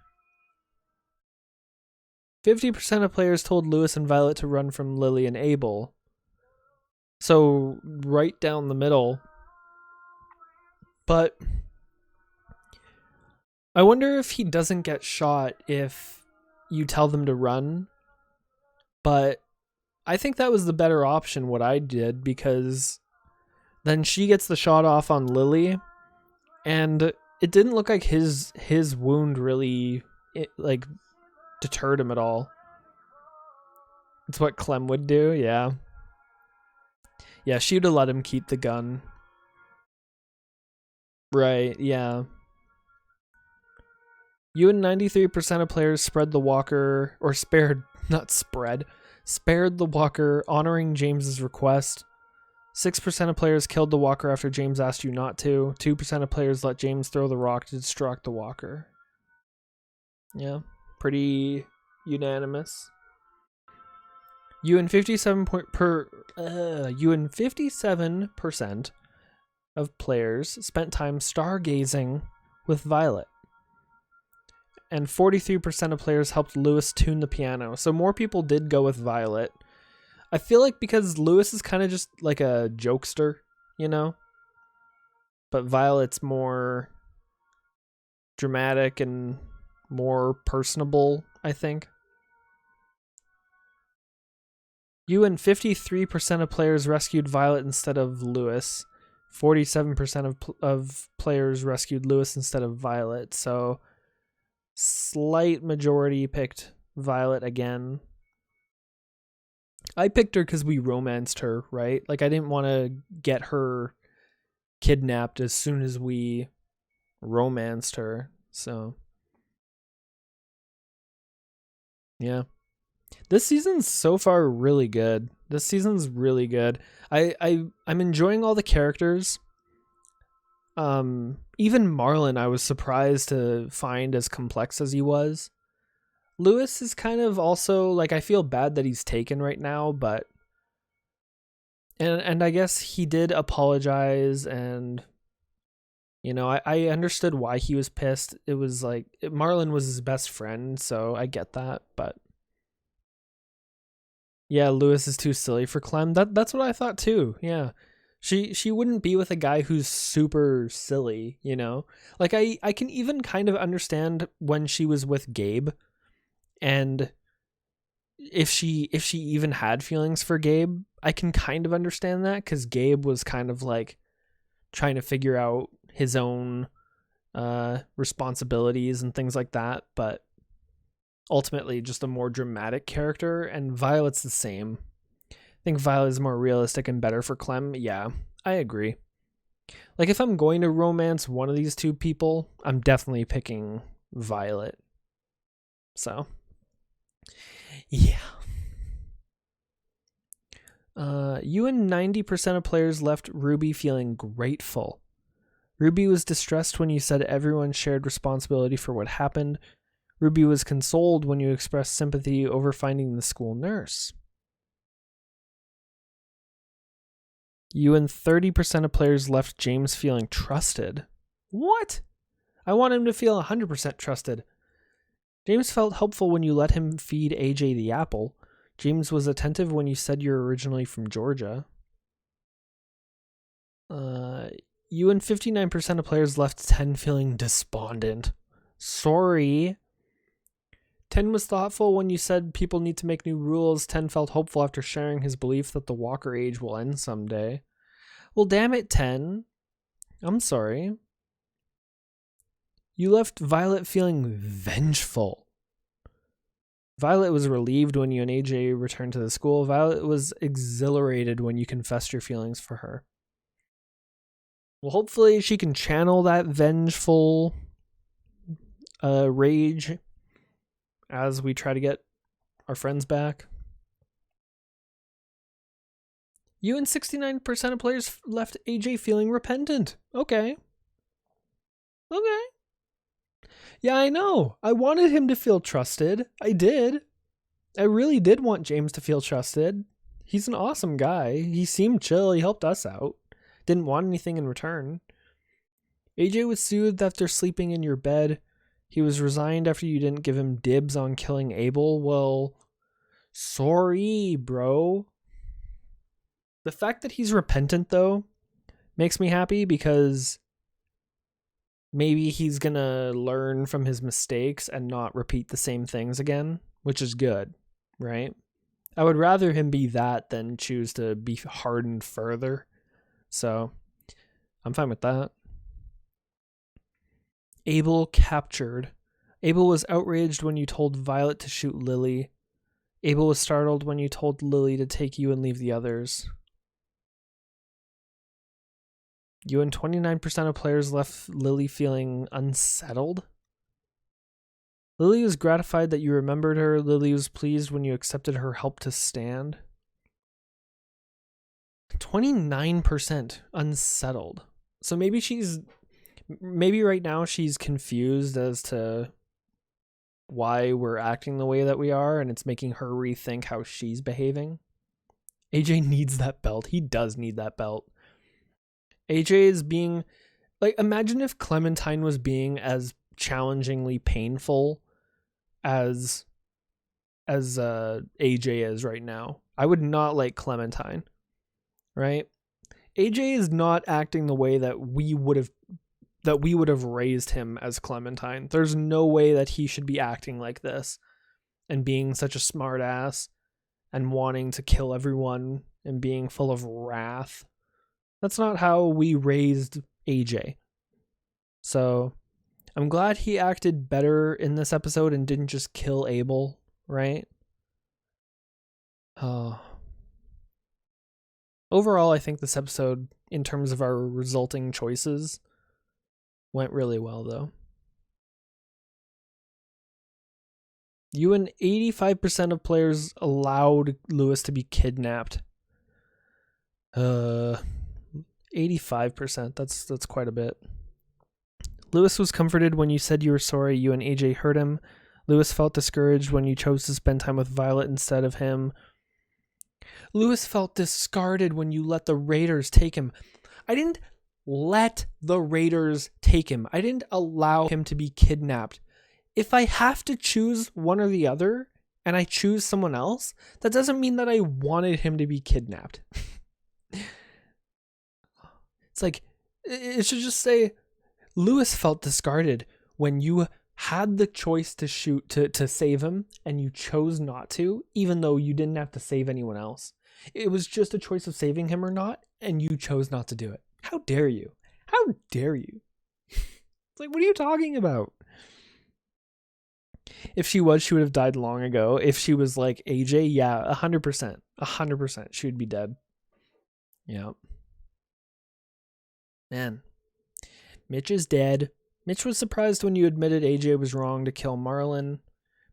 Speaker 1: 50% of players told Louis and Violet to run from Lily and Abel. So, right down the middle. But I wonder if he doesn't get shot if you tell them to run. But I think that was the better option, what I did, because then she gets the shot off on Lily, and it didn't look like his wound really deterred him at all. It's what Clem would do, yeah. Yeah, she would have let him keep the gun. Right, yeah. You and 93% of players spread the walker, or spared the walker, honoring James's request. 6% of players killed the walker after James asked you not to. 2% of players let James throw the rock to distract the walker. Yeah, pretty unanimous. You and 57% of players spent time stargazing with Violet. And 43% of players helped Louis tune the piano. So more people did go with Violet. I feel like because Louis is kind of just like a jokester, you know? But Violet's more dramatic and more personable, I think. You and 53% of players rescued Violet instead of Louis. 47% of players rescued Louis instead of Violet. So slight majority picked Violet again. I picked her because we romanced her, right? Like, I didn't want to get her kidnapped as soon as we romanced her. So, yeah. This season's so far really good. This season's really good. I'm enjoying all the characters. Even Marlon, I was surprised to find as complex as he was. Lewis is kind of also, like, I feel bad that he's taken right now, but and I guess he did apologize, and you know, I understood why he was pissed. It was like Marlon was his best friend, so I get that, but yeah, Lewis is too silly for Clem. That's what I thought too. Yeah. She wouldn't be with a guy who's super silly, you know? Like I can even kind of understand when she was with Gabe, and if she even had feelings for Gabe, I can kind of understand that, cuz Gabe was kind of like trying to figure out his own responsibilities and things like that, but ultimately just a more dramatic character, and Violet's the same. I think Violet is more realistic and better for Clem. Yeah, I agree. Like, if I'm going to romance one of these two people, I'm definitely picking Violet. So, yeah. You and 90% of players left Ruby feeling grateful. Ruby was distressed when you said everyone shared responsibility for what happened. Ruby was consoled when you expressed sympathy over finding the school nurse. You and 30% of players left James feeling trusted. What? I want him to feel 100% trusted. James felt helpful when you let him feed AJ the apple. James was attentive when you said you're originally from Georgia. You and 59% of players left 10 feeling despondent. Sorry. 10 was thoughtful when you said people need to make new rules. 10 felt hopeful after sharing his belief that the Walker age will end someday. Well, damn it, 10. I'm sorry. You left Violet feeling vengeful. Violet was relieved when you and AJ returned to the school. Violet was exhilarated when you confessed your feelings for her. Well, hopefully she can channel that vengeful rage as we try to get our friends back. You and 69% of players left AJ feeling repentant. Okay. Yeah, I know. I wanted him to feel trusted. I did. I really did want James to feel trusted. He's an awesome guy. He seemed chill. He helped us out. Didn't want anything in return. AJ was soothed after sleeping in your bed. He was resigned after you didn't give him dibs on killing Abel. Well, sorry, bro. The fact that he's repentant, though, makes me happy, because maybe he's gonna learn from his mistakes and not repeat the same things again, which is good, right? I would rather him be that than choose to be hardened further. So, I'm fine with that. Abel captured. Abel was outraged when you told Violet to shoot Lily. Abel was startled when you told Lily to take you and leave the others. You and 29% of players left Lily feeling unsettled. Lily was gratified that you remembered her. Lily was pleased when you accepted her help to stand. 29% unsettled. So maybe right now she's confused as to why we're acting the way that we are, and it's making her rethink how she's behaving. AJ needs that belt. He does need that belt. AJ is being, like, imagine if Clementine was being as challengingly painful as AJ is right now. I would not like Clementine, right? AJ is not acting the way that we would have raised him as Clementine. There's no way that he should be acting like this and being such a smart ass and wanting to kill everyone and being full of wrath. That's not how we raised AJ. So I'm glad he acted better in this episode and didn't just kill Abel, right? Overall, I think this episode, in terms of our resulting choices, went really well, though. You and 85% of players allowed Lewis to be kidnapped. 85%, that's quite a bit. Lewis was comforted when you said you were sorry you and AJ hurt him. Lewis felt discouraged when you chose to spend time with Violet instead of him. Lewis felt discarded when you let the Raiders take him. I didn't let the Raiders take him. I didn't allow him to be kidnapped. If I have to choose one or the other, and I choose someone else, that doesn't mean that I wanted him to be kidnapped. It's like, it should just say, Lewis felt discarded when you had the choice to to save him, and you chose not to, even though you didn't have to save anyone else. It was just a choice of saving him or not, and you chose not to do it. How dare you? How dare you? It's like, what are you talking about? If she would have died long ago. If she was like AJ, yeah, 100%. 100%. She would be dead. Yeah. Man. Mitch is dead. Mitch was surprised when you admitted AJ was wrong to kill Marlon.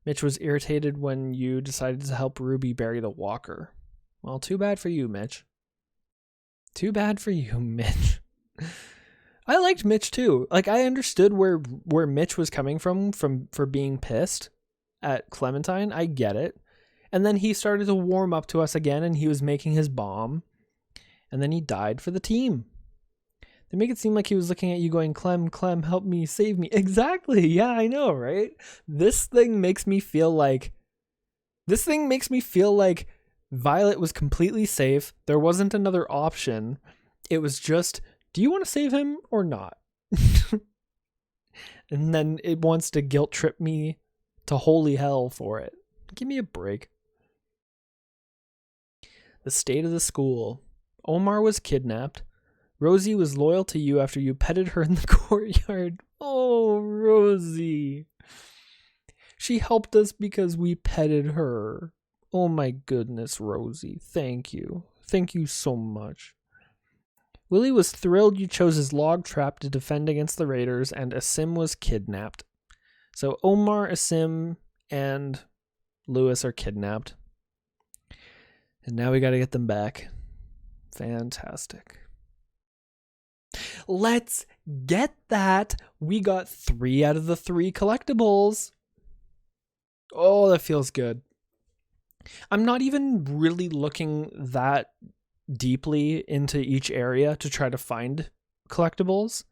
Speaker 1: Mitch was irritated when you decided to help Ruby bury the walker. Well, too bad for you, Mitch. Too bad for you, Mitch. I liked Mitch too. Like, I understood where Mitch was coming from for being pissed at Clementine. I get it. And then he started to warm up to us again, and he was making his bomb. And then he died for the team. They make it seem like he was looking at you going, Clem, help me, save me. Exactly. Yeah, I know, right? This thing makes me feel like Violet was completely safe. There wasn't another option. It was just, do you want to save him or not? And then it wants to guilt trip me to holy hell for it. Give me a break. The state of the school. Omar was kidnapped. Rosie was loyal to you after you petted her in the courtyard. Oh, Rosie. She helped us because we petted her. Oh my goodness, Rosie. Thank you. Thank you so much. Willie was thrilled you chose his log trap to defend against the Raiders, and Asim was kidnapped. So Omar, Asim, and Lewis are kidnapped. And now we gotta get them back. Fantastic. Let's get that. We got 3 out of the 3 collectibles. Oh, that feels good. I'm not even really looking that deeply into each area to try to find collectibles,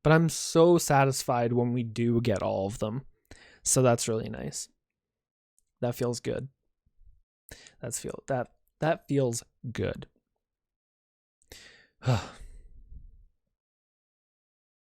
Speaker 1: but I'm so satisfied when we do get all of them. So that's really nice. That feels good. That feels good.